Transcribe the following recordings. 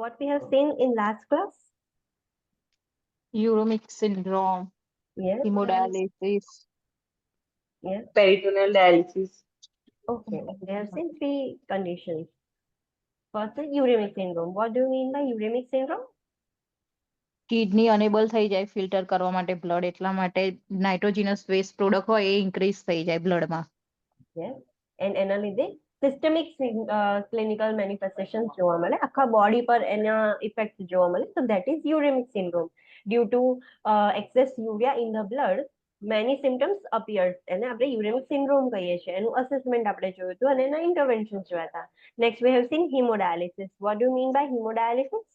what we have seen in last class? Uremic syndrome, Yes, hemodialysis, yes. Peritoneal dialysis. Okay, we have seen three conditions. First is uremic syndrome. What do you mean by uremic syndrome? Kidney enable થઈ જાય filter કરવા માટે blood એટલા માટે nitrogenous waste product હોય એ increase થઈ જાય બ્લડમાં. Yes. And એના લીધે સિસ્ટમિક ક્લિનિકલ મેનિફેસ્ટેશન્સ જોવા મળે, આખા બોડી પર એના ઇફેક્ટ જોવા મળે. So that is uremic syndrome. Due to excess urea in the blood, many symptoms appears. એને આપણે uremic syndrome કહીએ છીએ. એનું અસેસમેન્ટ આપણે જોયું હતું અને એના ઇન્ટરવેન્શન્સ જોયા હતા. Next we have seen hemodialysis. What do you mean by hemodialysis?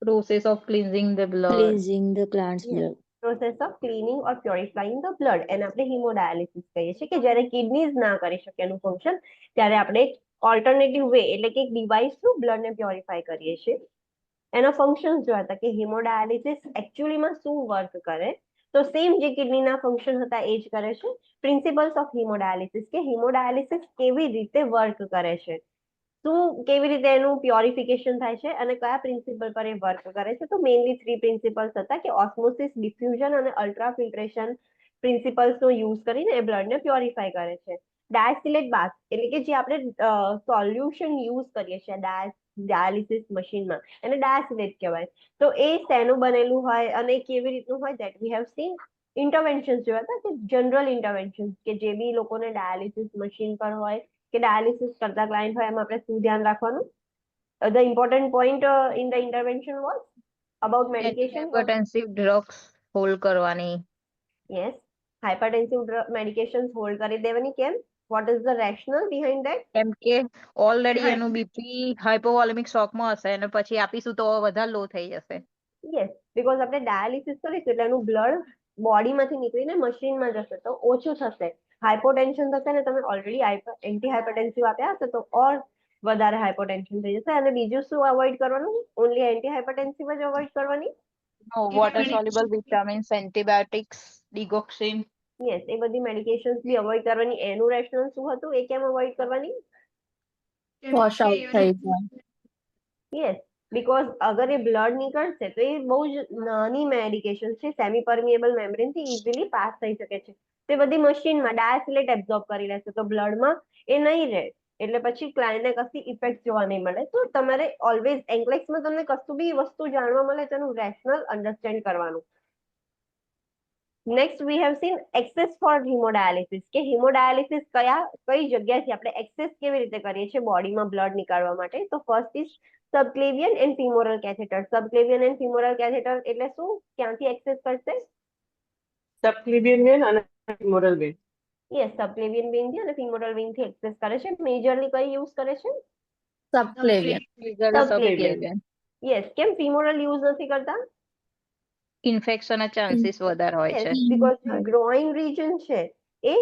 Process of cleansing the blood. Cleansing the plant's Yes. blood. Process of cleaning or purifying the blood. એને આપણે હિમોડાયાલિસિસ કહીએ છીએ કે જ્યારે કિડનીઝ ના કરી શકે એનું ફંક્શન ત્યારે આપણે ઓલ્ટરનેટિવ વે એટલે કે એક ડિવાઇસ થ્રુ બ્લડને પ્યોરિફાય કરીએ છીએ. એના ફંક્શન્સ જોયા હતા કે હિમોડાયાલિસિસ એકચ્યુઅલીમાં શું વર્ક કરે. તો સેમ જે કિડનીના ફંક્શન હતા એ જ કરે છે. પ્રિન્સિપલ્સ ઓફ હિમોડાયાલિસિસ કે હિમોડાયાલિસિસ કેવી રીતે વર્ક કરે છે, શું કેવી રીતે એનું પ્યોરિફિકેશન થાય છે અને કયા પ્રિન્સિપલ પર એ વર્ક કરે છે. તો મેઇનલી થ્રી પ્રિન્સિપલ્સ હતા કે ઓસ્મોસિસ, ડિફ્યુઝન અને અલ્ટ્રા ફિલ્ટ્રેશન પ્રિન્સિપલ્સનો યુઝ કરીને એ બ્લડને પ્યોરિફાય કરે છે. ડાયસ્ટિલેટ બાથ એટલે કે જે આપણે સોલ્યુશન યુઝ કરીએ છીએ ડાયાલિસિસ મશીનમાં એને ડાયસ્ટિલેટ કહેવાય. તો એ શેનું બનેલું હોય અને કેવી રીતનું હોય દેટ વી હેવ સીન. ઇન્ટરવેન્શન્સ જોયા હતા કે જનરલ ઇન્ટરવેન્શન્સ કે જે બી લોકોને ડાયાલિસિસ મશીન પર હોય કે ડાયાલિસિસ કરતા ક્લાયન્ટ હોય એમાં આપણે શું ધ્યાન રાખવાનું. The important point in the intervention was about medication. Hypertensive drugs hold કરવાની. યસ, હાઇપરટેન્સિવ મેડિકેશન્સ હોલ્ડ કરી દેવાની. કેમ? What is the rationale behind that? કેમ કે ઓલરેડી એનું બીપી હાઇપોવોલેમિક શોકમાં હશે અને પછી આપીશું તો વધારે લો થઈ જશે. યસ, બીકોઝ આપણે ડાયાલિસિસ કરીશું એટલે એનું બ્લડ બોડીમાંથી નીકળીને મશીનમાં જશે તો ઓછું થશે. હાઇપોટેન્શન થશે ને તમે ઓલરેડી એન્ટી હાઇપરટેન્સિવ આપ્યા હશે તો ઓર વધારે હાઇપોટેન્શન થઈ જશે. અને બીજું શું અવોઇડ કરવાનું? ઓનલી એન્ટી હાઇપરટેન્સિવ જ અવોઇડ કરવાની. Water soluble vitamins, antibiotics, digoxin. Yes, એ બધી મેડિકેશન્સ બી અવોઇડ કરવાની. એનું રેશનલ શું હતું? એ કેમ અવોઇડ કરવાની? Wash out થઈ જાય. યસ, બીકોઝ અગર એ બ્લડ નીકળશે તો એ બહુ જ નાની મેડિકેશન છે, સેમી પરમિએબલ મેમ્બ્રેનથી ઇઝીલી પાસ થઈ શકે છે. તે બધી મશીનમાં ડાયસ્ટિલેટ એબ્ઝોર્બ કરી લેશે તો બ્લડમાં એ નહીં રહે એટલે પછી ક્લાયન્ટને કશી ઇફેક્ટ જોવા નહીં મળે. તો તમારે ઓલવેઝ એન્કલેક્સમાં તમને કશું બી વસ્તુ જાણવા મળે તેનું રેશનલ અન્ડરસ્ટેન્ડ કરવાનું. Next we have seen access for hemodialysis કે હિમોડાયાલિસિસ કઈ જગ્યાએથી આપણે એક્સેસ કેવી રીતે કરીએ છીએ બોડીમાં બ્લડ નીકાળવા માટે. તો first is subclavian and femoral catheter. Subclavian and femoral catheter એટલે શું? ક્યાંથી એક્સેસ કરશે? સબક્લેવિયન વેન અને ફીમોરલ વેન. યસ, સબક્લેવિયન વેનથી અને ફિમોરલ વેનથી એક્સેસ કરે છે. મેજરલી કઈ યુઝ કરે છે? Subclavian. સબક્લેવિયન. યસ, કેમ ફિમોરલ યુઝ નથી કરતા? ઇન્ફેક્શનના ચાન્સીસ વધારે હોય છે. યસ, બીકોઝ જે ગ્રોઈંગ રીજન છે એ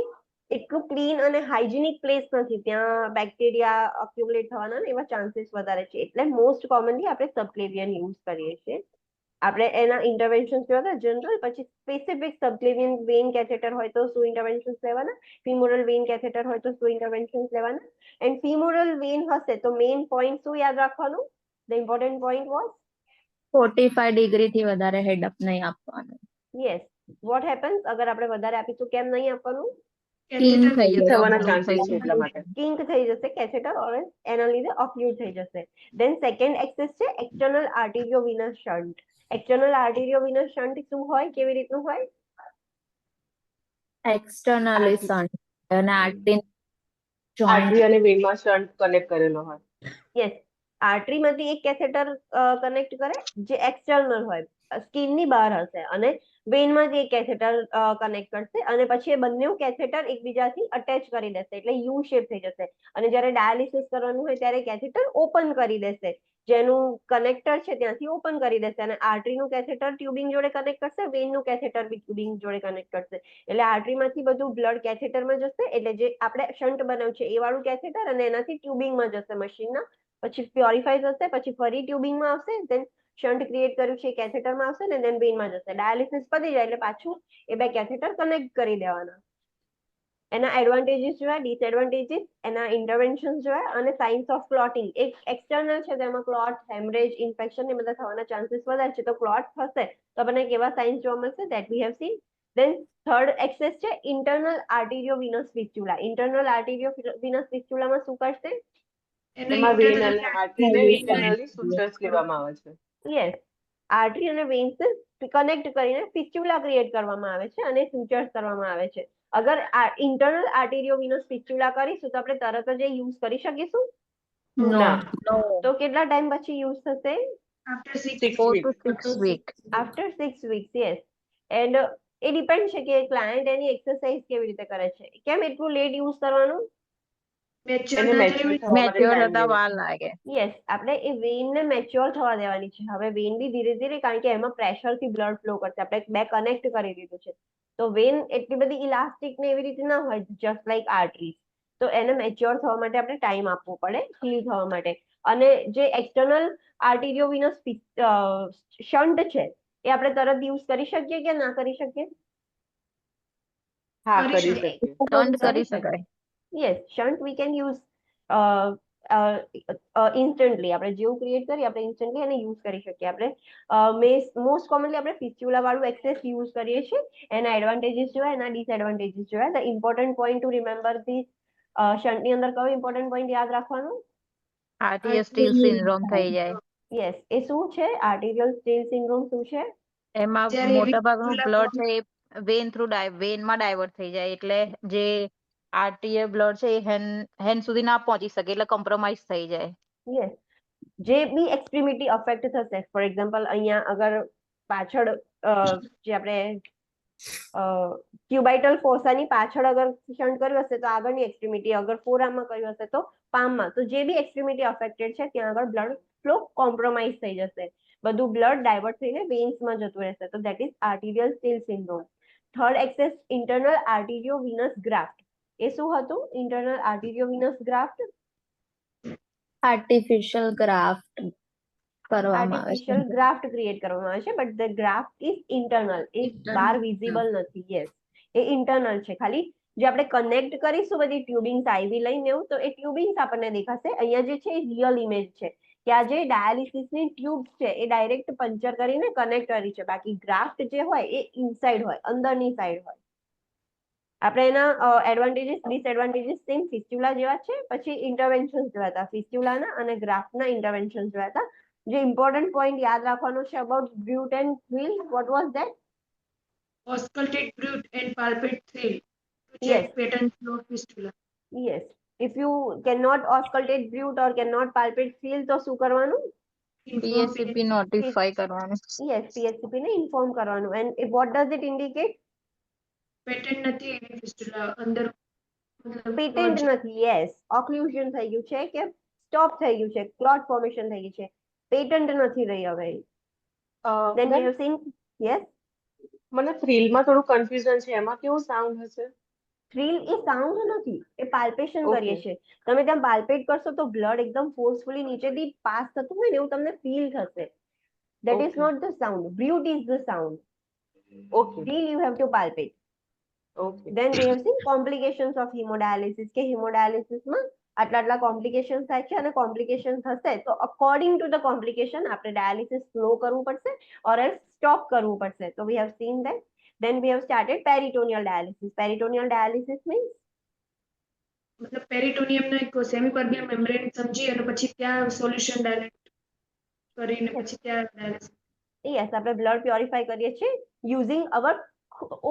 એટલું ક્લીન અને હાઇજીનિક પ્લેસ નથી, ત્યાં બેક્ટેરિયા અક્યુમુલેટ થવાના ને એવા ચાન્સીસ વધારે છે. એટલે મોસ્ટ કોમનલી આપણે સબક્લેવિયન યુઝ કરીએ છીએ. આપણે એના ઇન્ટરવેન્શન્સ જોયા હતા જનરલ, પછી સ્પેસિફિક સબક્લેવિયન વેન કેથેટર હોય તો શું ઇન્ટરવેન્શન્સ લેવાના, ફિમોરલ વેન કેથેટર હોય તો શું ઇન્ટરવેન્શન્સ લેવાના. એન્ડ ફિમોરલ વેન હશે તો મેઇન પોઈન્ટ શું યાદ રાખવાનું? ધ ઇમ્પોર્ટન્ટ પોઈન્ટ વોઝ 45 ડિગ્રીથી વધારે હેડ અપ નહીં આપવાનું. યસ. વોટ હેપન્સ અગર આપણે વધારે આપીશું? કેમ નહીં આપવાનું? King થઈ જશે. થવાના ચાન્સીસ છે એટલા માટે. કિંક થઈ જશે કેથેટર ઓર એના લીધે ઓક્લુડ થઈ જશે. ધેન સેકન્ડ એક્સેસ છે એક્સટર્નલ આર્ટેરિયોવિનસ શન્ટ. એક્સટર્નલ આર્ટેરિયોવિનસ શન્ટ શું હોય, કેવી રીતનું હોય? Externally shunt અને આર્ટરી joint આર્ટરી અને વેનમાં શન્ટ કનેક્ટ કરેલો હોય. યસ, આર્ટરીમાંથી એક કેથેટર કનેક્ટ કરે જે એક્સટર્નલ હોય, સ્કિનની બહાર હશે, અને વેનમાંથી એક કેથેટર કનેક્ટ કરશે અને પછી એ બંને કેથેટર એકબીજાથી અટેચ કરી દેશે એટલે યુ શેપ થઈ જશે. અને જ્યારે ડાયાલિસિસ કરવાનું હોય ત્યારે કેથેટર ઓપન કરી દેશે, જેનું કનેક્ટર છે ત્યાંથી ઓપન કરી દેશે અને આર્ટરીનું કેથેટર ટ્યુબિંગ જોડે કનેક્ટ કરશે, વેનનું કેથેટર બી ટ્યુબિંગ જોડે કનેક્ટ કરશે. એટલે આર્ટરીમાંથી બધું બ્લડ કેથેટરમાં જશે, એટલે જે આપણે શન્ટ બનાવ્યું છે એ વાળું કેથેટર, અને એનાથી ટ્યુબિંગમાં જશે મશીનના, પછી પ્યોરિફાઈ થશે, પછી ફરી ટ્યુબિંગમાં આવશે, દેન શન્ટ ક્રિએટ કર્યું છે કેથેટરમાં આવશે ને દેન વેનમાં જશે. ડાયાલિસિસ પતી જાય એટલે પાછું એ બે કેથેટર કનેક્ટ કરી દેવાના. એના એડવાન્ટેજીસ જોયા, ડિસએડવાન્ટેજીસ, એના ઇન્ટરવેન્શન જોયા અને સાઇન્સ ઓફ ક્લોટિંગ. એક એક્સટર્નલ છે તેમાં ક્લોટ, હેમરેજ, ઇન્ફેક્શન એ બધા થવાના ચાન્સીસ વધારે છે. તો ક્લોટ થશે તો આપણને કેવા સાઇન્સ જોવા મળશે that we have seen. Then third access છે internal arteriovenous fistula. Internal arteriovenous ફિસ્ચ્યુલામાં શું કરશે? એમાં વેન અને આર્ટરીને ઇન્ટરનલી સૂચર્સ લેવામાં આવે છે. યસ, આર્ટરી અને વેન્સ કનેક્ટ કરીને ફિસ્ચ્યુલા ક્રિએટ કરવામાં આવે છે અને સૂચર્સ કરવામાં આવે છે. અગર ઇન્ટરનલ આર્ટેરિયોવિનસ ફિસ્ચ્યુલા કરીશું તો આપણે તરત જ યુઝ કરી શકીશું? ના, તો કેટલા ટાઈમ પછી યુઝ થશે? after 6 4 weeks. to 6 week. After 6 weeks, yes. And A depend છે કે ક્લાયન્ટ એની એક્સરસાઇઝ કેવી રીતે કરે છે. કેમ એટલું લેટ યુઝ કરવાનું? એને મેચ્યોર થવા માટે મેચ્યોર ટાઈમ થતા લેવો. વાર લાગે. યસ, આપણે એ વેઇનને મેચ્યોર થવા દેવાની છે. હવે વેઇન બી ધીરે ધીરે, કારણ કે એમાં પ્રેશરથી બ્લડ ફ્લો કરશે. આપણે બે કનેક્ટ કરી દીધું છે તો વેઇન એટલી બધી ઇલાસ્ટિક ને એવી રીતે ના હોય જસ્ટ લાઈક આર્ટરી. તો એને મેચ્યોર થવા માટે આપણે ટાઈમ આપવો પડે હીલ થવા માટે. અને જે એક્સટર્નલ આર્ટેરિયોવિનસ શન્ટ છે એ આપણે તરત યુઝ કરી શકીએ કે ના કરી શકીએ? હા, કરી શકીએ. ટર્ન કરી શકાય. Yes, shunt we can use instantly. આપણે જેવું ક્રિએટ કરીએ આપણે ઇન્સ્ટન્ટલી એને યુઝ કરી શકીએ. આપણે મોસ્ટ કોમનલી આપણે ફિસ્ચ્યુલા વાળું એક્સેસ યુઝ કરીએ છીએ. એના એડવાન્ટેજીસ જોયા, એના ડિસએડવાન્ટેજીસ જોયા. The important point to remember the શન્ટની અંદર કયો ઇમ્પોર્ટન્ટ પોઈન્ટ યાદ રાખવાનું? આર્ટિયલ સ્ટીલ સિન્ડ્રોમ થઈ જાય. યસ, એ શું છે? આર્ટેરિયલ સ્ટીલ સિન્ડ્રોમ શું છે? એમાં મોટા ભાગનું બ્લડ છે એ વેન થ્રુ વેનમાં ડાયવર્ટ થઈ જાય એટલે જે આર્ટિયલ બ્લડ છે એ હેન સુધી ના પહોંચી શકે એટલે કોમ્પ્રોમાઇઝ થઈ જાય. યસ, જે બી એક્સ્ટ્રીમિટી અફેક્ટ થશે, ફોર એક્ઝામ્પલ અહીંયા અગર પાછળ જે આપણે ક્યુબાઇટલ ફોસાની પાછળ અગર શન્ટ કર્યું હશે તો આગળની એક્સ્ટ્રીમિટી, અગર ફોરઆર્મમાં કર્યું હશે તો પામમાં, તો જે બી એક્સ્ટ્રીમિટી અફેક્ટેડ છે ત્યાં આગળ બ્લડ ફ્લો કોમ્પ્રોમાઇઝ થઈ જશે. બધું બ્લડ ડાયવર્ટ થઈને વેન્સમાં જતું રહેશે. તો that is arterial steal syndrome. Third access internal arteriovenous graft. એ શું હતું internal arteriovenous graft? Artificial graft કરવામાં આવે છે. આર્ટિફિશિયલ ગ્રાફ્ટ ક્રિએટ કરવામાં આવે છે but the graft is internal. એ બહાર વિઝિબલ નથી. યસ, એ ઇન્ટરનલ છે. ખાલી જે આપણે કનેક્ટ કરીશું બધી ટ્યુબિંગ્સ આઈવી લઈને એવું તો એ ટ્યુબિંગ્સ આપણને દેખાશે. અહીંયા જે છે એ રિયલ ઇમેજ છે કે આ જે ડાયાલિસિસની ટ્યુબ્સ છે એ ડાયરેક્ટ પંચર કરીને કનેક્ટ કરી છે. બાકી ગ્રાફ્ટ જે હોય એ ઇનસાઇડ હોય, અંદરની સાઈડ હોય. આપણે એના એડવાન્ટેજીસ ડિસએડવાન્ટેજીસ સેમ ફિસ્ચ્યુલા જેવા છે. પછી ઇન્ટરવેન્શન જોયા હતા ફિસ્ચ્યુલાના અને ગ્રાફ્ટના ઇન્ટરવેન્શન જોયા હતા. જે ઇમ્પોર્ટન્ટ પોઈન્ટ યાદ રાખવાનો છે about brute and thrill, what was that? Auscultate brute and palpate thrill to Yes. check patterns of fistula. Yes, if you can not auscultate bruit or can not palpate thrill તો શું કરવાનું? Inform PSCP notify કરવાનું. Yes, PHCP ને inform કરવાનું. And what does it indicate? patent નથી એવી fistula અંદર મતલબ પેટેન્ટ purge. નથી. યસ, ઓક્લુઝન થઈ ગયું છે કે સ્ટોપ થઈ ગયું છે, ક્લોટ ફોર્મેશન થઈ ગયું છે, પેટન્ટ નથી રહી હવે. Then we ma'am, have seen, yes, મને થ્રિલમાં થોડું કન્ફ્યુઝન છે. એમાં કેવું સાઉન્ડ હશે? થ્રિલ એ સાઉન્ડ નથી, એ પાલ્પેશન Okay. કરીએ છીએ. તમે ત્યાં પાલ્પેટ કરશો તો બ્લડ એકદમ ફોર્સફુલી નીચેથી પાસ થતું હોય ને એવું તમને ફીલ થશે. That is Okay. not the sound. Brute is the sound. Okay, Thrill you have to palpate. Okay. Then we have seen complications of hemodialysis કે હેમોડાયાલિસિસમાં આટલા કોમ્પ્લિકેશન થાય છે અને કોમ્પ્લિકેશન થશે તો અકોર્ડિંગ ટુ ધ કોમ્પ્લિકેશન આપણે dialysis slow કરવું પડશે ઓર એલ્સ સ્ટોપ કરવું પડશે. તો વી have seen that. Then we have started peritoneal dialysis. Peritoneal dialysis means મતલબ પેરિટોનિયમનો એક સેમિપર્મિયલ મેમ્બ્રેન સમજી અને પછી ત્યાં સોલ્યુશન ડાયરેક્ટ કરીને પછી ત્યાં dialysis. yes, આપણે બ્લડ પ્યોરિફાય કરીએ છીએ યુઝિંગ અવર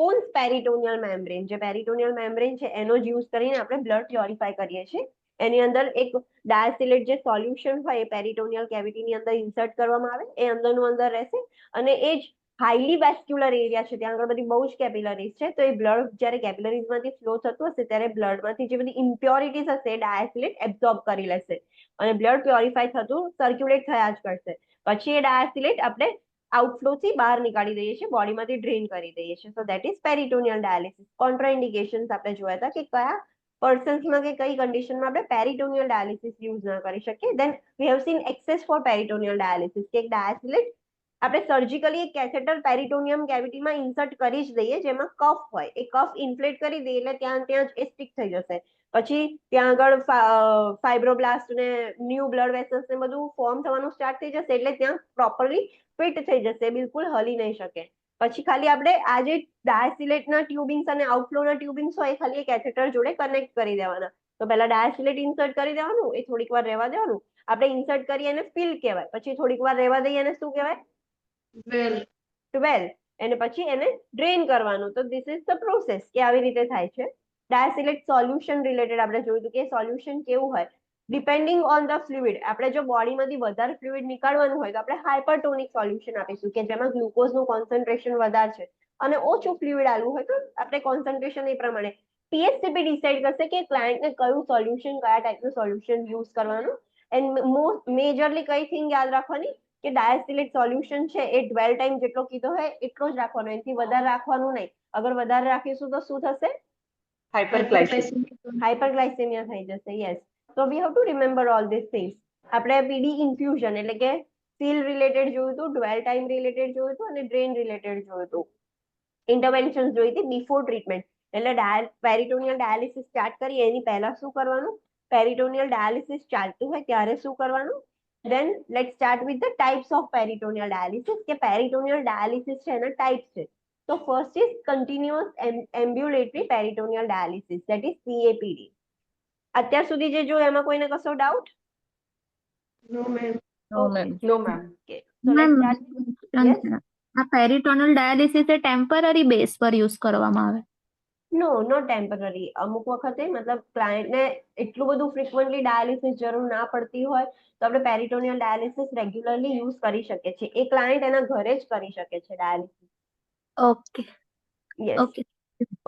ઓન પેરિટોનિયલ મેમ્બ્રેન. જે પેરિટોનિયલ મેમ્બ્રેન છે એનો જ યુઝ કરીને આપણે બ્લડ પ્યોરિફાય કરીએ છીએ. એની અંદર એક ડાયસિલેટ જે સોલ્યુશન હોય એ પેરિટોનિયલ કેવિટીની અંદર ઇન્સર્ટ કરવામાં આવે, એ અંદરનું અંદર રહેશે અને એ જ હાઈલી વેસ્ક્યુલર એરિયા છે, ત્યાં આગળ બધી બહુ જ કેપિલરીઝ છે. તો એ બ્લડ જ્યારે કેપિલરીઝમાંથી ફ્લો થતું હશે ત્યારે બ્લડમાંથી જે બધી ઇમ્પ્યોરિટીઝ હશે એ ડાયસિલેટ એબ્ઝોર્બ કરી લેશે અને બ્લડ પ્યોરિફાય થતું સર્ક્યુલેટ થયા જ કરશે. પછી એ ડાયસિલેટ આપણે આઉટફ્લોથી બહાર નીકાળી દઈએ છીએ, બોડીમાંથી ડ્રેન કરી દઈએ છીએ. So that is peritoneal dialysis. Contraindications આપણે જોયા હતા કે કયા પર્સન્સમાં કે કઈ કન્ડિશનમાં આપણે પેરિટોનિયલ ડાયાલિસિસ યુઝ ના કરી શકીએ. Then we have seen access for peritoneal dialysis કે એક ડાયાસિલેટ આપણે સર્જિકલી એક કેથેટર પેરિટોનિયમ કેવિટીમાં ઇન્સર્ટ કરી જ દઈએ, જેમાં કફ હોય, એ કફ ઇન્ફ્લેટ કરી દઈએ એટલે ત્યાં જ એ સ્ટિક થઈ જશે. પછી ત્યાં આગળ ફાઇબ્રોબ્લાસ્ટ ને ન્યૂ બ્લડ વેસલ્સ ને બધું ફોર્મ થવાનું સ્ટાર્ટ થઈ જશે, એટલે ત્યાં પ્રોપરલી ફિટ થઈ જશે, બિલકુલ હલી નહીં શકે. પછી ખાલી આપણે આ જે ડાયાસિલેટના ટ્યુબિંગ્સ અને આઉટફ્લોના ટ્યુબિંગ્સ હોય એ ખાલી કેથેટર જોડે કનેક્ટ કરી દેવાના. તો પહેલા ડાયાસિલેટ ઇન્સર્ટ કરી દેવાનું, એ થોડીક વાર રહેવા દેવાનું. આપણે ઇન્સર્ટ કરીએ એને ફિલ કહેવાય, પછી થોડીક વાર રહેવા દઈએ એને શું કહેવાય? વેલ ટ્વેલ. અને પછી એને ડ્રેન કરવાનું. તો ધીસ ઇઝ ધ પ્રોસેસ કે આવી રીતે થાય છે. ડાયાસિલેટ સોલ્યુશન રિલેટેડ આપણે જોયું હતું કે સોલ્યુશન કેવું હોય, ડિપેન્ડિંગ ઓન ધ ફ્લુઇડ. આપણે જો બોડીમાંથી વધારે ફ્લુઇડ નીકાળવાનું હોય તો આપણે હાઇપરટોનિક સોલ્યુશન આપીશું કે જેમાં ગ્લુકોઝનું કોન્સન્ટ્રેશન વધારે છે, અને ઓછું ફ્લુઇડ આલવું હોય તો આપણે કોન્સન્ટ્રેશન એ પ્રમાણે. પીએચસીપી ડિસાઇડ કરશે કે ક્લાયન્ટને કયું સોલ્યુશન, કયા ટાઈપનું સોલ્યુશન યુઝ કરવાનું. એન્ડ મેજરલી કઈ થિંગ યાદ રાખવાની કે ડાયાસિલેટ સોલ્યુશન છે એ 12 ટાઈમ જેટલો કીધો હોય એટલો જ રાખવાનો, એનાથી વધારે રાખવાનું નહીં. અગર વધારે રાખીશું તો શું થશે? હાઇપરગ્લાઇસેમિયા થઈ જશે. Yes. So we have to remember all these things. આપણે પીડી ઇન્ફ્યુઝન એટલે કે સીલ રિલેટેડ જોયું હતું, ડ્વેલ ટાઈમ રિલેટેડ જોયું હતું અને ડ્રેન રિલેટેડ જોયું હતું. ઇન્ટરવેન્શન જોઈ હતી બિફોર ટ્રીટમેન્ટ. એટલે પેરિટોનિયલ ડાયાલિસિસ સ્ટાર્ટ કરીએ એની પહેલા શું કરવાનું, પેરિટોનિયલ ડાયાલિસિસ ચાલતું હોય ત્યારે શું કરવાનું. Then let's start with the types of peritoneal dialysis. કે peritoneal dialysis છે એના types છે. So first is continuous ambulatory peritoneal dialysis, that is CAPD. અત્યાર સુધી જે જોયું એમાં કોઈને કશો doubt? No ma'am. No, ma'am. No ma'am. Okay. So let's start. Yes? આ પેરિટોનલ ડાયાલિસિસ એ ટેમ્પરરી બેઝ પર યુઝ કરવામાં આવે. No not temporary. અમુક વખતે મતલબ ક્લાયન્ટને એટલું બધું ફ્રિકવન્ટલી ડાયાલિસિસ જરૂર ના પડતી હોય તો આપણે પેરિટોનિયલ ડાયાલિસિસ રેગ્યુલરલી યુઝ કરી શકીએ છીએ. એ ક્લાયન્ટ એના ઘરે જ કરી શકે છે dialysis. Okay Yes. Okay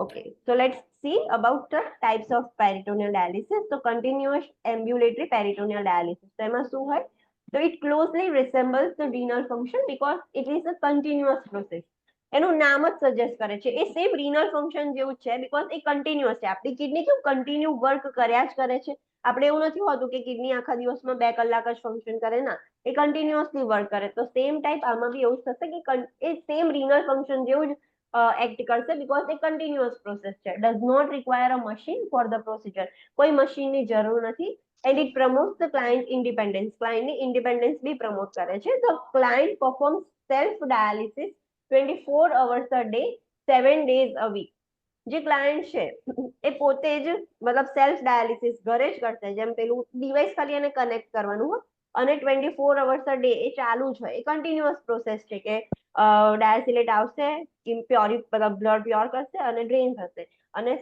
Okay. So let's see about the types of peritoneal dialysis. So continuous ambulatory peritoneal dialysis. તો એમાં શું હોય? So it closely resembles the renal function because it is a continuous process. એનું નામ જ suggest કરે છે એ same renal function જેવું છે બીકોઝ એ કન્ટિન્યુઅસ છે. આપણી કિડની કેવું કન્ટિન્યુ વર્ક કર્યા જ કરે છે. આપણે એવું નથી હોતું કે કિડની આખા દિવસમાં 2 કલાક જ ફંક્શન કરે, ના, એ કન્ટિન્યુઅસલી વર્ક કરે. તો સેમ ટાઈપ આમાં બી એવું જ થશે કે એ સેમ રિનલ ફંક્શન જેવું જ એક્ટ કરશે બીકોઝ એ કન્ટિન્યુઅસ પ્રોસેસ છે. Does not require a machine for the procedure. કોઈ મશીનની જરૂર નથી. And it promotes the client independence. ક્લાયન્ટની ઇન્ડિપેન્ડન્સ બી પ્રમોટ કરે છે. The client performs self dialysis 24 hours a day, 7 days a week. જે ક્લાયન્ટ છે એ પોતે જ મતલબ સેલ્ફ ડાયાલિસિસ ઘરે જ કરશે. જેમ પેલું ડિવાઇસ ખાલી એને કનેક્ટ કરવાનું હોય અને 24 hours a day એ ચાલુ જ હોય. એ કન્ટિન્યુઅસ પ્રોસેસ છે કે ડાયાસિલેટ આવશે, મતલબ બ્લડ પ્યોર કરશે અને ડ્રેન થશે, અને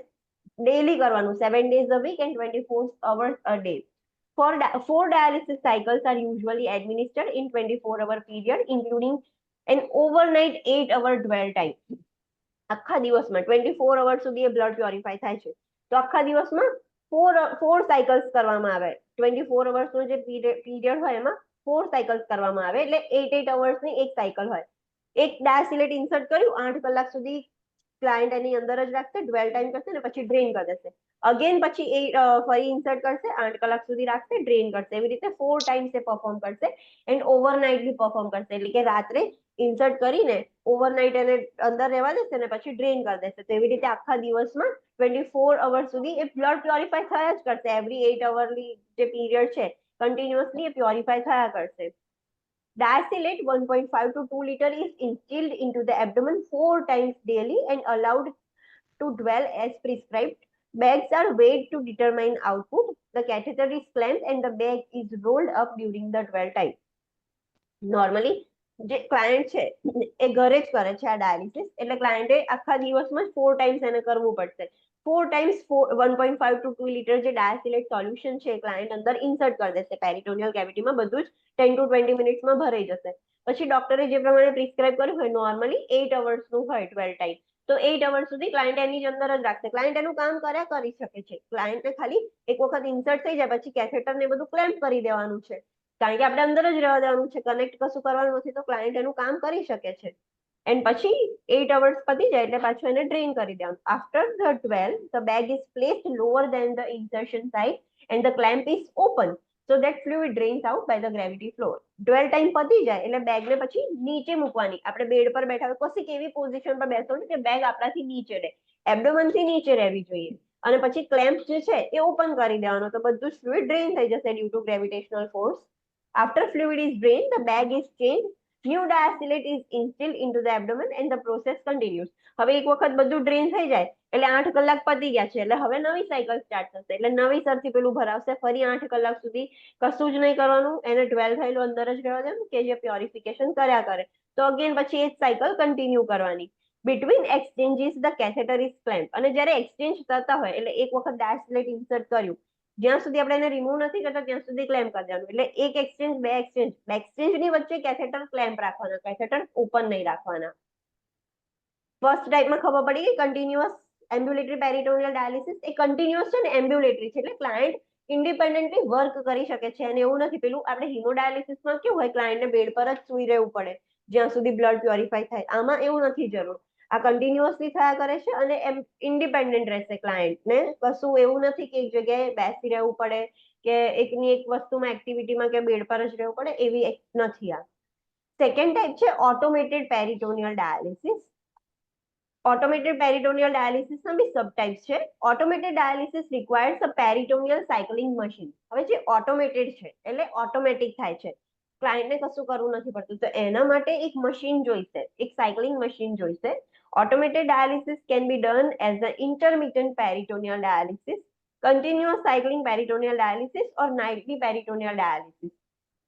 ડેલી કરવાનું 7 days a week and 24 hours a day. Four dialysis cycles are usually administered in 24-hour period, including an overnight 8-hour dwell time. આખા દિવસમાં 24 અવર સુધી એ બ્લડ પ્યોરિફાય થાય છે. તો આખા દિવસમાં ફોર સાયકલ્સ કરવામાં આવે. 24 અવર્સનો જે પીરિયડ હોય એમાં 4 સાયકલ્સ કરવામાં આવે, એટલે 8 અવર્સની એક સાયકલ હોય. એક ડાયાસિલેટ ઇન્સર્ટ કર્યું, 8 કલાક સુધી ક્લાયન્ટ એની અંદર જ રાખશે, ડ્વેલ ટાઈમ કરશે ને પછી ડ્રેન કરી દેશે. અગેન પછી એ ફરી ઇન્સર્ટ કરશે, 8 કલાક સુધી રાખશે, ડ્રેન કરશે. એવી રીતે 4 ટાઈમ્સ એ પરફોર્મ કરશે એન્ડ ઓવરનાઇટ બી પરફોર્મ કરશે. એટલે કે રાત્રે ઇન્સર્ટ કરીને ઓવરનાઇટ એને અંદર રહેવા દેશે ને પછી ડ્રેન કરી દેશે. તો એવી રીતે આખા દિવસમાં 24 અવર સુધી એ બ્લડ પ્યોરિફાય થયા જ કરશે. એવરી 8 અવરની જે પીરિયડ છે કન્ટિન્યુઅસલી એ પ્યોરિફાય થયા કરશે. Diacylate 1.5 to 2 liter is instilled into the abdomen 4 times daily and allowed to dwell as prescribed. Bags are weighed to determine output. The catheter is clamped and the bag is rolled up during the dwell time. Normally જે client છે એ ઘરે જ કરે છે આ dialysis, એટલે ક્લાયન્ટે આખા દિવસમાં 4 ટાઈમ્સ એને કરવું પડશે. 4 ટાઈમ્સ 1.5 to 2 લીટર જે ડાયાસિલેટ સોલ્યુશન છે એ ક્લાયન્ટ અંદર ઇન્સર્ટ કરી દેશે પેરિટોનિયલ કેવિટીમાં. બધું જ 10 to 20 મિનિટ્સમાં ભરાઈ જશે. પછી ડોક્ટરે જે પ્રમાણે પ્રિસ્ક્રાઇબ કર્યું હોય, નોર્મલી 8 અવર્સનું હોય 12 ટાઈમ, તો 8 અવર્સ સુધી ક્લાયન્ટ એની જ અંદર જ રાખશે. ક્લાયન્ટ એનું કામ કર્યા કરી શકે છે. ક્લાયન્ટને ખાલી એક વખત ઇન્સર્ટ થઈ જાય પછી કેથેટર ને બધું ક્લેમ્પ કરી દેવાનું છે, કારણ કે આપણે અંદર જ રહેવા દેવાનું છે, કનેક્ટ કશું કરવાનું નથી. તો ક્લાયન્ટ એનું કામ કરી શકે છે. એન્ડ પછી 8 અવર્સ પતી જાય એટલે પાછું એને ડ્રેન કરી દેવાનું. After the 12 the bag is placed lower than the insertion site and the clamp is open. so that fluid drains out by the gravity flow. Dwell time પતી જાય એટલે બેગને પછી નીચે મૂકવાની. આપણે બેડ પર બેઠા હોય કશીક એવી પોઝિશન પર બેસવાનું કે બેગ આપણાથી નીચે રહે, એબ્ડોમનથી નીચે રહેવી જોઈએ. અને પછી ક્લેમ્પ જે છે એ ઓપન કરી દેવાનો, તો બધું ફ્લુઇડ ડ્રેન થઈ જશે due to gravitational force. After fluid is drained, the bag is changed. New diastillate is instilled into the abdomen and the process continues. હવે એક વખત બધું ડ્રેન થઈ જાય એટલે 8 કલાક પતી ગયા છે એટલે હવે નવી સાયકલ સ્ટાર્ટ થશે. એટલે નવી સરથી પેલું ભરાવશે, ફરી 8 કલાક સુધી કશું જ નહીં કરવાનું, એને ડ્વેલ થયેલું અંદર જ રહેવા દેવાનું કે જે પ્યોરિફિકેશન કર્યા કરે. તો અગેન પછી એ જ સાયકલ કન્ટિન્યુ કરવાની. Between exchanges the catheter is clamped. અને જ્યારે એક્સચેન્જ થતા હોય એટલે એક વખત ડાયસ્ટિલેટ ઇન્સર્ટ કર્યું, જ્યાં સુધી આપણે એને રિમૂવ નથી કરતા ત્યાં સુધી ક્લેમ્પ કરી દેવાનું. એટલે એક એક્સચેન્જ, બે એક્સચેન્જ ની વચ્ચે કેથેટર ક્લેમ્પ રાખવાના, કેથેટર ઓપન નહીં રાખવાના. ફર્સ્ટ ટાઈપમાં ખબર પડી કે કન્ટિન્યુઅસ એમ્બ્યુલેટરી પેરિટોનિયલ ડાયાલિસિસ એ કન્ટિન્યુઅસ છે ને એમ્બ્યુલેટરી છે, એટલે ક્લાયન્ટ ઇન્ડિપેન્ડન્ટલી વર્ક કરી શકે છે. અને એવું નથી પેલું આપણે હિમોડાયાલિસિસમાં કેવું હોય, ક્લાયન્ટને બેડ પર જ સૂઈ રહેવું પડે જ્યાં સુધી બ્લડ પ્યોરિફાય થાય. આમાં એવું નથી જરૂર, આ કન્ટિન્યુઅસલી થયા કરે છે અને એમ ઇન્ડિપેન્ડન્ટ રહેશે ક્લાયન્ટને. કશું એવું નથી કે એક જગ્યાએ બેસી રહેવું પડે કે એકની એક વસ્તુમાં એક્ટિવિટીમાં કે બેડ પર જ રહેવું પડે, એવી નથી આ. સેકન્ડ ટાઈપ છે ઓટોમેટેડ પેરિટોનિયલ ડાયાલિસિસ. ઓટોમેટેડ પેરિટોનિયલ ડાયાલિસિસના બી સબ ટાઈપ્સ છે. Automated dialysis requires a peritoneal cycling machine. હવે જે ઓટોમેટેડ છે એટલે ઓટોમેટિક થાય છે, ક્લાયન્ટને કશું કરવું નથી પડતું, તો એના માટે એક મશીન જોઈશે, એક સાયકલિંગ મશીન જોઈશે. Automated dialysis can be done as an intermittent peritoneal dialysis, continuous cycling peritoneal dialysis or nightly peritoneal dialysis.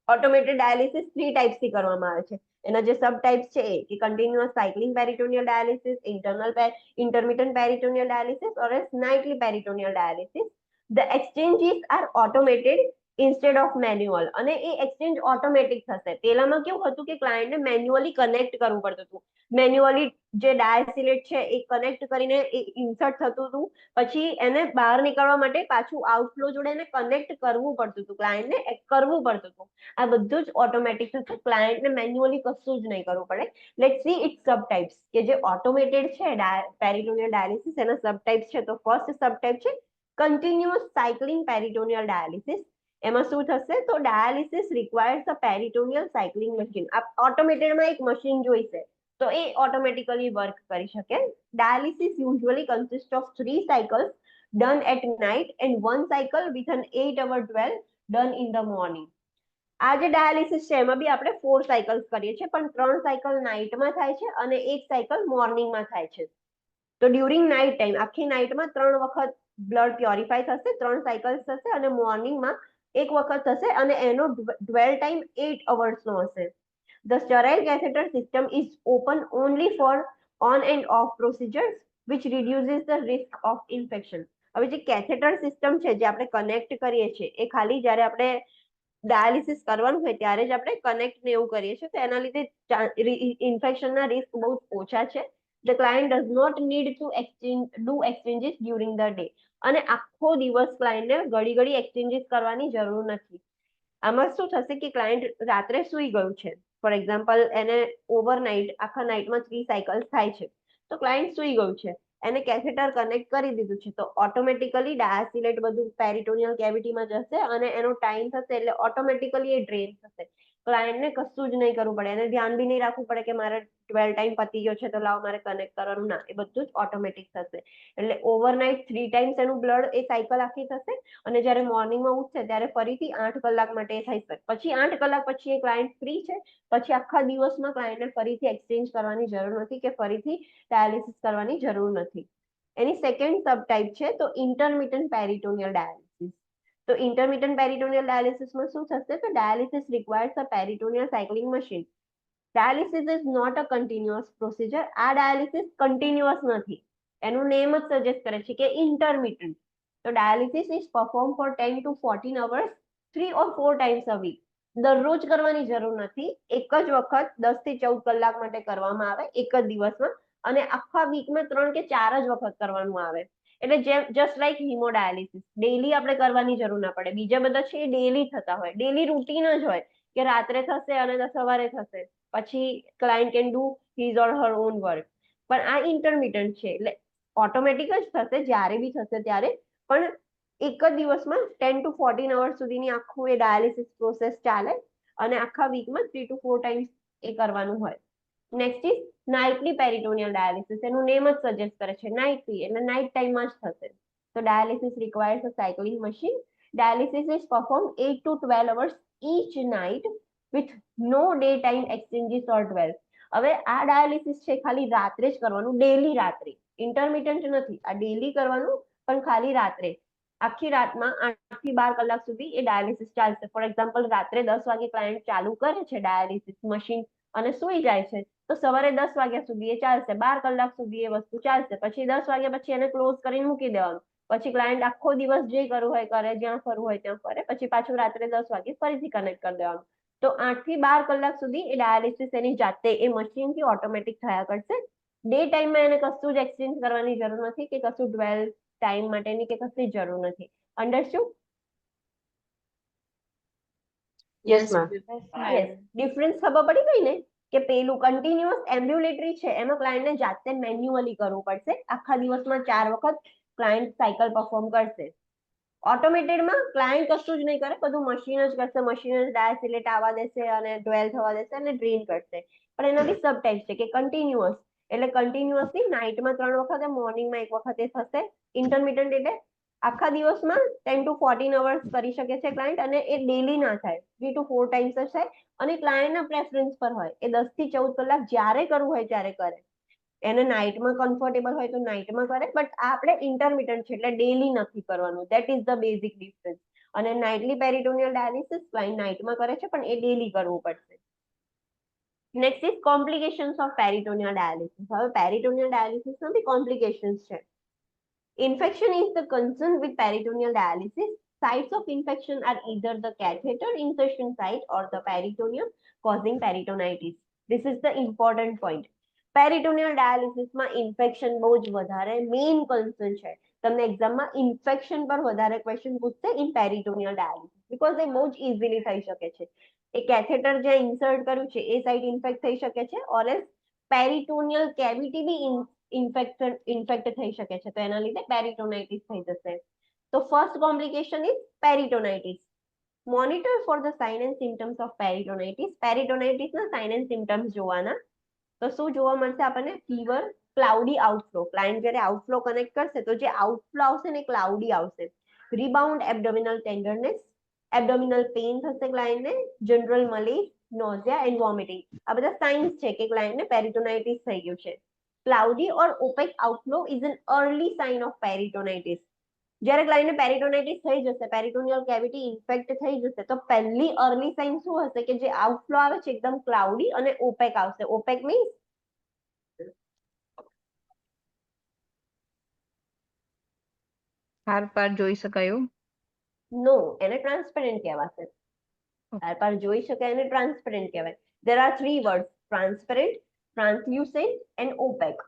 Automated dialysis 3 types થી કરવામાં આવે છે. એના જે સબ ટાઇપ્સ છે એ કે continuous cycling peritoneal dialysis, intermittent peritoneal dialysis or as nightly peritoneal dialysis. The exchanges are automated instead of manual. અને એ exchange automatic થશે. પેલામાં કેવું હતું કે ક્લાયન્ટને મેન્યુઅલી કનેક્ટ કરવું પડતું હતું, મેન્યુઅલી જે ડાયસ્ટિલેટ છે એ કનેક્ટ કરીને એ ઇન્સર્ટ થતું હતું, પછી એને બહાર નીકળવા માટે પાછું આઉટફ્લો જોડે એને કનેક્ટ કરવું પડતું હતું, ક્લાયન્ટને કરવું પડતું હતું. આ બધું જ ઓટોમેટિક થશે, ક્લાયન્ટને મેન્યુઅલી કશું જ નહીં કરવું પડે. Let's see its subtypes કે જે ઓટોમેટેડ છે પેરિટોનિયલ ડાયાલિસિસ, એના સબ ટાઇપ્સ છે. તો ફર્સ્ટ સબ ટાઇપ છે કન્ટિન્યુઅસ સાયકલિંગ પેરિટોનિયલ ડાયાલિસિસ. એમાં શું થશે, તો dialysis requires a peritoneal cycling machine. આ ઓટોમેટેડમાં એક મશીન જોઈશે તો એ ઓટોમેટિકલી વર્ક કરી શકે. Dialysis usually consists of 3 cycles done at night and 1 cycle with an 8-hour dwell done in the morning. આ જે ડાયાલિસિસ છે એમાં બી આપણે 4 સાયકલ્સ કરીએ છીએ, પણ 3 સાયકલ નાઇટમાં થાય છે અને 1 સાયકલ મોર્નિંગમાં થાય છે. તો ડ્યુરિંગ નાઇટ ટાઈમ આખી નાઇટમાં 3 વખત બ્લડ પ્યોરિફાય થશે, 3 સાયકલ્સ થશે અને મોર્નિંગમાં 1 વખત થશે અને એનો ડ્વેલ ટાઈમ 8 અવર્સનો હશે. The sterile catheter system is open only for on and off procedures which reduces the risk of infection. હવે જે કેથેટર સિસ્ટમ છે જે આપણે કનેક્ટ કરીએ છીએ એ ખાલી જ્યારે આપણે ડાયાલિસિસ કરવાનું હોય ત્યારે જ આપણે કનેક્ટ ને એવું કરીએ છીએ, તો એના લીધે ઇન્ફેક્શનના રિસ્ક બહુ ઓછા છે. The client does not need to do exchanges during the day. અને આખો દિવસ ક્લાયન્ટને ઘડી ઘડી એક્સચેન્જીસ કરવાની જરૂર નથી. આમાં શું થશે કે ક્લાયન્ટ રાત્રે સૂઈ ગયું છે, ફોર એક્ઝામ્પલ એને ઓવરનાઇટ આખા નાઇટમાં 3 સાયકલ્સ થાય છે, તો ક્લાયન્ટ સૂઈ ગયું છે, એને કેથેટર કનેક્ટ કરી દીધું છે, તો ઓટોમેટિકલી ડાયાસિલેટ બધું પેરિટોનિયલ કેવિટીમાં જશે અને એનો ટાઈમ થશે એટલે ઓટોમેટિકલી એ ડ્રેન થશે. ક્લાયન્ટને કશું જ નહીં કરવું પડે, એને ધ્યાન બી નહીં રાખવું પડે કે મારે 12 ટાઈમ પતી ગયો છે તો લાવ મારે કનેક્ટ કરવાનું, ના, એ બધું જ ઓટોમેટિક થશે. એટલે ઓવરનાઇટ 3 ટાઈમ્સ એનું બ્લડ એ સાયકલ આખી થશે અને જ્યારે મોર્નિંગમાં ઉઠશે ત્યારે ફરીથી 8 કલાક માટે થઈ શકે. પછી 8 કલાક પછી એ ક્લાયન્ટ ફ્રી છે, પછી આખા દિવસમાં ક્લાયન્ટને ફરીથી એક્સચેન્જ કરવાની જરૂર નથી કે ફરીથી ડાયાલિસિસ કરવાની જરૂર નથી. એની સેકન્ડ સબ ટાઈપ છે તો ઇન્ટરમિટન્ટ પેરિટોનિયલ ડાયાલિસિસ. તો ઇન્ટરમિટન્ટ પેરિટોનિયલ ડાયાલિસિસમાં શું થશે, તો dialysis requires a peritoneal cycling machine. Dialysis is not a continuous procedure. આ ડાયાલિસિસ કન્ટિન્યુઅસ નથી, એનું નેમ જ સજેસ્ટ કરે છે કે ઇન્ટરમિટન્ટ. તો dialysis is perform for 10 to 14 hours 3 or 4 times a week. દરરોજ કરવાની જરૂર નથી, એક જ વખત 10 થી 14 કલાક માટે કરવામાં આવે એક જ દિવસમાં, અને આખા વીકમાં 3 કે 4 જ વખત કરવાનું આવે. એટલે જસ્ટ લાઈક હિમોડાયાલિસિસ ડેલી આપણે કરવાની જરૂર ના પડે. બીજા બધા છે એ ડેલી થતા હોય, ડેલી રૂટીન જ હોય કે રાત્રે થશે અને સવારે થશે, પછી client can do his or Har on work. પણ આ ઇન્ટરમિટન્ટ છે એટલે ઓટોમેટિક જ થશે જ્યારે બી થશે ત્યારે, પણ એક જ દિવસમાં 10 to 14 અવર્સ સુધીની આખું એ ડાયાલિસિસ પ્રોસેસ ચાલે અને આખા વીકમાં 3 to 4 ટાઈમ્સ એ કરવાનું હોય. Next is nightly peritoneal dialysis. એનું નેમ જ સજેસ્ટ કરે છે નાઇટલી, એટલે નાઇટ ટાઈમમાં જ થશે. તો dialysis requires a cycling machine. Dialysis is performed 8 to 12 hours each night with no daytime exchanges or dwells. હવે આ ડાયાલિસિસ છે ખાલી રાત્રે જ કરવાનું, ડેલી રાત્રે, ઇન્ટરમિટન્ટ નથી. આ ડેલી કરવાનું પણ ખાલી રાત્રે. આખી રાતમાં 8 થી 12 કલાક સુધી એ ડાયાલિસિસ ચાલશે. ફોર એક્ઝામ્પલ રાત્રે 10 વાગે ક્લાયન્ટ ચાલુ કરે છે ડાયાલિસિસ મશીન અને સૂઈ જાય છે, તો સવારે 10 વાગ્યા સુધી એ ચાલશે, 12 કલાક સુધી એ વસ્તુ ચાલશે. પછી 10 વાગ્યા પછી એને ક્લોઝ કરીને મૂકી દેવાનું. પછી ક્લાયન્ટ આખો દિવસ જે કરવું હોય કરે, જ્યાં ફરવું હોય ત્યાં ફરે, પછી પાછું રાત્રે 10 વાગે ફરીથી કનેક્ટ કરી દેવાનું. તો 8 થી 12 કલાક સુધી એ ડાયાલિસિસ એની જાતે એ મશીનથી ઓટોમેટિક થયા કરશે. ડે ટાઈમમાં એને કશું જ એક્સચેન્જ કરવાની જરૂર નથી કે કશું ડ્વેલ ટાઈમ માટેની કે કશી જરૂર નથી. Understood? Yes ma'am. Yes. Difference ખબર પડી ગઈ ને કે પેલું કન્ટિન્યુઅસ એમ્બ્યુલેટરી છે એમાં ક્લાયન્ટને જાતે મેન્યુઅલી કરવું પડશે. આખા દિવસમાં 4 વખત ક્લાયન્ટ સાયકલ પરફોર્મ કરશે. ઓટોમેટેડમાં ક્લાયન્ટ કશું જ નહીં કરે, બધું મશીન જ કરશે. મશીન જ ડાયાસિલેટ આવવા દેશે અને ડ્વેલ થવા દેશે અને ડ્રેન કરશે. પણ એના બી સબ ટાઈપ છે કે કન્ટિન્યુઅસ એટલે કન્ટિન્યુઅસલી નાઇટમાં 3 વખતે, મોર્નિંગમાં 1 વખતે થશે. ઇન્ટરમિટન્ટ એટલે આખા દિવસમાં 10 to 14 અવર્સ કરી શકે છે ક્લાયન્ટ, અને એ ડેલી ના થાય, 3 to 4 ટાઈમ્સ જ થાય. અને ક્લાયન્ટના પ્રેફરન્સ પર હોય, એ 10 થી 14 કલાક જ્યારે કરવું હોય ત્યારે કરે. એને નાઇટમાં કમ્ફર્ટેબલ હોય તો નાઇટમાં કરે, બટ આ આપણે ઇન્ટરમિટન્ટ છે એટલે ડેલી નથી કરવાનું. That is the basic difference. અને નાઇટલી પેરિટોનિયલ ડાયાલિસિસ ક્લાયન્ટ નાઇટમાં કરે છે પણ એ ડેલી કરવું પડશે. Next is complications of peritoneal dialysis. હવે પેરિટોનિયલ ડાયાલિસિસમાં બી કોમ્પ્લિકેશન્સ છે. Infection is the concern with peritoneal dialysis. Sites of infection are either the catheter insertion site or the peritoneum, causing peritonitis. This is the important point. Peritoneal ડાયાલિસિસમાં infection બહુ જ વધારે main concern છે. તમને એક્ઝામમાં infection પર વધારે question પૂછશે ઇન પેરિટોનિયલ ડાયાલિસિસ, બીકોઝ એ બહુ જ ઇઝીલી થઈ શકે છે. એ કેથેટર જે ઇન્સર્ટ કર્યું છે એ સાઇટ ઇન્ફેક્ટ થઈ શકે છે, ઓર એલ્સ પેરિટોનિયલ કેવિટી બી ઇન્ફેક્ટ થઈ શકે છે, તો એના લીધે પેરિટોનાઇટિસ થઈ જશે. તો first complication is peritonitis. Monitor for the sign and symptoms of peritonitis. પેરિટોનાઇટિસના સાઇન એન્ડ સિમ્ટમ્સ જોવાના. તો શું જોવા મળશે આપણને? Fever, cloudy outflow. ક્લાયન્ટ જ્યારે આઉટફ્લો કનેક્ટ કરશે તો જે આઉટફ્લો આવશે ને ક્લાઉડી આવશે. Rebound abdominal tenderness, abdominal pain થશે ક્લાયન્ટને, general malaise, nausea and vomiting. આ બધા સાઇન્સ છે કે ક્લાયન્ટને પેરિટોનાઇટિસ થઈ ગયું છે. Cloudy or opaque outflow is an early sign of peritonitis. જ્યારે ક્લાયન્ટને પેરિટોનાઇટિસ થઈ જશે, પેરિટોનિયલ કેવિટી ઇન્ફેક્ટ થઈ જશે, તો પહેલી અર્લી સાઇન શું હશે કે જે આઉટફ્લો આવે છે એકદમ ક્લાઉડી અને ઓપેક આવશે. ઓપેક મીન્સ આર પાર જોઈ શકાયું. નો, એને ટ્રાન્સપેરન્ટ કહેવાશે. આર પાર જોઈ શકાય એને ટ્રાન્સપેરન્ટ કહેવાય. There are 3 words: transparent, translucent and opaque.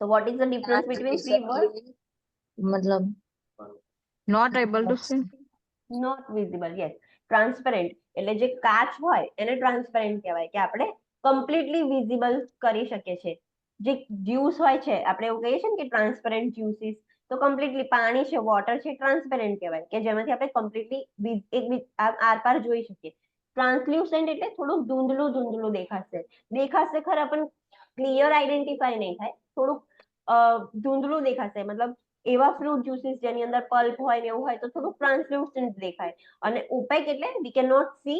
So what is the difference between 3 words? मतलब not able to see. Not visible. Yes. Transparent એટલે જે કાચ હોય એને ટ્રાન્સપેરન્ટ કહેવાય કે આપણે કમ્પ્લીટલી વિઝિબલ કરી શકીએ છીએ. જે જ્યુસ હોય છે આપણે એવું કહીએ છીએ ને કે ટ્રાન્સપેરન્ટ જ્યુસીસ, તો કમ્પ્લીટલી પાણી છે, વોટર છે, ટ્રાન્સપેરન્ટ કહેવાય કે જેમાંથી આપણે કમ્પ્લીટલી આરપાર જોઈ શકીએ. ટ્રાન્સલ્યુસન્ટ એટલે થોડુંક ધૂંધળું ધૂંધળું દેખાશે ખરા પણ ક્લિયર આઈડેન્ટિફાય નહીં થાય, થોડુંક ધૂંધળું દેખાશે. મતલબ એવા ફ્રૂટ જ્યુસીસ જેની અંદર પલ્પ હોય ને એવું હોય તો થોડુંક ટ્રાન્સલ્યુસન્ટ દેખાય. અને ઓપેક એટલે we can not see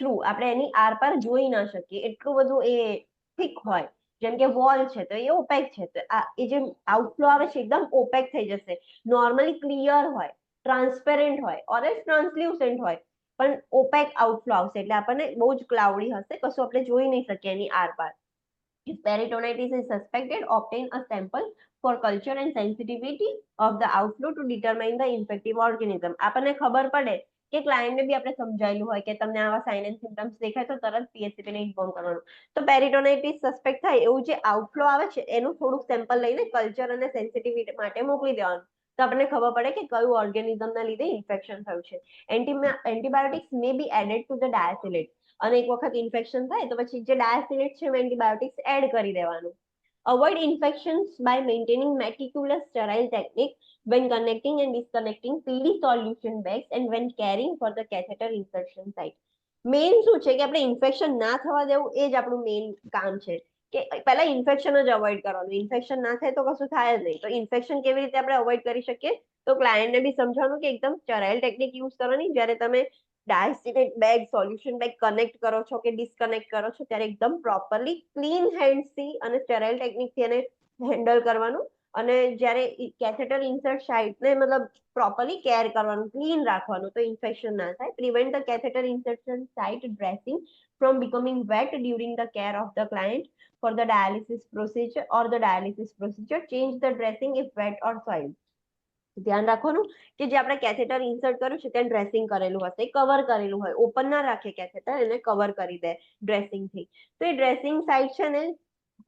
through, આપણે એની આરપાર જોઈ ના શકીએ, એટલું બધું એ થિક હોય. જેમ કે વોલ છે તો એ ઓપેક છે, તો એ જે આઉટફ્લો આવે છે એકદમ ઓપેક થઈ જશે. નોર્મલી ક્લિયર હોય, ટ્રાન્સપેરન્ટ હોય, ઓર ટ્રાન્સલ્યુસન્ટ હોય, પણ ઓપેક આઉટફ્લો આવશે એટલે આપણને બહુ જ ક્લાઉડી હશે, કશું આપણે જોઈ નહીં શકીએ એની આરપાર. If peritonitis is suspected, obtain a sample for culture and sensitivity of the outflow to determine the infective organism. આપણને ખબર પડે કે ક્લાયન્ટને બી આપણે સમજાયેલું હોય કે તમને આવા સાઇન એન્ડ સિમ્પટમ્સ દેખાય તો તરત PHCP ને ઇન્ફોર્મ કરવાનું. તો પેરિટોનાઇટિસ સસ્પેક્ટ થાય એવું જે આઉટફ્લો આવે છે એનું થોડુંક સેમ્પલ લઈને કલ્ચર અને સેન્સિટિવિટી માટે મોકલી દેવાનું, તો આપણને ખબર પડે કે કયું ઓર્ગેનિઝમના લીધે ઇન્ફેક્શન થયું છે. Antibiotics may be added to the dialysate. અને એક વખત ઇન્ફેક્શન થાય તો પછી જે ડાયાસિલેટ છે એન્ટીબાયોટિક્સ એડ કરી દેવાનું. Avoid infections by maintaining meticulous sterile technique. when connecting and disconnecting PD solution bags and when carrying for the catheter insertion site. Main શું છે કે આપણે ઇન્ફેક્શન ના થવા દેવું એ જ આપણું મેઇન કામ છે કે પહેલા ઇન્ફેક્શન જ અવોઇડ કરવાનું. ઇન્ફેક્શન ના થાય તો કશું થાય જ નહીં. તો ઇન્ફેક્શન કેવી રીતે આપણે અવોઇડ કરી શકીએ? તો ક્લાયન્ટને બી સમજાવવાનું કે એકદમ સ્ટરાઇલ ટેકનિક યુઝ કરવાની. જ્યારે તમે ડાયસ્ટિનેટ બેગ સોલ્યુશન બેગ કનેક્ટ કરો છો કે ડિસ્કનેક્ટ કરો છો ત્યારે એકદમ પ્રોપરલી ક્લીન હેન્ડ્સથી અને સ્ટરાઇલ ટેકનિકથી એને હેન્ડલ કરવાનું. અને જ્યારે કેથેટર ઇન્સર્ટ સાઇટને મતલબ પ્રોપરલી કેર કરવાનું, ક્લીન રાખવાનું તો ઇન્ફેક્શન ના થાય. Prevent the catheter insertion site dressing from becoming wet during the care of the client for the dialysis procedure or the dialysis procedure. Change the dressing if wet or soiled. ધ્યાન રાખવાનું કે જે આપણે catheter insert કર્યું છે ત્યાં dressing કરેલું હશે, કવર કરેલું હોય. ઓપન ના રાખે કેથેટર, એને કવર કરી દે ડ્રેસિંગથી. તો એ ડ્રેસિંગ સાઇટ છે ને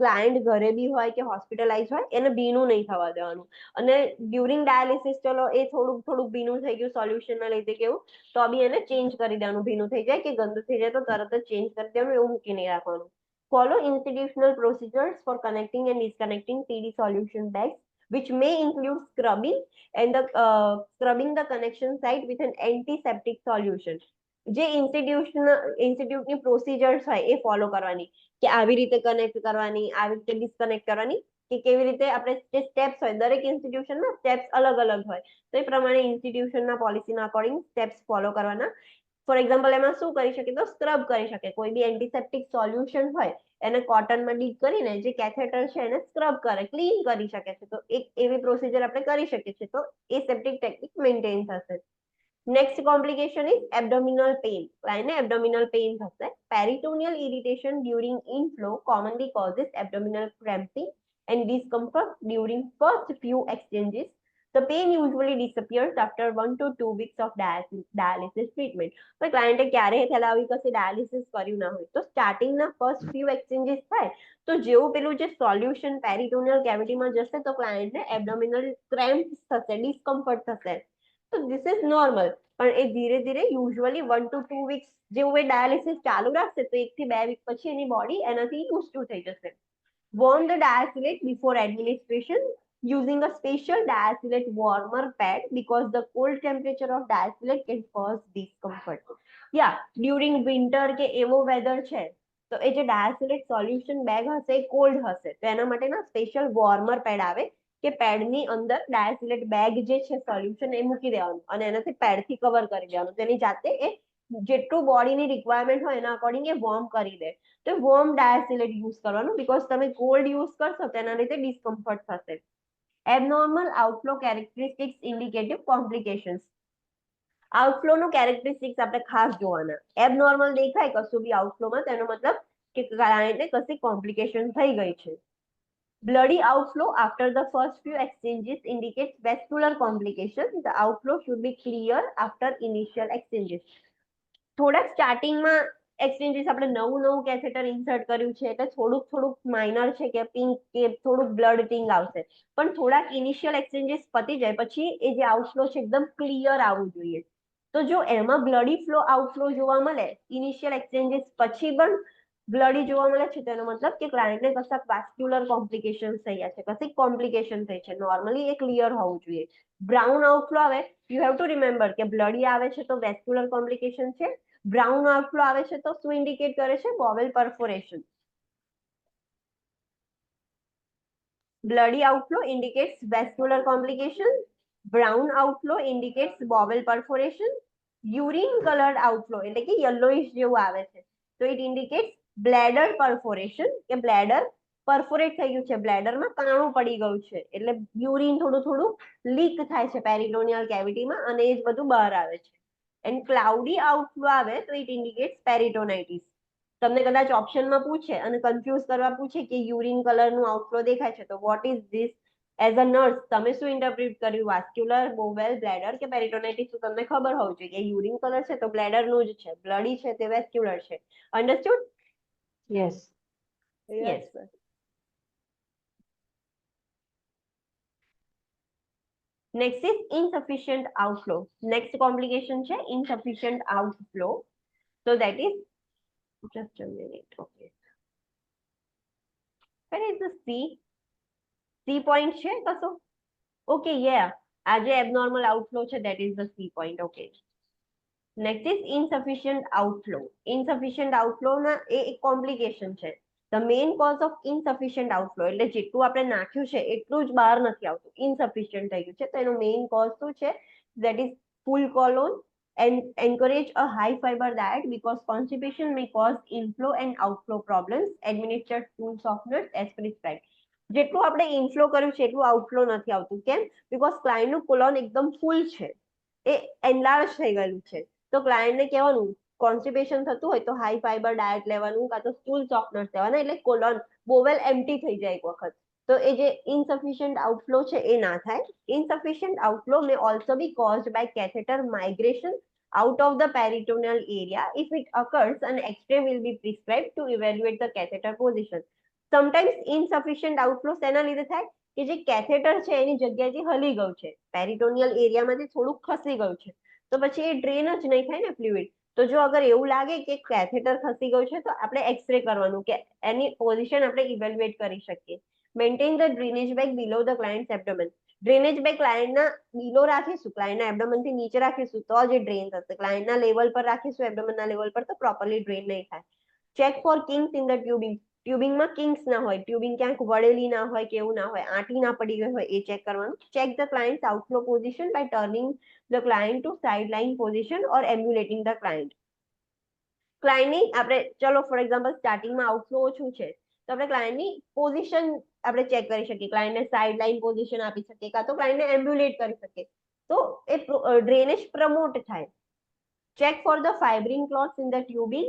ક્લાયન્ટ ઘરે બી હોય કે હોસ્પિટલાઇઝ હોય એને ભીનું નહીં થવા દેવાનું. અને ડ્યુરિંગ ડાયાલિસિસ ચલો એ થોડુંક ભીનું થઈ ગયું સોલ્યુશનના લીધે કેવું, તો બી એને ચેન્જ કરી દેવાનું. ભીનું થઈ જાય કે ગંદુ થઈ જાય તો તરત જ ચેન્જ કરી દેવાનું, એવું મૂકી નહીં રાખવાનું. Follow institutional procedures for connecting and disconnecting PD solution bags, which may include scrubbing the connection site with an antiseptic solution. જે ઇન્સ્ટિટ્યુટની પ્રોસિજર્સ હોય એ ફોલો કરવાની કે આવી રીતે કનેક્ટ કરવાની, આવી રીતે ડિસ્કનેક્ટ કરવાની, કે કેવી રીતે આપણે જે સ્ટેપ્સ હોય, દરેક ઇન્સ્ટિટ્યુશનમાં સ્ટેપ્સ અલગ અલગ હોય તો એ પ્રમાણે ઇન્સ્ટિટ્યુશનના પોલિસીના અકોર્ડિંગ સ્ટેપ્સ ફોલો કરવાના. ફોર એક્ઝામ્પલ એમાં શું કરી શકે તો સ્ક્રબ કરી શકે. કોઈ બી એન્ટીસેપ્ટિક સોલ્યુશન હોય એને કોટનમાં ડીપ કરીને જે કેથેટર છે એને સ્ક્રબ કરે, ક્લીન કરી શકે છે. તો એક એવી પ્રોસિજર આપણે કરી શકીએ છીએ તો એ સેપ્ટિક ટેકનિક મેન્ટેન થશે. Next complication is abdominal pain. ક્લાયન્ટને એબ્ડોમિનલ પેઇન થશે. Peritoneal irritation during inflow commonly causes abdominal cramping and discomfort during first few exchanges. The pain usually disappears after 1 to 2 weeks of dialysis treatment. તો ક્લાયન્ટે ક્યારેય પહેલા આવી કશે dialysis કર્યું ના હોય તો સ્ટાર્ટિંગના ફર્સ્ટ ફ્યુ એક્સચેન્જીસ થાય તો જેવું પેલું જે સોલ્યુશન પેરિટોનિયલ કેવિટીમાં જશે તો ક્લાયન્ટને એબ્ડોમિનલ ક્રેમ્પ્સ થશે, ડિસ્કમ્ફર્ટ થશે. તો ધીસ ઇઝ નોર્મલ. પણ એ ધીરે ધીરે યુઝ્યુઅલી 1 to 2 વીક્સ જેવું એ ડાયાલિસિસ ચાલુ રાખશે તો 1 થી 2 વીક પછી એની બોડી એનાથી યુઝ ટુ થઈ જશે. Warm the diacylate before administration using a special diacylate warmer pad because the cold temperature of diacylate can cause discomfort. During winter કે એવો વેધર છે તો એ જે ડાયાસિલેટ સોલ્યુશન બેગ હશે એ કોલ્ડ હશે તો એના માટેના સ્પેશિયલ વોર્મર પેડ આવે કે પેડની અંદર ડાયાસિલેટ બેગ જે છે સોલ્યુશન એ મૂકી દેવાનું અને એનાથી પેડથી કવર કરી દેવાનું. તેની જાતે એ જેટલું બોડીની રિક્વાયરમેન્ટ હોય એના અકોર્ડિંગ એ વોર્મ કરી દે. તો વોર્મ ડાયાસિલેટ યુઝ કરવાનું બીકોઝ તમે કોલ્ડ યુઝ કરશો તો એના લીધે ડિસ્કમ્ફર્ટ થશે. Abnormal outflow characteristics indicative complications. આઉટફ્લોનું કેરેક્ટરિસ્ટિક્સ આપણે ખાસ જોવાના. એબનોર્મલ દેખાય કશું બી આઉટફ્લોમાં તેનો મતલબ કે ક્લાયન્ટને કશી કોમ્પ્લિકેશન થઈ ગઈ છે. Bloody outflow after the first few exchanges indicates vascular complication. The outflow should be clear after initial exchanges. થોડાક સ્ટાર્ટિંગમાં એક્સચેન્જીસ આપણે નવું કેથેટર ઇન્સર્ટ કર્યું છે એટલે થોડુંક માઇનર છે કે પિંક કે થોડુંક બ્લડ ટિંગ આવશે. પણ થોડાક ઇનિશિયલ એક્સચેન્જીસ પતી જાય પછી એ જે આઉટફ્લો છે એકદમ ક્લિયર આવવું જોઈએ. તો જો એમાં બ્લડી ફ્લો આઉટફ્લો જોવા મળે ઇનિશિયલ એક્સચેન્જીસ પછી પણ બ્લડી જોવા મળે છે તેનો મતલબ કે ક્લાયન્ટને કશાક વાસ્ક્યુલર કોમ્પ્લિકેશન થયા છે, કશી કોમ્પ્લિકેશન થઈ છે. નોર્મલી એ ક્લિયર હોવું જોઈએ. બ્રાઉન આઉટફ્લો આવે યુ હેવ ટુ રિમેમ્બર કે બ્લડી આવે છે તો વેસ્ક્યુલર કોમ્પ્લિકેશન છે. બ્રાઉન આઉટફ્લો આવે છે તો શું ઇન્ડિકેટ કરે છે? Bowel perforation. Bloody outflow indicates vascular complication. Brown outflow indicates bowel perforation. Urine colored outflow એટલે કે yellowish જેવું આવે છે તો it indicates bladder perforation કે bladder perforate થઈ ગયું છે, બ્લેડરમાં કાણું પડી ગયું છે એટલે યુરિન થોડું લીક થાય છે પેરિટોનિયલ કેવિટીમાં અને એ જ બધું બહાર આવે છે. એન્ડ ક્લાઉડી આઉટફ્લો આવે તો it indicates peritonitis. તમને કદાચ ઓપ્શનમાં પૂછે અને કન્ફ્યુઝ કરવા પૂછે કે યુરિન કલરનું આઉટફ્લો દેખાય છે તો what is this? As a nurse તમે શું ઇન્ટરપ્રિટ કર્યું? વાસ્ક્યુલર, બોવેલ, બ્લેડર કે પેરિટોનાઇટિસ? તો તમને ખબર હોવું જોઈએ કે યુરિન કલર છે તો બ્લેડરનું જ છે, બ્લડી છે તે વેસ્ક્યુલર છે. Understood? Yes. Yes. Next is insufficient outflow. Next complication છે insufficient outflow. So that is just a minute. Okay. Where is the C? C point છે કશો? Okay, yeah. આ જે એબનોર્મલ આઉટફ્લો છે that is the C point. Okay. Next is insufficient outflow. Insufficient outflow ના એ એક complication છે. The main cause of insufficient outflow એટલે જેટલું આપણે નાખ્યું છે એટલું જ બહાર નથી આવતું, insufficient થઈ ગયું છે. તો એનો મેઇન કોઝ શું છે? That is full colon and encourage a high fiber diet because constipation may cause inflow and outflow problems. Administer stool softeners as prescribed. જેટલું આપણે ઇનફ્લો કર્યું છે એટલું આઉટફ્લો નથી આવતું. કેમ? બીકોઝ ક્લાયન્ટનું કોલોન એકદમ ફૂલ છે, એ એનલાર્જ થઈ ગયેલું છે. તો ક્લાયન્ટને કહેવાનું કોન્સ્ટિપેશન થતું હોય તો હાઈ ફાઈબર ડાયટ લેવાનું કાં તો સ્ટૂલ સોફ્ટનર્સ લેવાના, એટલે કોલોન બોવેલ એમ્પ્ટી થઈ જાય એક વખત. તો એ જે ઇનસફિશિયન્ટ આઉટફ્લો છે એ ના થાય. ઇનસફિશિયન્ટ outflow may also be caused by catheter migration out of the peritoneal area. If it occurs, an X-ray will be prescribed to evaluate the catheter position. Sometimes insufficient outflow શેના લીધે થાય કે જે કેથેટર છે એની જગ્યાએથી હલી ગયું છે, પેરિટોનિયલ એરિયામાંથી થોડુંક ખસી ગયું છે, તો પછી એ ડ્રેન જ નહીં થાય ને ફ્લુઇડ. તો જો અગર એવું લાગે કે કેથેટર ખસી ગયું છે તો આપણે એક્સરે કરવાનું કે એની પોઝિશન આપણે ઇવેલ્યુએટ કરી શકીએ. Maintain the drainage bag below the client abdomen. Drainage bag ક્લાયન્ટના બિલો રાખીશું, ક્લાયન્ટના એબ્ડોમેનથી નીચે રાખીશું તો જ ડ્રેન થશે. ક્લાયન્ટના લેવલ પર રાખીશું, એબ્ડોમેનના લેવલ પર, તો પ્રોપરલી ડ્રેન નહીં થાય. Check for kinks in the tubing. ટ્યુબિંગમાં કિંગ્સ ના હોય, ટ્યુબિંગ ક્યાંક વળેલી ના હોય કે એવું ના હોય, આંટી ના પડી ગઈ હોય, એ ચેક કરવાનું. Check the client outflow position by turning the client to sideline position or emulating the client. ક્લાયન્ટની આપણે ચલો ફોર એક્ઝામ્પલ સ્ટાર્ટિંગમાં આઉટફ્લો ઓછું છે તો આપણે ક્લાયન્ટની પોઝિશન આપણે ચેક કરી શકીએ, ક્લાયન્ટને સાઇડલાઇન પોઝિશન આપી શકીએ કાં તો ક્લાયન્ટને એમ્બ્યુલેટ કરી શકીએ, તો એ ડ્રેનેજ પ્રમોટ થાય. Check for the fibrin clots in the tubing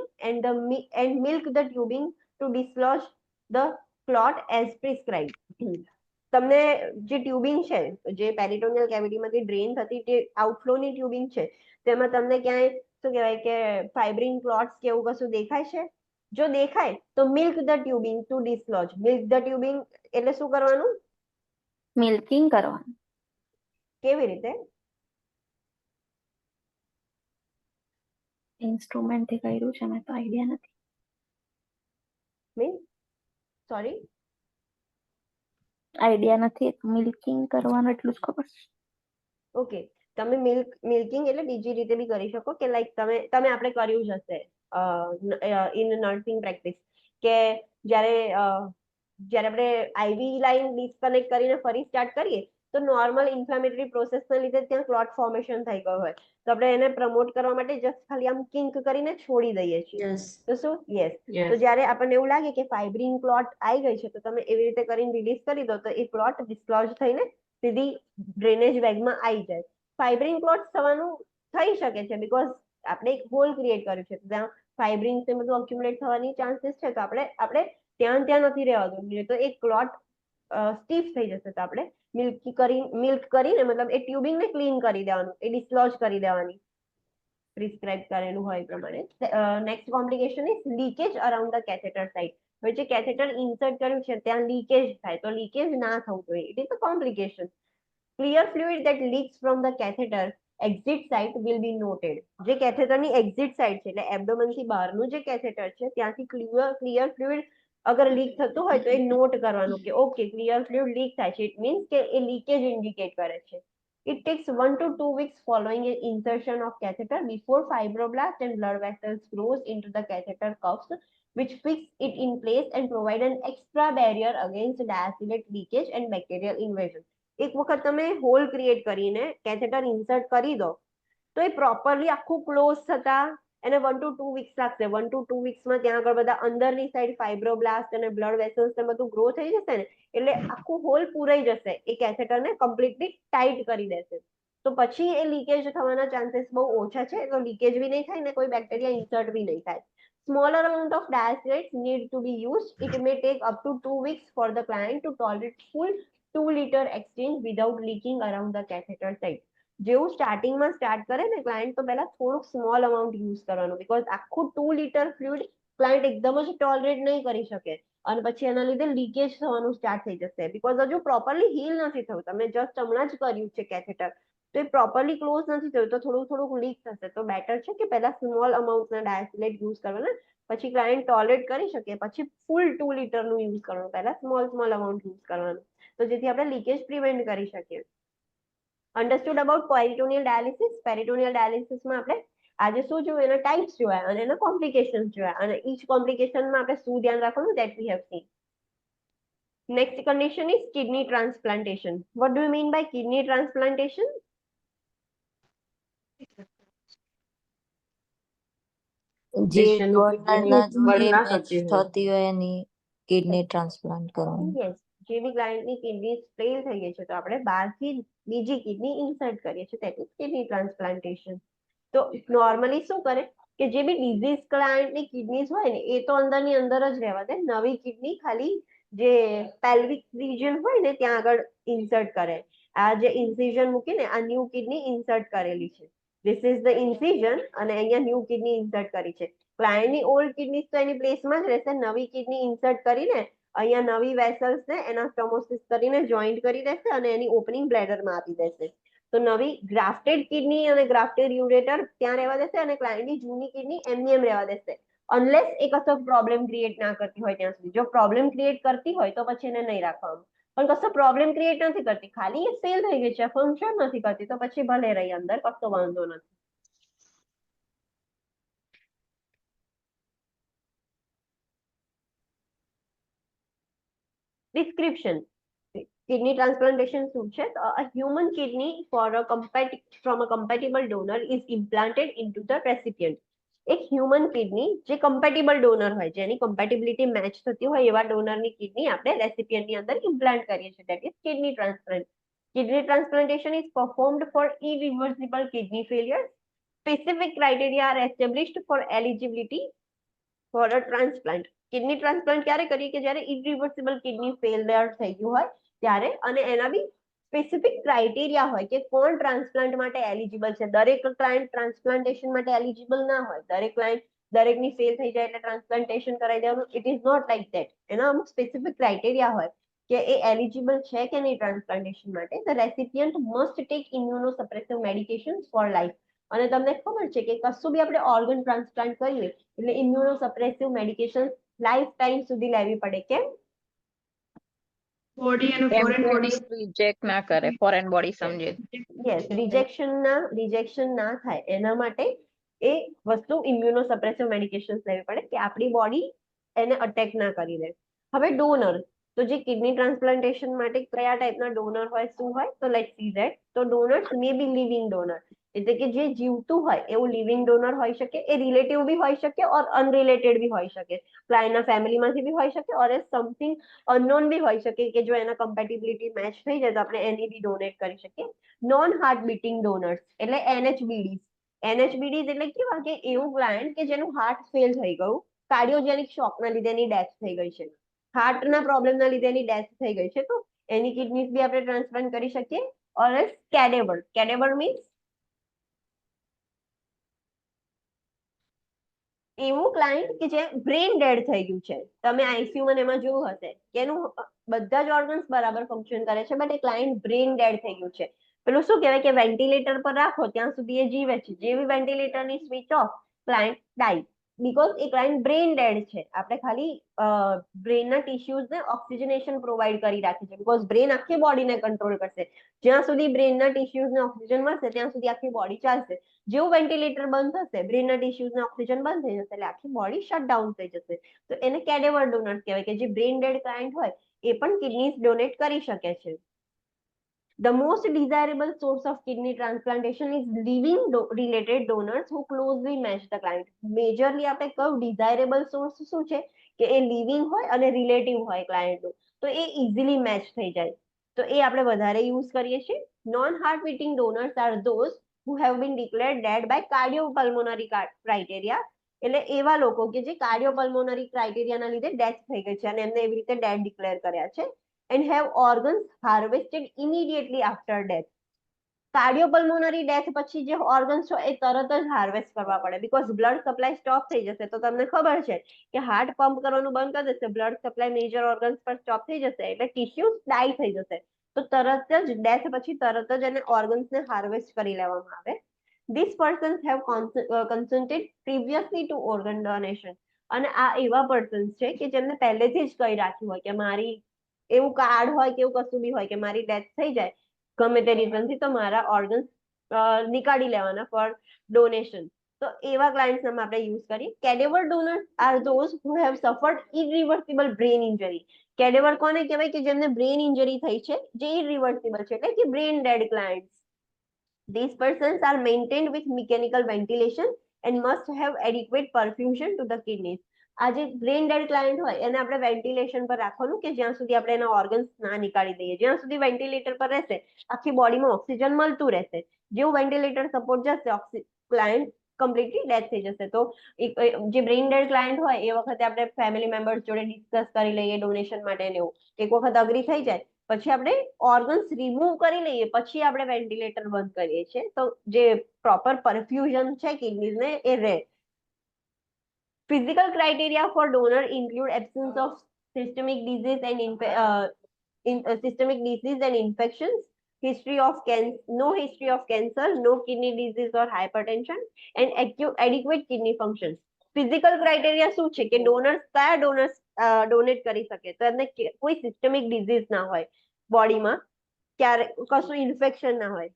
and milk the tubing to dislodge the clot as prescribed. તમને જે ટ્યુબિંગ છે, જે પેરિટોનિયલ કેવિટીમાંથી ડ્રેન થતી જે આઉટફ્લોની ટ્યુબિંગ છે, તેમાં તમને ક્યાંય શું કહેવાય કે ફાઇબ્રિન ક્લોટ્સ કે એવું કશું દેખાય છે? જો દેખાય તો milk the tubing to dislodge. Milk the tubing એટલે શું કરવાનું? મિલ્કિંગ કરવાનું. કેવી રીતે? ઇન્સ્ટ્રુમેન્ટ થી કર્યું છે, મેં તો આઈડિયા નથી. મીન્સ સોરી, આઈડિયા નથી. મિલ્કિંગ કરવાનું એટલું જ ખબર છે. ઓકે. તમે મિલ્કિંગ એટલે બીજી રીતે બી કરી શકો કે લાઈક તમે આપણે કર્યું જ હશે ઇન નર્સિંગ પ્રેક્ટિસ કે જ્યારે આપણે આઈવી લાઈન ડિસ્કનેક્ટ કરીને ફરી સ્ટાર્ટ કરીએ તો નોર્મલ ઇન્ફ્લામેટરી પ્રોસેસના લીધે ત્યાં ક્લોટ ફોર્મેશન થઈ ગયું હોય તો આપણે એને પ્રમોટ કરવા માટે જસ્ટ ખાલી આમ કિંક કરીને છોડી દઈએ છીએ. તો શું? યસ. તો જ્યારે આપણને એવું લાગે કે ફાઇબ્રિન ક્લોટ આવી ગઈ છે તો તમે એવી રીતે કરીને રિલીઝ કરી દો તો એ ક્લોટ ડિસ્લોજ થઈને સીધી ડ્રેનેજ બેગમાં આવી જાય. ફાઇબ્રિન ક્લોટ થવાનું થઈ શકે છે બીકોઝ આપણે એક હોલ ક્રિએટ કર્યું છે, ત્યાં ફાઇબ્રિન ને બધું અક્યુમ્યુલેટ થવાની ચાન્સીસ છે, તો આપણે ત્યાં નથી રહેવા દો, તો એક ક્લોટ સ્ટીફ થઈ જશે. તો આપણે મિલ્ક કરીને મતલબ એ ટ્યુબિંગને ક્લીન કરી દેવાનું, એ ડિસલોજ કરી દેવાની પ્રિસ્ક્રાઇબ કરેલું હોય એ પ્રમાણે. Next complication is leakage around the catheter site. હવે જે કેથેટર ઇન્સર્ટ કર્યું છે ત્યાં લીકેજ થાય, તો લીકેજ ના થવું જોઈએ. It is a complication. Clear fluid that leaks from the catheter exit site will be noted. જે કેથેટરની એક્ઝિટ સાઇટ છે એટલે એબ્ડોમનથી બહારનું જે કેથેટર છે ત્યાંથી ક્લિયર ફ્લુઇડ અગર લીક થતું હોય તો એ નોટ કરવાનું કે ઓકે ક્લિયર ફ્લુઇડ લીક થાય છે, ઇટ મીન્સ કે એ લીકેજ ઇન્ડિકેટ કરે છે. It takes 1 to 2 weeks following an insertion of catheter before fibroblast and blood vessels grows into the catheter cuffs, which fix it in place and provide an extra barrier against diastolic leakage and bacterial invasion. એક વખત તમે hall create કરીને catheter insert કરી દો તો એ properly આખું close થતા એને 1 to 2 વીક્સ લાગશે. 1 to 2 વીક્સમાં ત્યાં આગળ બધા અંદરની સાઈડ ફાઇબ્રોબ્લાસ્ટ અને બ્લડ વેસલ્સ ને બધું ગ્રો થઈ જશે ને એટલે આખું હોલ પૂરાઈ જશે, એ કેથેટરને કમ્પ્લીટલી ટાઈટ કરી દેશે. તો પછી એ લીકેજ થવાના ચાન્સીસ બહુ ઓછા છે, તો લીકેજ બી નહીં થાય ને કોઈ બેક્ટેરિયા ઇન્સર્ટ બી નહીં થાય. Smaller amount of diastates need to be used. It may take up to 2 weeks for the client to tolerate full 2-liter exchange without leaking around the catheter site. જેવું સ્ટાર્ટિંગમાં start કરે ને client તો પહેલા થોડુંક small amount use કરવાનું because આખું 2 litre fluid client એકદમ જ ટોલરેટ નહીં કરી શકે અને પછી એના લીધે લીકેજ થવાનું સ્ટાર્ટ થઈ જશે બીકોઝ હજુ પ્રોપરલી હીલ નથી થયું. તમે જસ્ટ હમણાં જ કર્યું છે કેથેટર તો એ પ્રોપરલી ક્લોઝ નથી થયું તો થોડુંક લીક થશે. તો બેટર છે કે પહેલા સ્મોલ અમાઉન્ટના ડાયસ્ટિલેટ યુઝ કરવાના, પછી ક્લાયન્ટ ટોલરેટ કરી શકે પછી ફૂલ 2 લીટરનું યુઝ કરવાનું, પહેલા સ્મોલ અમાઉન્ટ યુઝ કરવાનું તો જેથી આપણે લીકેજ પ્રિવેન્ટ કરી શકીએ. Understood about peritoneal dialysis. Peritoneal ડાયાલિસિસમાં આપણે આજે શું જોયું, એના ટાઈપ્સ જોયા અને એના કોમ્પ્લિકેશન્સ જોયા, અને ઈચ કોમ્પ્લિકેશનમાં આપણે શું ધ્યાન રાખવાનું, that we have seen. Next condition is kidney transplantation. What do you mean by kidney transplantation? જે પેશન્ટનું ડોનરના વર્ક જે ના મેચ થતી હોય. થતી હોય એની કિડની ટ્રાન્સપ્લાન્ટ કરવાની. Yes, જે બી ક્લાયન્ટની કિડની ફેલ થઈ ગઈ છે તો આપણે બહારથી બીજી કિડની ઇન્સર્ટ કરીએ છીએ, that is kidney transplantation. તો નોર્મલી શું કરે કે જે બી ડિઝીઝ ક્લાયન્ટની કિડનીઝ હોય ને એ તો અંદરની અંદર જ રહેવા દે, નવી કિડની ખાલી જે પેલ્વિક રિજન હોય ને ત્યાં આગળ ઇન્સર્ટ કરે. આ જે ઇન્સિઝન મૂકીને આ ન્યૂ કિડની ઇન્સર્ટ કરેલી છે, ધીસ ઇઝ ધ ઇન્સિઝન, અને અહીંયા ન્યૂ કિડની ઇન્સર્ટ કરી છે. ક્લાયન્ટની ઓલ્ડ કિડની તો એની પ્લેસમાં જ રહેશે, નવી કિડની ઇન્સર્ટ કરીને અહીંયા નવી વેસલ્સ ને એના સ્ટોમોસિસ કરીને જોઈન્ટ કરી દેશે અને એની ઓપનિંગ બ્લેડરમાં આપી દેશે. તો નવી ગ્રાફ્ટેડ કિડની અને ગ્રાફ્ટેડ યુરેટર ત્યાં રહેવા દેશે અને ક્લાયન્ટની જૂની કિડની એમની એમ રહેવા દેશે, અનલેસ એ કશો પ્રોબ્લેમ ક્રિએટ ના કરતી હોય ત્યાં સુધી. જો પ્રોબ્લેમ ક્રિએટ કરતી હોય તો પછી એને નહીં રાખવાનું, પણ કશો પ્રોબ્લેમ ક્રિએટ નથી કરતી, ખાલી એ ફેલ થઈ ગઈ છે, ફંક્શન નથી કરતી, તો પછી ભલે રહી અંદર, કશો વાંધો નથી. ડિસ્ક્રિપ્શન. Kidney transplantation શું છે? A human kidney from a compatible donor is implanted into the recipient. એક હ્યુમન કિડની જે કમ્પેટિબલ ડોનર હોય, જેની કમ્પેટિબિલિટી મેચ થતી હોય એવા ડોનરની કિડની આપણે રેસિપિયન્ટની અંદર ઇમ્પ્લાન્ટ કરીએ છીએ, that is kidney transplant. Kidney transplantation is performed for irreversible kidney failure. Specific criteria are established for eligibility for a transplant. Kidney transplant ક્યારે કરીએ કે જ્યારે ઇરિવર્સિબલ કિડની ફેલિયર થઈ ગયું હોય ત્યારે, અને એના બી સ્પેસિફિક ક્રાઇટેરિયા હોય કે કોણ ટ્રાન્સપ્લાન્ટ માટે એલિજિબલ છે. દરેક ક્લાયન્ટ ટ્રાન્સપ્લાન્ટેશન માટે એલિજિબલ ના હોય, દરેક ક્લાયન્ટ દરેકની ફેલ થઈ જાય એટલે ટ્રાન્સપ્લાન્ટેશન કરાવી દેવાનું, it is not like that. એના અમુક સ્પેસિફિક ક્રાઇટેરિયા હોય કે એ એલિજિબલ છે કે નહીં ટ્રાન્સપ્લાન્ટેશન માટે. The recipient must take immunosuppressive medication for life. અને તમને ખબર છે કે કશું બી આપણે ઓર્ગન ટ્રાન્સપ્લાન્ટ કરીએ એટલે ઇમ્યુનોસપ્રેસિવ મેડિકેશન લાઈફ ટાઈમ સુધી લેવી પડે. કેમ? બોડી અને કેમ ફોરેન કે બોડી રિજેક્ટ ના કરે, ફોરેન બોડી સમજે. યસ, રિજેક્શન ના થાય એના માટે એ વસ્તુ ઇમ્યુનોસપ્રેસિવ મેડિકેશન લેવી પડે કે આપણી બોડી એને અટેક ના કરી દે. હવે ડોનર, તો જે કિડની ટ્રાન્સપ્લાન્ટેશન માટે કયા ટાઈપના ડોનર હોય, શું હોય, તો લેટ્સ સી ધેટ. તો ડોનર્સ મે બી લિવિંગ ડોનર, એટલે કે જે જીવતું હોય એવું લિવિંગ ડોનર હોઈ શકે, એ રિલેટિવ બી હોઈ શકે ઓર અનરિલેટેડ બી હોઈ શકે, ક્લાયન્ટના ફેમિલીમાંથી બી હોઈ શકે, ઓર એ સમથિંગ અનનોન બી હોઈ શકે કે જો એના કમ્પેટિબિલિટી મેચ થઈ જાય તો આપણે એની બી ડોનેટ કરી શકીએ. નોન હાર્ટ બીટિંગ ડોનર્સ એટલે NHBDs. NHBDs એટલે કેવા કે એવું ક્લાયન્ટ કે જેનું હાર્ટ ફેલ થઈ ગયું, કાર્ડિયોજેનિક શોકના લીધે એની ડેથ થઈ ગઈ છે, હાર્ટના પ્રોબ્લેમના લીધે એની ડેથ થઈ ગઈ છે, તો એની કિડનીઝ બી આપણે ટ્રાન્સપ્લાન્ટ કરી શકીએ. Or else cadaver. Cadaver means એવું ક્લાયન્ટ કે જે બ્રેન ડેડ થઈ ગયું છે. તમે આઈસીયુ માં એમાં જોયું હશે કે એનું બધા જ ઓર્ગન્સ બરાબર ફંક્શન કરે છે, બટ એ ક્લાયન્ટ બ્રેન ડેડ થઈ ગયું છે. પેલું શું કહેવાય કે વેન્ટિલેટર પર રાખો ત્યાં સુધી એ જીવે છે, જેવી વેન્ટિલેટરની switch off, client die, because એ ક્લાયન્ટ બ્રેન ડેડ છે. આપણે ખાલી બ્રેનના ટિશ્યુઝને ઓક્સિજનેશન પ્રોવાઈડ કરી રાખી છે, બીકોઝ બ્રેન આખી બોડીને કંટ્રોલ કરશે. જ્યાં સુધી બ્રેનના ટિશ્યુઝને ઓક્સિજન મળશે ત્યાં સુધી આખી બોડી ચાલશે. જેવું વેન્ટિલેટર બંધ થશે, બ્રેનના ટિશ્યુઝને ઓક્સિજન બંધ થઈ જશે એટલે આખી બોડી શટડાઉન થઈ જશે. તો એને કેડેવર ડોનર્સ કહેવાય કે જે બ્રેન ડેડ ક્લાયન્ટ હોય એ પણ કિડનીઝ ડોનેટ કરી શકે છે. The most desirable source of kidney transplantation is living related donors who closely match the client. Majorly આપણે કહું desirable source શું છે કે એ લિવિંગ હોય અને રિલેટિવ હોય ક્લાયન્ટનું, તો એ ઇઝીલી મેચ થઈ જાય, તો એ આપણે વધારે યુઝ કરીએ છીએ. Non heart beating donors are those who have been declared dead by cardiopulmonary criteria. એટલે એવા લોકો કે જે કાર્ડિયોપલ્મોનરી ક્રાઇટેરિયાના લીધે ડેથ થઈ ગઈ છે અને એમને એવી રીતે ડેડ ડિક્લેર કર્યા છે, and have organs harvested immediately after death. Cardiopulmonary death પછી જે ઓર્ગન્સ છે એ તરત જ હાર્વેસ્ટ કરવા પડે, બીકોઝ બ્લડ સપ્લાય સ્ટોપ થઈ જશે. તો તમને ખબર છે કે હાર્ટ પંપ કરવાનું બંધ કરી દેશે, બ્લડ સપ્લાય મેજર ઓર્ગન્સ પર સ્ટોપ થઈ જશે એટલે ટિશ્યુઝ ડાઈ થઈ જશે. તો તરત જ ડેથ પછી તરત જ એને ઓર્ગન્સને હાર્વેસ્ટ કરી લેવામાં આવે. These persons have consented previously to organ donation. અને આ એવા પર્સન્સ છે કે જેમને પહેલેથી જ કહી રાખ્યું હોય કે મારી એવું કાર્ડ હોય કે એવું કશું બી હોય કે મારી ડેથ થઈ જાય ગમે તે રીઝનથી તો મારા ઓર્ગન્સ નીકાળી લેવાના ફોર ડોનેશન. તો એવા ક્લાયન્ટ્સને આપણે યુઝ કરીએ. Cadaver donors are those who have suffered irreversible brain injury. Cadaver કોને કહેવાય? કે જેમને બ્રેન ઇન્જરી થઈ છે, જે ઇરિવર્સિબલ છે, એટલે કે brain dead clients. These persons are maintained with mechanical ventilation and must have adequate perfusion to the kidneys. આ જે બ્રેન ડેડ ક્લાયન્ટ હોય એને આપણે વેન્ટિલેશન પર રાખવાનું કે જ્યાં સુધી આપણે એના ઓર્ગન્સ ના નીકાળી દઈએ. જ્યાં સુધી વેન્ટિલેટર પર રહેશે આખી બોડીમાં ઓક્સિજન મળતું રહેશે. જેવું વેન્ટિલેટર સપોર્ટ જશે ક્લાયન્ટ કમ્પ્લીટલી ડેથ થઈ જશે. તો જે બ્રેન ડેડ ક્લાયન્ટ હોય એ વખતે આપણે ફેમિલી મેમ્બર્સ જોડે ડિસ્કસ કરી લઈએ ડોનેશન માટે ને એવું. એક વખત અગ્રી થઈ જાય પછી આપણે ઓર્ગન્સ રિમૂવ કરી લઈએ પછી આપણે વેન્ટિલેટર બંધ કરીએ છીએ. તો જે પ્રોપર પરફ્યુઝન છે કિડનીઝને એ રહે. Physical criteria for donor include absence of systemic disease and infections, history of no history of cancer, no kidney disease or hypertension, and adequate kidney functions. Physical criteria શું છે કે કયા ડોનર્સ ડોનેટ કરી શકે? તો એમને કોઈ સિસ્ટમિક ડિઝીઝ ના હોય બોડીમાં, ક્યારે કશું ઇન્ફેક્શન ના હોય,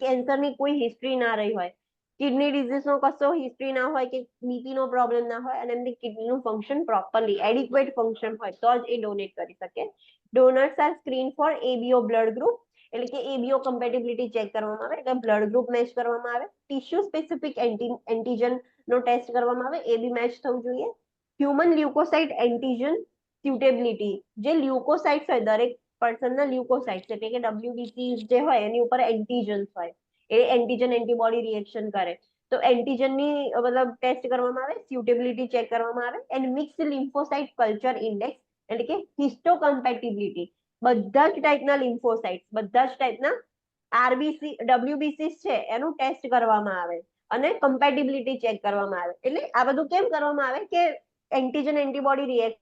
કેન્સરની કોઈ હિસ્ટ્રી ના રહી હોય, કિડની ડિઝીઝનો કશો હિસ્ટ્રી ના હોય કે બીપીનો પ્રોબ્લેમ ના હોય અને એમની કિડનીનું ફંક્શન પ્રોપરલી એડિક્વેટ ફંક્શન હોય તો જ એ ડોનેટ કરી શકે. Donors are screen for ABO blood group, એટલે કે એબીઓ કમ્પેટિબિલિટી ચેક કરવામાં આવે, એટલે બ્લડ ગ્રુપ મેચ કરવામાં આવે. ટિશ્યુ સ્પેસિફિક એન્ટીજન નો ટેસ્ટ કરવામાં આવે, એ બી મેચ થવું જોઈએ. હ્યુમન લ્યુકોસાઇટ એન્ટીજન સ્યુટેબિલિટી, જે લ્યુકોસાઇટ્સ હોય દરેક પર્સનના લ્યુકોસાઇટ્સ એટલે કે WBCs જે હોય એની ઉપર એન્ટીજન્સ હોય, એ એન્ટીજન એન્ટીબોડી રિએક્શન કરે. તો એન્ટીજનની મતલબ ટેસ્ટ કરવામાં આવે, સ્યુટેબિલિટી ચેક કરવામાં આવે. And mixed lymphocyte culture index, એટલે કે હિસ્ટોકમ્પેટિબિલિટી, બધા જ ટાઈપના લિમ્ફોસાઇટ્સ, બધા જ ટાઈપના આરબીસી WBCs છે એનું ટેસ્ટ કરવામાં આવે અને કમ્પેટિબિલિટી ચેક કરવામાં આવે. એટલે આ બધું કેમ કરવામાં આવે કે એન્ટીજન એન્ટીબોડી રિએક્ટ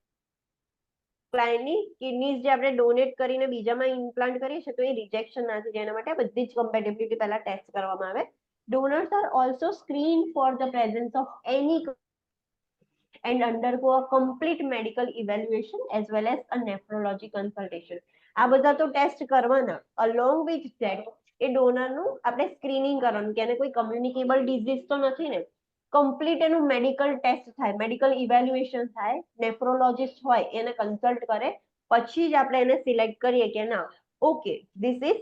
ક્લાયન્ટની કિડનીઝ જે આપણે ડોનેટ કરીને બીજામાં ઇમ્પ્લાન્ટ કરીએ છીએ તો એ રિજેક્શન ના થાય એના માટે આ બધી જ કમ્પેટિબિલિટી પહેલા ટેસ્ટ કરવામાં આવે. Donors are also screen for the presence of any and undergo a complete medical evaluation as well as a nephrology consultation. આ બધા તો ટેસ્ટ કરવાના. along with that એ ડોનરનું આપણે સ્ક્રીનિંગ કરવાનું કે એને કોઈ કમ્યુનિકેબલ ડિઝીઝ તો નથી ને. કમ્પ્લીટ એનું મેડિકલ ટેસ્ટ થાય, મેડિકલ ઇવેલ્યુએશન થાય, નેફ્રોલોજીસ્ટ હોય એને કન્સલ્ટ કરે પછી જ આપણે એને સિલેક્ટ કરીએ કે ના ઓકે ધીસ ઇઝ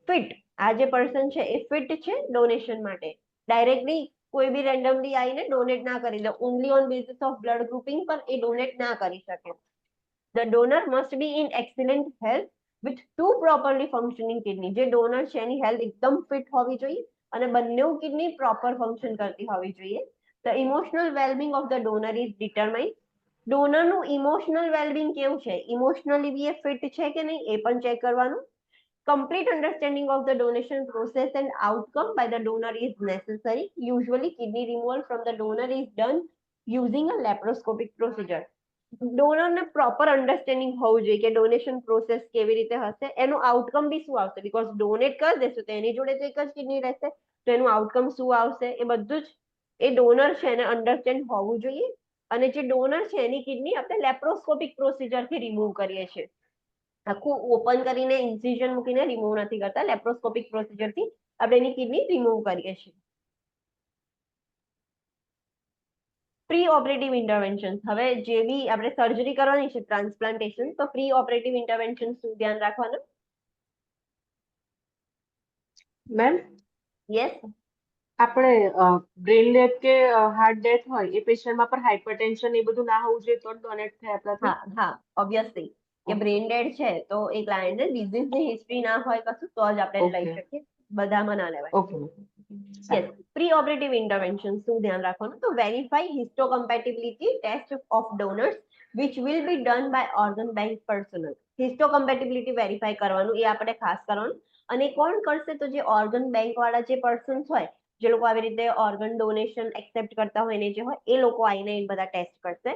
ફિટ, આ જે પર્સન છે એ ફિટ છે ડોનેશન માટે. ડાયરેક્ટલી કોઈ બી રેન્ડમલી આવીને ડોનેટ ના કરી દે, only on basis of blood grouping પર એ ડોનેટ ના કરી શકે. The donor must be in excellent health with two properly functioning kidney. જે ડોનર છે એની હેલ્થ એકદમ ફિટ હોવી જોઈએ અને બંને કિડની પ્રોપર ફંક્શન કરતી હોવી જોઈએ. The emotional wellbeing of the donor is determined. ડોનરનું ઇમોશનલ વેલબિંગ કેવું છે, ઇમોશનલી બી એ ફિટ છે કે નહીં એ પણ ચેક કરવાનું. Complete understanding of the donation process and outcome by the donor is necessary. Usually, kidney removal from the donor is done using a laparoscopic procedure. ડોનરને proper understanding હોવું જોઈએ કે ડોનેશન પ્રોસેસ કેવી રીતે હશે, એનું આઉટકમ બી શું આવશે. બીકોઝ ડોનેટ કરી દેશું તો એની જોડે તો એક જ કિડની રહેશે, તો એનું આઉટકમ શું આવશે એ બધું જ એ ડોનર છે એને અન્ડરસ્ટેન્ડ હોવું જોઈએ. અને જે ડોનર છે એની કિડની આપણે લેપ્રોસ્કોપિક પ્રોસિજરથી રિમૂવ કરીએ છીએ. આખું ઓપન કરીને ઇન્સિઝન મૂકીને રિમૂવ નથી કરતા, લેપ્રોસ્કોપિક પ્રોસિજરથી આપણે એની કિડની રિમૂવ કરીએ છીએ. પ્રી ઓપરેટિવ ઇન્ટરવેન્શન, હવે જે બી આપણે સર્જરી કરવાની છે ટ્રાન્સપ્લાન્ટેશન, તો પ્રી ઓપરેટિવ ઇન્ટરવેન્શન શું ધ્યાન રાખવાનું? મેમ યસ, આપણે બ્રેન ડેથ કે હાર્ટ ડેથ હોય એ પેશન્ટમાં પણ હાઇપરટેન્શન એ બધું ના હોવું જોઈએ તો ડોનેટ થાય આપણાથી? હા ઓબ્વિયસલી કે બ્રેન ડેડ છે તો એ ક્લાયન્ટને ડિઝીઝની હિસ્ટ્રી ના હોય કશું તો જ આપણે લઈ શકીએ, બધામાં ના લેવાય. Okay. Yes, pre operative intervention શું ધ્યાન રાખવાનું? તો verify histocompatibility test of donors which will be done by organ bank personnel. Histocompatibility verify કરવાનું એ આપણે ખાસ કરવાનું. અને કોણ કરશે? તો જે ઓર્ગન બેંક વાળા જે પર્સન્સ હોય, જે લોકો આવી રીતે ઓર્ગન ડોનેશન એક્સેપ્ટ કરતા હોય ને જે હોય એ લોકો આવીને એ બધા ટેસ્ટ કરશે.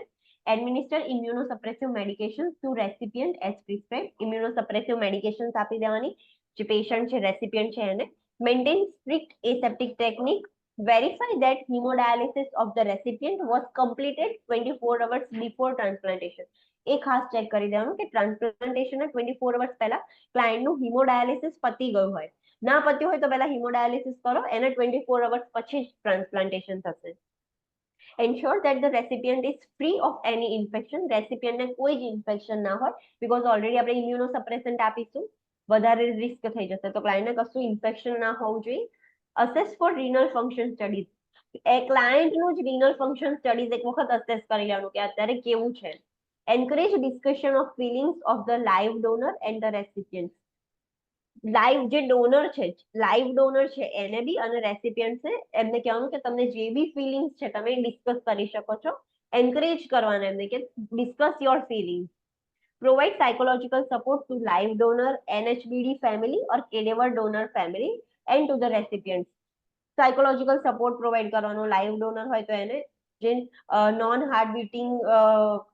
Administer immunosuppressive medication to recipient as prescribed. Immunosuppressive medications આપી દેવાની જે પેશન્ટ છે રેસિપિયન્ટ છે એને. Maintain strict aseptic technique. Verify that hemodialysis of the recipient was completed 24 hours before transplantation. એ ખાસ ચેક કરી દેવાનું કે ટ્રાન્સપ્લાન્ટેશનના 24 અવર્સ પહેલા ક્લાયન્ટનું હિમોડાયાલિસિસ પતી ગયું હોય. ના પત્યું હોય તો પહેલા હિમોડાયાલિસિસ કરો, એના 24 અવર્સ પછી જ ટ્રાન્સપ્લાન્ટેશન થશે. Ensure that the recipient is free of any infection. રેસિપિયન્ટને કોઈ જ ઇન્ફેક્શન ના હોય, બીકોઝ ઓલરેડી આપણે ઇમ્યુનોસપ્રેસન્ટ આપીશું, વધારે રિસ્ક થઈ જશે, તો ક્લાયન્ટને કશું ઇન્ફેક્શન ના હોવું જોઈએ. Assess for renal function studies. એ ક્લાયન્ટનું જ રિનલ ફંક્શન સ્ટડીઝ એક વખત અસેસ કરી લેવાનું કે અત્યારે કેવું છે. Encourage discussion of feelings of the live donor and the recipient. Live જે ડોનર છે, લાઈવ ડોનર છે એને બી અને રેસિપિયન્ટ છે એમને કહેવાનું કે તમને જે બી ફિલિંગ્સ છે તમે ડિસ્કસ કરી શકો છો. એન્કરેજ કરવાના એમને કે discuss your feelings. Provide psychological support to live donor, NHBD family or cadaver donor family and to the recipient. Psychological support provide કરવાનો, લાઈવ ડોનર હોય તો એને, જે નોન હાર્ટ બીટિંગ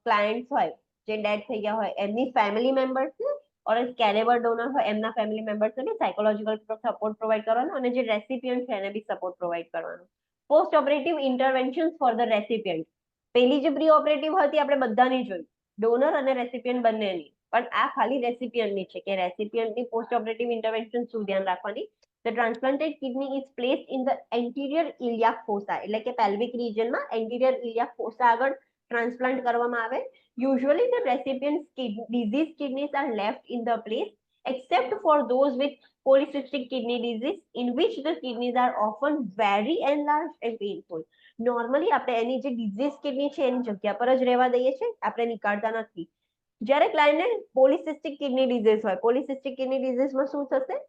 ક્લાયન્ટ્સ હોય, જે ડેડ થઈ ગયા હોય એમની ફેમિલી મેમ્બર્સને, ઓર કેરેબર ડોનર હોય એમના ફેમિલી મેમ્બર્સને બી સાયકોલોજીકલ સપોર્ટ પ્રોવાઈડ કરવાનો, અને જે રેસિપિયન્ટ છે એને બી સપોર્ટ પ્રોવાઈડ કરવાનો. Post operative intervention for the recipient. પેલી જે પ્રી ઓપરેટિવ હતી આપણે બધાની જોઈ, ડોનર અને રેસિપિયન્ટ બંનેની, પણ આ ખાલી રેસિપિયન્ટની છે કે રેસિપિયન્ટની પોસ્ટ ઓપરેટિવ ઇન્ટરવેન્શન શું ધ્યાન રાખવાની. The transplanted kidney is placed in the anterior iliac fossa, એટલે કે pelvic region માં anterior iliac fossa આગળ ટ્રાન્સપ્લાન્ટ કરવામાં આવે. Usually the recipient's diseased kidneys are left in the place except for those with polycystic kidney disease in which the kidneys are often very enlarged and painful. Normally આપણે એની જે diseased kidney છે એની જગ્યા પર જ રહેવા દઈએ છીએ, આપણે નીકાળતા નથી. જ્યારે ક્લાયન્ટને પોલિસિસ્ટિક કિડની ડિઝીઝ હોય, પોલિસિસ્ટિક કિડની ડિઝીઝમાં શું થશે?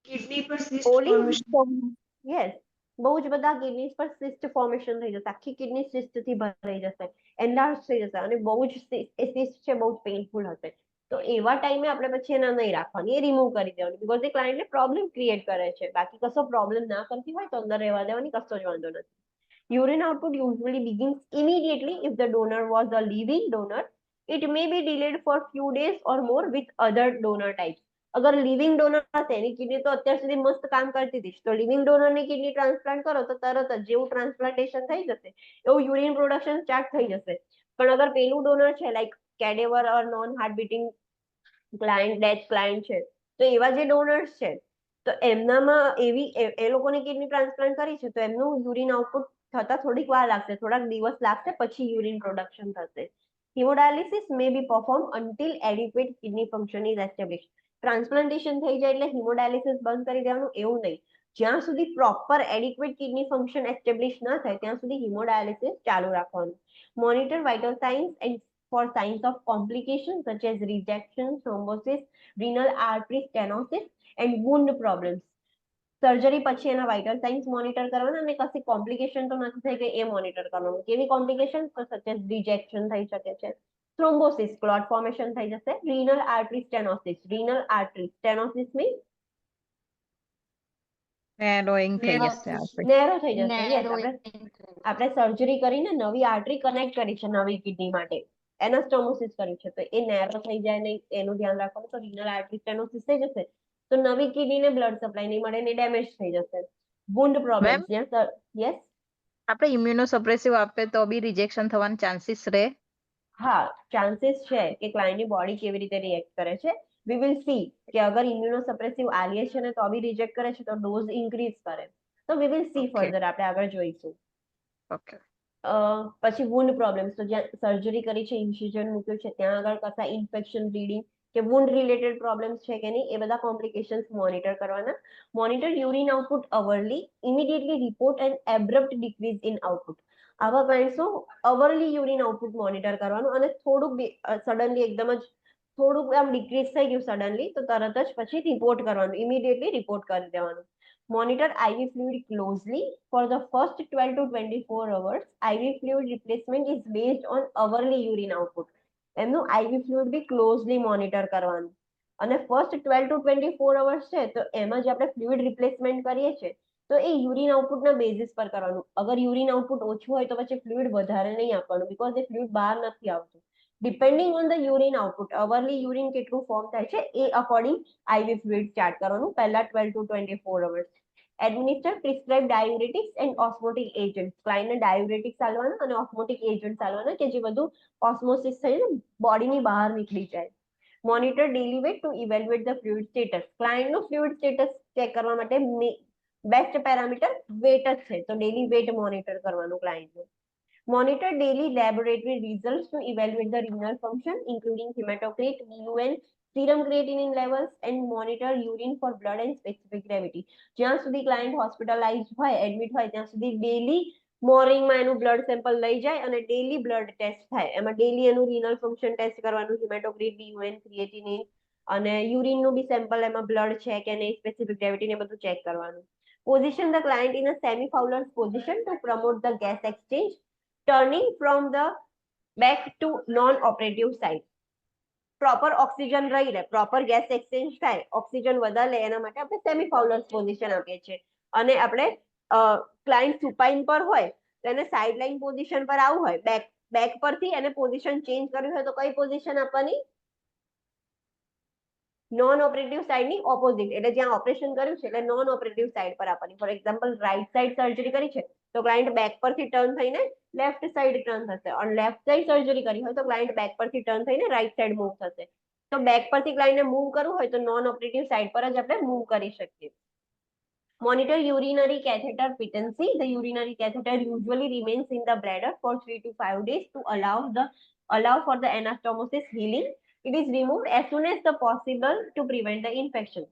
કિડની પર સિસ્ટ ફોર્મેશન. યસ, બહુ જ બધા કિડનીઝ પર સિસ્ટ ફોર્મેશન થઈ જશે, આખી કિડની સિસ્ટ થી ભરાઈ જશે, એનલાર્જ થઈ જશે, અને બહુ જ સિસ્ટ છે બહુ જ પેઇનફુલ હશે. તો એવા ટાઈમે આપણે પછી એના નહીં રાખવાની, એ રિમૂવ કરી દેવાની, બીકોઝ એ ક્લાયન્ટને પ્રોબ્લેમ ક્રિએટ કરે છે. બાકી કશો પ્રોબ્લેમ ના કરતી હોય તો અંદર રહેવા દેવાની, કશો જ વાંધો નથી. Urine output usually begins immediately if the donor was a living donor. It may be delayed for few days or more with other donor types. અગર લિવિંગ ડોનર હશે, એની કિડની તો અત્યાર સુધી મસ્ત કામ કરતી હતી, તો લિવિંગ ડોનરની કિડની ટ્રાન્સપ્લાન્ટ કરો તો તરત જ જેવું ટ્રાન્સપ્લાન્ટેશન થઈ જશે એવું યુરિન પ્રોડક્શન સ્ટાર્ટ થઈ જશે. પણ અગર પેલું ડોનર છે, like cadaver or non heart beating client, death client છે, તો એવા જે ડોનર્સ છે તો એમનામાં એવી એ લોકોની કિડની ટ્રાન્સપ્લાન્ટ કરી છે તો એમનું યુરિન આઉટપુટ થતા થોડીક વાર લાગશે, થોડાક દિવસ લાગશે, પછી યુરિન પ્રોડક્શન થશે. Hemodialysis may be perform until adequate kidney function is established. Transplantation થઈ જાય એટલે હિમોડાયાલિસિસ બંધ કરી દેવાનું એવું નહીં. જ્યાં સુધી proper adequate kidney function establish ના થાય ત્યાં સુધી હિમોડાયાલિસિસ ચાલુ રાખવાનું. Monitor vital science and for signs of complications such as rejection, thrombosis, renal artery stenosis and wound problems. Surgery પછી એના વાઇટલ સાઇન્સ મોનિટર કરવાના, અને કશી કોમ્પ્લિકેશન તો નથી થઈ ગઈ એ મોનિટર કરવાનું. કેવી કોમ્પ્લિકેશન? તો સચ એઝ રિજેક્શન થઈ શકે છે, થ્રોમ્બોસિસ ક્લોટ ફોર્મેશન થઈ જશે, renal artery stenosis. Renal artery stenosis means narrowing થઈ જશે. નેરો થઈ જશે. યસ, આપણે સર્જરી કરીને નવી આર્ટરી કનેક્ટ કરી છે નવી કિડની માટે, એનાસ્ટોમોસિસ કર્યું છે, તો એ નેરો થઈ જાય નહીં એનું ધ્યાન રાખવાનું. તો રીનલ આર્ટરી સ્ટેનોસિસ થઈ જશે તો નવી કિડનીને બ્લડ સપ્લાય નહીં મળે ને ડેમેજ થઈ જશે. Wound problems. યસ, આપણે ઇમ્યુનોસપ્રેસિવ આપે તો બી રિજેક્શન થવાના ચાન્સીસ રહે. હા, ચાન્સીસ છે કે ક્લાયન્ટની બોડી કેવી રીતે રિએક્ટ કરે છે. વી વિલ સી કે અગર ઇમ્યુનોસપ્રેસિવ આલીએ છે ને તો બી રિજેક્ટ કરે છે તો ડોઝ ઇન્ક્રીઝ કરે, તો વી વિલ સી ફર્ધર, આપણે આગળ જોઈશું. ઓકે. પછી વુન્ડ પ્રોબ્લેમ્સ, તો જ્યાં સર્જરી કરી છે, ઇન્સિઝન મૂક્યું છે, ત્યાં આગળ કશા ઇન્ફેક્શન, બ્લીડિંગ કે વુન્ડ રિલેટેડ પ્રોબ્લેમ્સ છે કે નહીં, એ બધા કોમ્પ્લિકેશન્સ મોનિટર કરવાના. Monitor urine output hourly, immediately report and abrupt decrease in output. આવા ક્લાયન્ટ્સનું અવરલી યુરિન આઉટપુટ મોનિટર કરવાનું, અને થોડુંક સડનલી એકદમ જ થોડુંક આમ ડિક્રીઝ થઈ ગયું સડનલી તો તરત જ પછી રિપોર્ટ કરવાનું, ઇમિડિયેટલી રિપોર્ટ કરી દેવાનું. Monitor IV fluid closely for the first 12 to 24 hours. IV fluid replacement is based on hourly urine output. એમનું IV fluid બી ક્લોઝલી મોનિટર કરવાનું. અને ફર્સ્ટ 12 to 24 અવર્સ છે તો એમાં જે આપણે ફ્લુઇડ રિપ્લેસમેન્ટ કરીએ છીએ તો એ યુરિન આઉટપુટના બેઝિસ પર કરવાનું. અગર યુરિન આઉટપુટ ઓછું હોય તો પછી ફ્લુઇડ વધારે નહીં આપવાનું, બીકોઝ એ ફ્લુઇડ બહાર નથી આવતું. Depending on the urine output, hourly urine કેટલું ફોર્મ થાય છે એ અકોર્ડિંગ IV ફ્લુઇડ સ્ટાર્ટ કરવાનું પહેલા 12 to 24 hours. Administer prescribe diuretics and osmotic agent. ક્લાયન્ટને ડાયુરેટિક્સ આલવાના અને ઓસ્મોટિક એજન્ટ આલવાના કે જે બધું ઓસ્મોસિસ થઈને બોડીની બહાર નીકળી જાય. Monitor daily weight to evaluate the fluid status. ક્લાયન્ટનું ફ્લુઇડ સ્ટેટસ ચેક કરવા માટે બેસ્ટ પેરામીટર વેટ જ છે, તો ડેલી વેટ મોનિટર કરવાનું ક્લાયન્ટનું. Monitor daily laboratory results to evaluate the renal function, including hematocrit, BUN, serum creatinine levels, and monitor urine for blood and specific gravity. જ્યાં સુધી client hospitalise હોય, admit હોય, ત્યાં સુધી ડેલી મોર્નિંગમાં એનું બ્લડ સેમ્પલ લઈ જાય અને ડેલી બ્લડ ટેસ્ટ થાય. એમાં ડેલી એનું રિનલ ફંક્શન ટેસ્ટ કરવાનું, હિમેટોક્રિટ, BUN, ક્રિએટિનિન અને યુરિનનું બી સેમ્પલ એમાં બ્લડ છે કે નહીં, સ્પેસિફિક ગ્રેવિટી ને બધું ચેક કરવાનું. Position the client in a semi-Fowler's position to promote the gas exchange, turning from the back to non-operative side. Proper oxygen રહી રહે, પ્રોપર ગેસ એક્સચેન્જ થાય, ઓક્સિજન વધારે લે, એના માટે આપણે સેમી ફાઉલર્સ પોઝિશન આપીએ છીએ. અને આપણે ક્લાયન્ટ સુપાઇન પર હોય તો એને સાઇડ લાઇન પોઝિશન પર આવવું હોય, બેક પરથી એને પોઝિશન ચેન્જ કરવી હોય તો કઈ પોઝિશન આપવાની? નોન ઓપરેટિવ સાઇડની ઓપોઝિટ, એટલે જ્યાં ઓપરેશન કર્યું છે એટલે નોન ઓપરેટિવ સાઇડ પર આપવાની. For example right side surgery કરી છે તો ક્લાયન્ટ બેક પરથી ટર્ન થઈને લેફ્ટ સાઇડ ટર્ન થશે, અને લેફ્ટ સાઇડ સર્જરી કરી હોય તો ક્લાયન્ટ બેક પરથી ટર્ન થઈને રાઈટ સાઇડ મૂવ થશે. તો બેક પરથી ક્લાયન્ટને મૂવ કરવું હોય તો નોન ઓપરેટિવ સાઇડ પર જ આપણે મૂવ કરી શકીએ. Monitor urinary catheter patency. The urinary catheter usually remains in the bladder for 3 to 5 days to allow for the anastomosis healing. It is removed as soon as the possible to prevent the infection.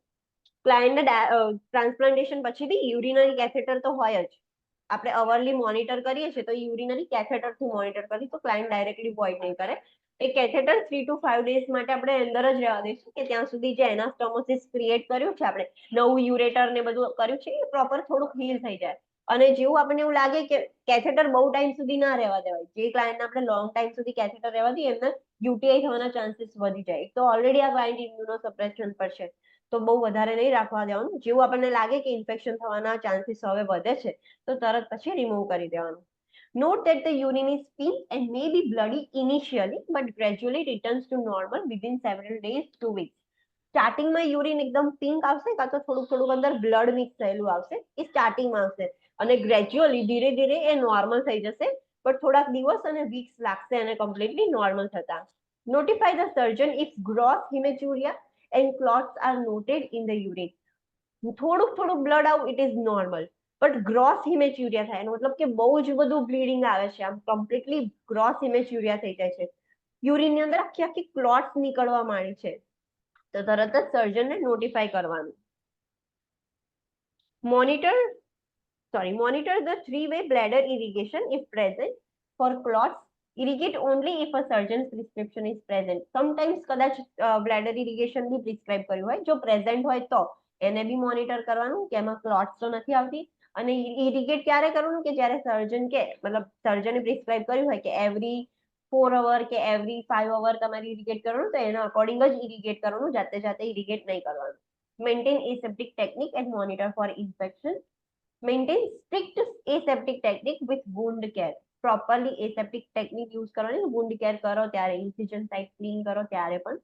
ક્લાયન્ટને transplantation પછી બી urinary catheter તો હોય જ. આપણે અવરલી monitor કરીએ છીએ તો યુરિનરી કેથેટરથી મોનિટર કરીએ તો ક્લાયન્ટ ડાયરેક્ટલી વોઇડ નહીં કરે. એ કેથેટર 3 to 5 days માટે આપણે અંદર જ રહેવા દઈશું કે ત્યાં સુધી જે એનાસ્ટોમોસિસ ક્રિએટ કર્યું છે, આપણે નવું યુરેટર ને બધું કર્યું છે, એ પ્રોપર થોડુંક હીલ થઈ જાય. અને જેવું આપણને એવું લાગે કે કેથેટર બહુ ટાઈમ સુધી ના રહેવા દેવાય, જે ક્લાયન્ટને આપણે લોંગ ટાઈમ સુધી કેથેટર રહેવા દઈએ એમને યુટીઆઈ થવાના ચાન્સીસ વધી જાય. તો ઓલરેડી આ ક્લાયન્ટ ઇમ્યુનો સપ્રેશન પર છે તો બહુ વધારે નહીં રાખવા દેવાનું. જેવું આપણને લાગે કે ઇન્ફેક્શન થવાના ચાન્સીસ હવે વધે છે તો તરત પછી રિમૂવ કરી દેવાનું. Note that the urine is pink and may be bloody initially, but gradually returns to normal within several days to weeks. સ્ટાર્ટિંગમાં યુરિન એકદમ પિંક આવશે, કાં તો થોડુંક અંદર બ્લડ મિક્સ થયેલું આવશે, એ સ્ટાર્ટિંગમાં આવશે, અને ગ્રેજ્યુઅલી ધીરે ધીરે એ નોર્મલ થઈ જશે, પણ થોડાક દિવસ અને વીક્સ લાગશે અને કમ્પ્લીટલી નોર્મલ થતા. Notify the surgeon if gross hematuria and clots are noted in the urine. થોડુંક બ્લડ આવું, it is normal, but gross hematuria થાય એનો મતલબ કે બહુ જ બધું બ્લીડિંગ આવે છે, આમ કમ્પ્લીટલી ગ્રોસ હિમેચ્યુરિયા થઈ જાય છે, યુરિનની અંદર આખી ક્લોટ્સ નીકળવા માંડી છે, તો તરત જ સર્જનને નોટિફાઈ કરવાનું. Monitor the three-way bladder irrigation if present. For clots, irrigate only if a surgeon's prescription is present. Sometimes કદાચ bladder irrigation બી પ્રિસ્ક્રાઇબ કર્યું હોય, જો પ્રેઝન્ટ હોય તો એને બી મોનિટર કરવાનું કે એમાં ક્લોટ્સ તો નથી આવતી. અને ઇરિગેટ ક્યારે કરવાનું કે જ્યારે સર્જન કે મતલબ સર્જને પ્રિસ્ક્રાઇબ કર્યું હોય કે એવરી 4 અવર કે એવરી 5 અવર તમારે ઇરિગેટ કરવાનું, તો એના અકોર્ડિંગ જ ઇરિગેટ કરવાનું, જાતે ઇરિગેટ નહીં કરવાનું. Maintain aseptic technique and monitor for infection. Maintain strict aseptic technique with wound care. Properly aseptic technique use કરવાની, wound care કરો ત્યારે, incision site clean કરો ત્યારે પણ.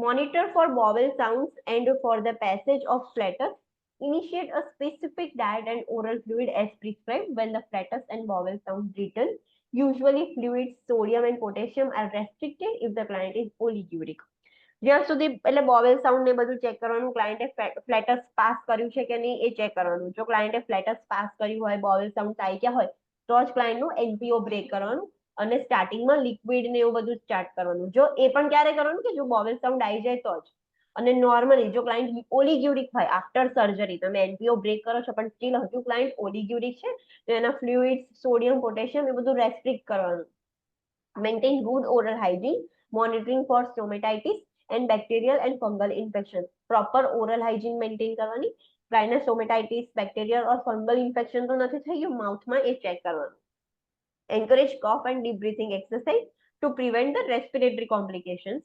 Monitor for bowel sounds and for the passage of flatus. Initiate a specific diet and oral fluid as prescribed when the flatus and bowel sound return. Usually fluids, sodium and potassium are restricted if the client is oliguric. જ્યાં સુધી એટલે bowel sound ને બધું check કરવાનું, ક્લાયન્ટે flats pass કર્યું છે કે નહીં એ ચેક કરવાનું. જો ક્લાયન્ટે ફ્લેટસ પાસ કર્યું હોય, બોવેલ સાઉન્ડ આવી ગયા હોય તો જ ક્લાયન્ટનું એનપીઓ બ્રેક કરવાનું અને સ્ટાર્ટિંગમાં લિક્વિડ ને એવું બધું સ્ટાર્ટ કરવાનું. જો એ પણ ક્યારે કરવાનું કે જો બોવેલ સાઉન્ડ આવી જાય તો જ. અને નોર્મલી જો ક્લાયન્ટ ઓલિગ્યુરિક હોય આફ્ટર સર્જરી, તમે એનપીઓ બ્રેક કરો છો પણ સ્ટીલ હજુ ક્લાયન્ટ ઓલિગ્યુરિક છે તો એના ફ્લુઇડ્સ, સોડિયમ, પોટેશિયમ એ બધું રેસ્ટ્રિક્ટ કરવાનું. Maintain good oral hygiene, monitoring for stomatitis and bacterial and fungal infection. Proper oral hygiene maintain કરવાની. ક્લાયન્ટને સ્ટોમેટાઇટિસ, બેક્ટેરિયલ or fungal infection તો નથી થઈ ગયું માઉથમાં, એ ચેક કરવાનું. Encourage cough and deep breathing exercise to prevent the respiratory complications.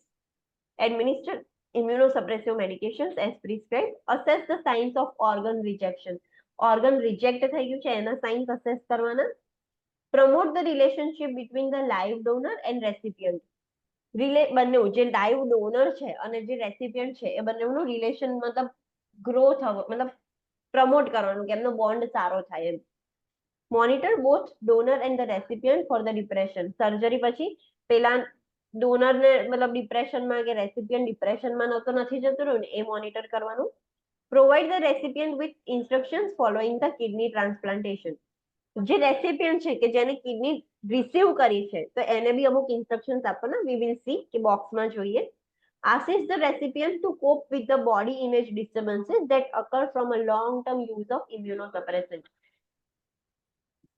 Administer immunosuppressive medications as prescribed. Assess the signs of organ rejection. Organ reject થઈ ગયું છે એના signs assess કરવાના. Promote the relationship between the live donor and recipient. બંને જે live donor છે અને જે રેસિપિયન્ટ છે એ બંનેનું રિલેશન મતલબ ગ્રો થવો, મતલબ પ્રમોટ કરવાનું કે એમનો બોન્ડ સારો થાય એમ. Monitor both donor and the recipient for the depression. Surgery પછી પેલા ડોનરને મતલબ ડિપ્રેશનમાં કે રેસિપિયન્ટ ડિપ્રેશનમાં નથી જતું રહ્યું ને એ મોનિટર કરવાનું. Provide the recipient with instructions following the kidney transplantation. જે રેસિપિયન્ટ છે કે જેને કિડની રિસીવ કરી છે તો એને બી અમુક ઇન્સ્ટ્રક્શન્સ આપવાના. વી વિલ સી કે બોક્સમાં જોઈએ. Assist the recipient to cope with the body image disturbances that occur from a long-term use of immunosuppressant.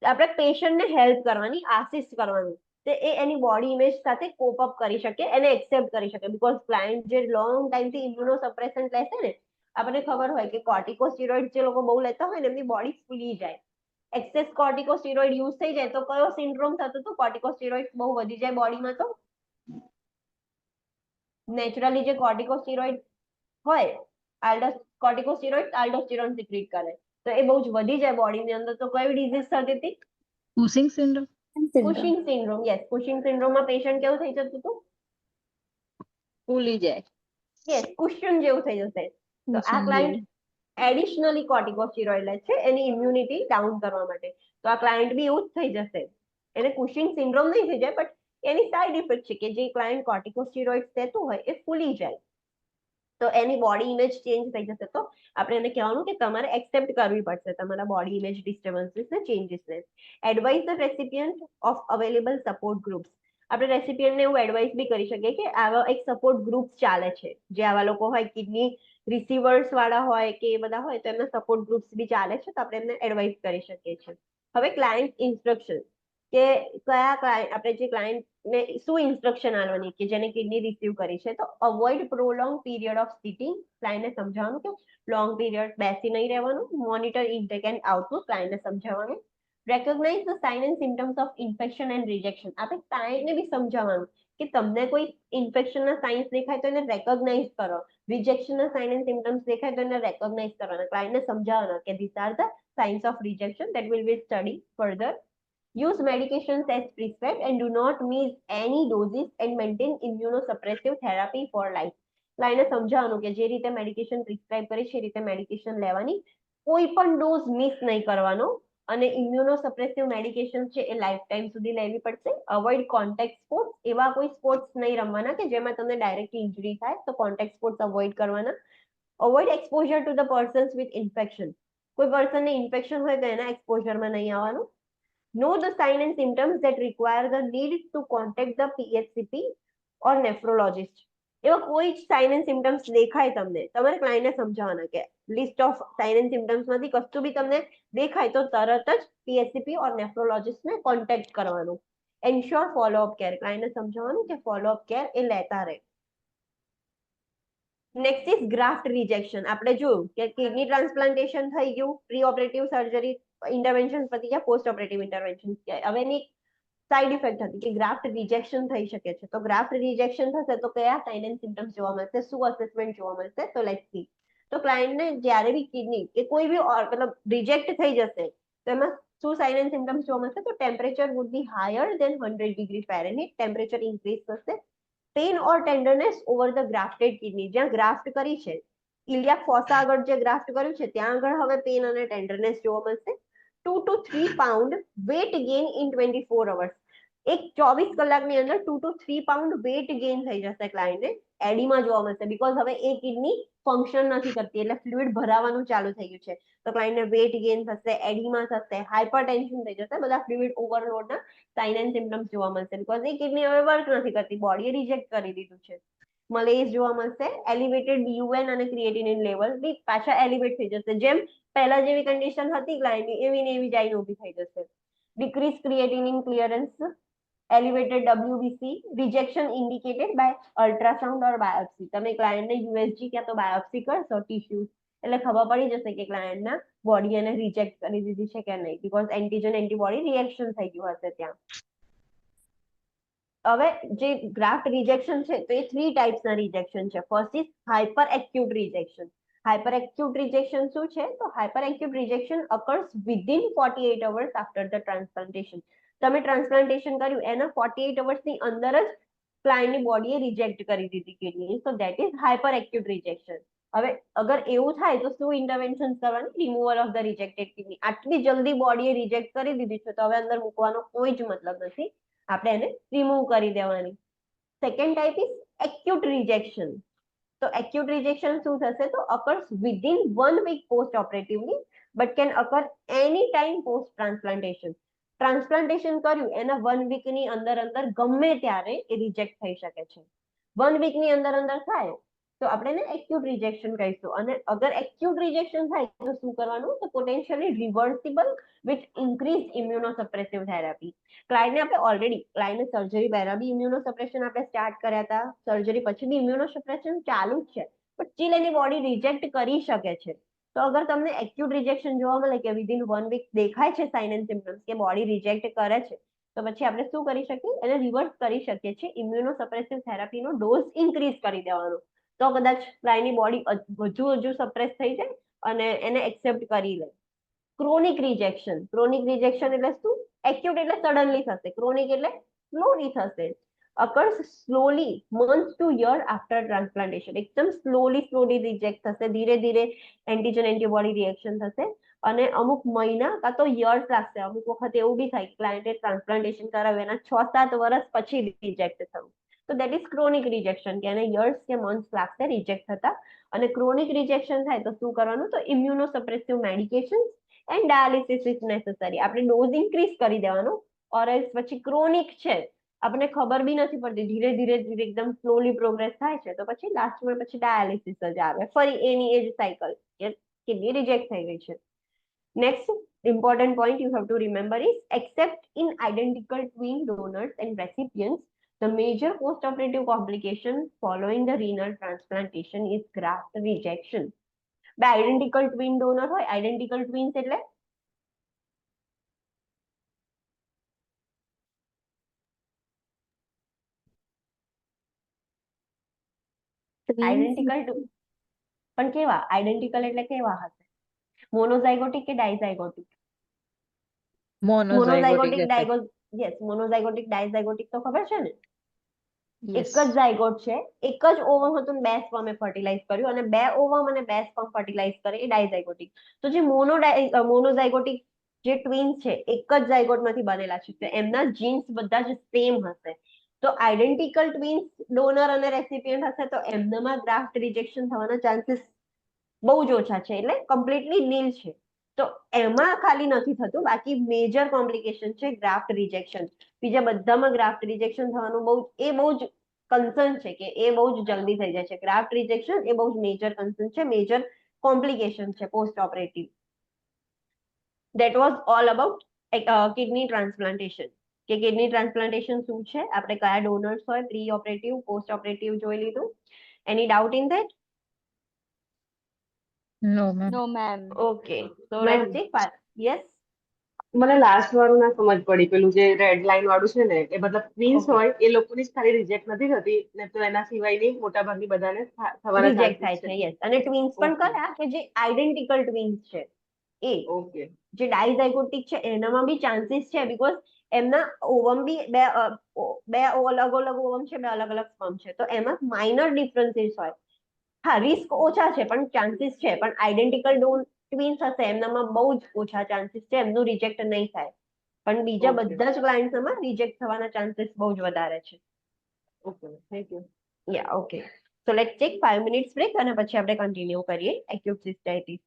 આપણે પેશન્ટને હેલ્પ કરવાની, આસિસ્ટ કરવાનું, તે એ એની બોડી ઇમેજ સાથે કોપ અપ કરી શકે, એને એક્સેપ્ટ કરી શકે. બીકોઝ ક્લાયન્ટ જે લોંગ ટાઈમથી ઇમ્યુનોસપ્રેસન્ટ લેશે ને, આપણને ખબર હોય કે કોર્ટિકોસ્ટેરોઇડ જે લોકો બહુ લેતા હોય ને એમની બોડી ફૂલી જાય. એક્સેસ કોર્ટિકોસ્ટેરોઇડ યુઝ થઈ જાય તો કયો સિન્ડ્રોમ થતો હતો? કોર્ટિકોસ્ટેરોઇડ બહુ વધી જાય બોડીમાં તો નેચરલી જે કોર્ટિકોસ્ટેરોઇડ હોય કોર્ટિકોસ્ટેરોઇડ આલ્ડોસ્ટેરોન સિક્રેટ કરે તો એ બહુ જ વધી જાય બોડીની અંદર તો કઈ ડિઝીઝ થતી હતી? કુશિંગ સિન્ડ્રોમ. કુશિંગ સિન્ડ્રોમ. યસ, કુશિંગ સિન્ડ્રોમમાં પેશન્ટ કેવું થઈ જતું હતું? ફૂલી જાય. યસ, કુશન જેવું થઈ જશે. તો આ ક્લાયન્ટ એડિશનલી કોર્ટિકોસ્ટેરોઇડ લે છે એની ઇમ્યુનિટી ડાઉન કરવા માટે. તો આ ક્લાયન્ટ બી એવું જ થઈ જશે. એને કુશિંગ સિન્ડ્રોમ નહીં થઈ જાય બટ એની સાઇડ ઇફેક્ટ છે કે જે ક્લાયન્ટ કોર્ટિકોસ્ટેરોઇડ લેતું હોય એ ફૂલી જાય તો એની બોડી ઇમેજ ચેન્જ થઈ જશે. તો આપણે એને કહેવાનું કે તમારે એક્સેપ્ટ કરવી પડશે તમારા બોડી ઇમેજ ડિસ્ટર્બન્સીસ ને ચેન્જીસને. Advise the recipient of available support groups. આપણે રેસિપિયન્ટને એવું એડવાઇસ બી કરી શકીએ કે આવા એક સપોર્ટ ગ્રુપ ચાલે છે જે આવા લોકો હોય કિડની રિસીવર્સ વાળા હોય કે એ બધા હોય તો એમના સપોર્ટ ગ્રુપ્સ બી ચાલે છે તો આપણે એમને એડવાઇસ કરી શકીએ છીએ. હવે ક્લાયન્ટ ઇન્સ્ટ્રક્શન કે કયા ક્લાયન્ટ આપણે જે ક્લાયન્ટને શું ઇન્સ્ટ્રક્શન આપવાની કે જેને કિડની રિસીવ કરી છે. તો avoid prolong period of sitting. ક્લાયન્ટને સમજાવવાનું કે લોંગ પીરિયડ બેસી નહીં રહેવાનું. Monitor intake and output. ક્લાયન્ટને સમજાવવાનું. Recognize the sign and symptoms of infection and rejection. આપણે ક્લાયન્ટને બી સમજાવવાનું કે તમને કોઈ ઇન્ફેક્શનના સાઇન્સ દેખાય તો એને રેકોગ્નાઇઝ કરો. રિજેક્શનના સાઇન એન્ડ સિમ્ટમ્સ દેખાય તો એને રેકોગ્નાઇઝ કરવાના. ક્લાયન્ટને સમજાવવાના કે this are the science of rejection that will be studied further. Use medications as prescribed and do not miss any doses and maintain immunosuppressive therapy for life. ક્લાયન્ટને સમજાવવાનું કે જે રીતે મેડિકેશન પ્રિસ્ક્રાઇબ કરી છે એ રીતે મેડિકેશન લેવાની, કોઈ પણ ડોઝ મિસ નહીં કરવાનો અને ઇમ્યુનોસપ્રેસિવ મેડિકેશન છે એ લાઈફ ટાઈમ સુધી લેવી પડશે. Avoid contact sports. એવા કોઈ સ્પોર્ટ્સ નહીં રમવાના કે જેમાં તમને ડાયરેક્ટલી ઇન્જરી થાય તો કોન્ટેક્ટ સ્પોર્ટ્સ અવોઇડ કરવાના. Avoid exposure to the persons with infection. કોઈ પર્સનને ઇન્ફેક્શન હોય તો એના એક્સપોઝરમાં નહીં આવવાનું. Know the sign and symptoms that require the need to contact the PHCP or nephrologist. એવા કોઈ જ સાઇન એન્ડ સિમ્ટમ્સ દેખાય તમને તમારે ક્લાયન્ટને સમજાવવાના કે લિસ્ટ ઓફ સાઇન એન્ડ સિમ્ટમ્સમાંથી કશું બી તમને દેખાય તો તરત જ PHCP ઓર નેફ્રોલોજિસ્ટને કોન્ટેક્ટ કરવાનું. Ensure follow up care. ક્લાયન્ટને સમજાવવાનું કે ફોલોઅપ કેર એ લેતા રહે. Next is graft rejection. આપણે જોયું કે કિડની ટ્રાન્સપ્લાન્ટેશન થઈ ગયું, પ્રી ઓપરેટિવ સર્જરી ઇન્ટરવેન્શન પતી ગયા, પોસ્ટ ઓપરેટિવ ઇન્ટરવેન્શન. હવે એની સાઇડ ઇફેક્ટ હતી કે ગ્રાફ્ટ રિજેક્શન થઈ શકે છે. તો ગ્રાફ્ટ રિજેક્શન થશે તો કયા સાઇન એન્ડ સિમ્ટમ્સ જોવા મળશે, શું અસેસમેન્ટ જોવા મળશે? તો લેટ્સ સી. તો ક્લાયન્ટને જ્યારે બી કિડની કે કોઈ બી મતલબ રિજેક્ટ થઈ જશે તો એમાં શું સાઇન એન્ડ સિમ્ટમ્સ જોવા મળશે? તો temperature would be higher than 100 degree Fahrenheit. Temperature increase થશે. Pain or tenderness over the grafted kidney. જ્યાં ગ્રાફ્ટ કરી છે ઇલિયાક ફોસા આગળ જે ગ્રાફ્ટ કર્યું છે ત્યાં આગળ હવે પેન અને ટેન્ડરનેસ જોવા મળશે. 2 to 3 pound weight gain in 24 hours. એક 24 કલાકની અંદર 2 to 3 pound weight gain થઈ જશે ક્લાયન્ટને. એડીમાં જોવા મળશે બીકોઝ હવે એ કિડની ફંક્શન નથી કરતી એટલે ફ્લુઇડ ભરાવાનું ચાલુ થઈ ગયું છે તો ક્લાયન્ટને વેટ ગેઇન થશે, એડીમાં થશે, હાઇપરટેન્શન થઈ જશે. બધા ફ્લુઇડ ઓવરલોડના સાઇન એન્ડ સિમ્ટમ્સ જોવા મળશે બીકોઝ એ કિડની હવે વર્ક નથી કરતી, બોડીએ રિજેક્ટ કરી દીધું છે. મલેઝ જોવા મળશે. એલિવેટેડ BUN અને ક્રિએટિનિન લેવલ બી પાછા એલિવેટ થઈ જશે. જેમ પહેલા જેવી કન્ડિશન હતી ક્લાયન્ટની એવી ને એવી જઈને ઊભી થઈ જશે. Decrease creatinine clearance, elevated WBC, rejection indicated by ultrasound or biopsy. તમે ક્લાયન્ટને USG ક્યાં તો બાયોપ્સી કરશો ટિશ્યુ એટલે ખબર પડી જશે કે ક્લાયન્ટના બોડી એને રિજેક્ટ કરી દીધી છે કે નહીં બીકોઝ એન્ટીજન એન્ટીબોડી રિએક્શન થઈ ગયું હશે ત્યાં. હવે જે ગ્રાફ્ટ રિજેક્શન છે તો એ 3 ટાઈપ્સના રિજેક્શન છે. First is hyper acute rejection. Hyper acute rejection શું છે? તો hyper acute rejection occurs within 48 hours after the transplantation. તમે ટ્રાન્સપ્લાન્ટેશન કર્યું એના 48 અવર્સની અંદર જ ક્લાયન્ટની બોડીએ રિજેક્ટ કરી દીધી kidney. So that is hyper acute rejection. હવે અગર એવું થાય તો શું ઇન્ટરવેન્શન કરવાની? Removal of the rejected kidney. આટલી જલ્દી બોડીએ રિજેક્ટ કરી દીધી છે તો હવે અંદર મૂકવાનો કોઈ જ મતલબ નથી, આપણે એને રિમૂવ કરી દેવાની. Second type is acute rejection. તો એક્યુટ રિજેક્શન શું થશે? તો occurs within 1 week post operatively but can occur any time post transplantation. Transplantation કર્યું એના 1 week ની અંદર ગમે ત્યારે એ રિજેક્ટ થઈ શકે છે. 1 week ની અંદર થાય તો આપણે એને એક્યુટ રિજેક્શન કહીશું. અને અગર એક્યુટ રિજેક્શન થાય તો શું કરવાનું? તો potentially reversible with increase immunosuppressive therapy. ક્લાયન્ટને આપણે ઓલરેડી ક્લાયન્ટને સર્જરી પહેલા બી ઇમ્યુનોસપ્રેશન આપણે સ્ટાર્ટ કર્યા હતા, સર્જરી પછી બી ઇમ્યુનોસપ્રેશન ચાલુ જ છે, પણ સ્ટીલ એની બોડી રિજેક્ટ કરી શકે છે. તો અગર તમને એક્યુટ રિજેક્શન જોવા મળે કે વિધિન 1 week દેખાય છે સાઇન એન્ડ સિમ્પટમ્સ કે બોડી રિજેક્ટ કરે છે, તો પછી આપણે શું કરી શકીએ? એને રિવર્સ કરી શકીએ છીએ. ઇમ્યુનોસપ્રેસિવ થેરાપીનો ડોઝ ઇન્ક્રીઝ કરી દેવાનો, તો કદાચ ક્લાયન્ટની બોડી હજુ સપ્રેસ થઈ જાય અને એને એક્સેપ્ટ કરી લે. Chronic rejection. ક્રોનિક રિજેક્શન એટલે શું? એક્યુટ એટલે સડનલી થશે, ક્રોનિક એટલે સ્લોલી થશે. occurs slowly months to year after transplantation. એકદમ સ્લોલી રિજેક્ટ થશે, ધીરે ધીરે એન્ટીજન એન્ટીબોડી રિએક્શન થશે અને અમુક મહિના કાં તો યર્સ લાગશે. અમુક વખત એવું બી થાય ક્લાયન્ટે ટ્રાન્સપ્લાન્ટેશન કરાવ્યું એના 6-7 વર્ષ પછી રિજેક્ટ થયું, તો દેટ ઇઝ ક્રોનિક રિજેક્શન, કે એને યર્સ કે મંથ્સ લાગશે રિજેક્ટ થતા. અને ક્રોનિક રિજેક્શન થાય તો શું કરવાનું? તો immunosuppressive medication and dialysis is necessary. આપણે ડોઝ ઇન્ક્રીઝ કરી દેવાનો, ઓર એલ્સ પછી ક્રોનિક છે, આપણને ખબર બી નથી પડતી, ધીરે ધીરે એકદમ સ્લોલી પ્રોગ્રેસ થાય છે, તો પછી લાસ્ટમાં પછી ડાયાલિસિસ જ આવે, ફરી એની એજ સાયકલ, કિડની રિજેક્ટ થઈ ગઈ છે. Next important point you have to remember is, except in identical twin donors and recipients, the major post-operative complication following the renal transplantation is graft rejection. બે આઇડેન્ટિકલ ટ્વિન ડોનર હોય, identical twins એટલે identical પણ કેવા? Identical એટલે કેવા હશે? મોનોઝાઇગોટિક કે ડાયઝાઇગોટિક? મોનોઝાઇગોટિક yes, મોનોઝાઇગોટિક ડાયઝાઇગોટિક તો ખબર છે ને? એક જ ઝાયગોટ છે, એક જ ઓવમ હતું ને 2 સ્પર્મે ફર્ટિલાઇઝ કર્યું, અને 2 ઓવમ અને 2 સ્પર્મ ફર્ટિલાઇઝ કરે એ ડાયઝાઇગોટિક. તો જે મોનોઝાઇગોટિક જે ટ્વિન્સ છે, એક જ ઝાયગોટમાંથી બનેલા છે, તો એમના જીન્સ બધા જ સેમ હશે. તો આઇડેન્ટિકલ ટ્વિન્સ ડોનર અને રેસિપિયન્ટ હશે તો એમનામાં ગ્રાફ્ટ રિજેક્શન થવાના ચાન્સીસ બહુ જ ઓછા છે, એટલે કમ્પ્લીટલી નીલ છે. તો એમાં ખાલી નથી થતું, બાકી મેજર કોમ્પ્લિકેશન છે ગ્રાફ્ટ રિજેક્શન. બીજા બધામાં ગ્રાફ્ટ રિજેક્શન થવાનું બહુ જ કન્સર્ન છે, કે એ બહુ જ જલ્દી થઈ જાય છે. ગ્રાફ્ટ રિજેક્શન એ બહુ જ મેજર કન્સર્ન છે, મેજર કોમ્પ્લિકેશન છે post operative. That was all about kidney transplantation. કે કિડની ટ્રાન્સપ્લાન્ટેશન શું છે, આપણે કયા ડોનર્સ હોય, પ્રી ઓપરેટિવ, પોસ્ટ ઓપરેટિવ જોઈ લીધું. Any doubt in that? No ma'am. No, ma'am. Okay, so Ma'am. Let's see. Yes, મને લાસ્ટ વાળું ના સમજ પડી, પેલું જે રેડ લાઈન વાળું છે ને, એ મતલબ ટ્વિન્સ Okay. હોય એ લોકોની જ ખાલી રિજેક્ટ નથી થતી ને, તો એના સિવાયની મોટા ભાગની બધાને થવાના રિજેક્ટ થાય ચાન્સીસ છે, છે. યસ. અને ટ્વિન્સ પણ Okay. કયા? કે જે આઇડેન્ટિકલ ટ્વિન્સ છે એ. ઓકે. જે ડાયઝાઇગોટિક છે એનામાં બી ચાન્સીસ છે, બીકોઝ એમના ઓવમ બી બે અલગ અલગ ઓવમ છે, બે અલગ અલગ સ્પર્મ છે, તો એમાં માઇનર ડિફરન્સીસ હોય. હા, રિસ્ક ઓછા છે પણ ચાન્સીસ છે. પણ આઇડેન્ટિકલ ટ્વિન્સ હશે એમનામાં બહુ જ ઓછા ચાન્સીસ છે, એમનું રિજેક્ટ નહીં થાય. પણ બીજા Okay. બધા જ ક્લાયન્ટ્સમાં રિજેક્ટ થવાના ચાન્સીસ બહુ જ વધારે છે. Okay, thank you. Yeah, okay. So let's take 5 minutes break અને પછી આપણે કન્ટિન્યુ કરીએ acute cystitis.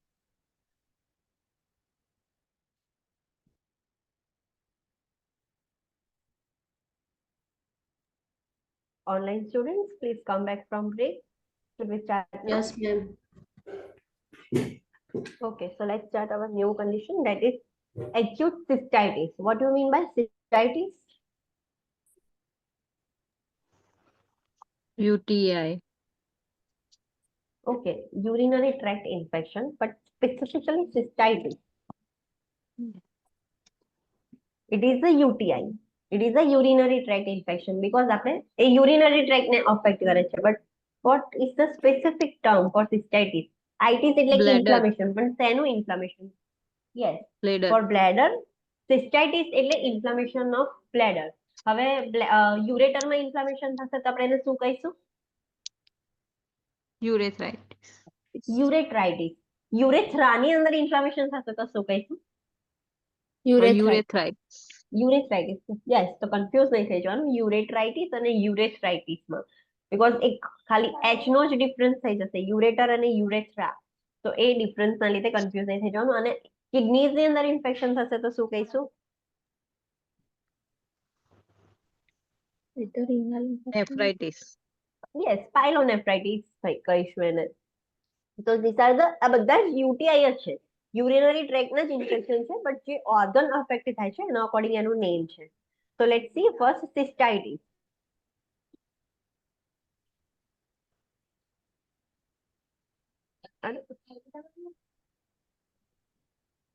Online students, please come back from break. Should we start now? Yes, ma'am. Okay, so let's start our new condition, that is acute cystitis. What do you mean by cystitis? UTI. Okay, urinary tract infection, but specifically cystitis. It is a UTI. It is a urinary tract infection because આપણે એ urinary tract ને affect કરે છે. But what is the specific term for cystitis? Itis એટલે કે Bladder. inflammation, પણ શેનું inflammation? Yes, Bladder. for bladder. Cystitis એટલે inflammation of bladder. હવે યુરેટરમાં ઇન્ફ્લામેશન થશે તો આપણે એને શું કહીશું? Urethritis. યુરેટ્રાઇટિસ. યુરેથ્રાની અંદર ઇન્ફ્લામેશન થશે તો શું કહીશું? યુરેથ્રાઇટિસ. યુરેથ્રાઇટિસ. યસ, તો કન્ફ્યુઝ નહીં થઈ જવાનું યુરેટ્રાઇટિસ અને યુરેથ્રાઇટિસમાં, બીકોઝ એક ખાલી એચ નો જ ડિફરન્સ થઈ જશે, યુરેટર અને યુરેથ્રા. તો એ ડિફરન્સના લીધે કન્ફ્યુઝ નહીં થઈ જવાનું. અને કિડનીઝ ની અંદર ઇન્ફેક્શન થશે તો શું કહીશું? નેફ્રાઇટિસ. યસ, પાયલોનેફ્રાઇટિસ કહીશું એને. તો ધીસ આર ધ, આ બધા જ યુટીઆઈ જ છે, યુરિનરી ટ્રેકના જ ઇન્ફેક્શન છે, બટ જે ઓર્ગન અફેક્ટ થાય છે એના અકોર્ડિંગ એનું નેમ છે. તો let's see first cystitis.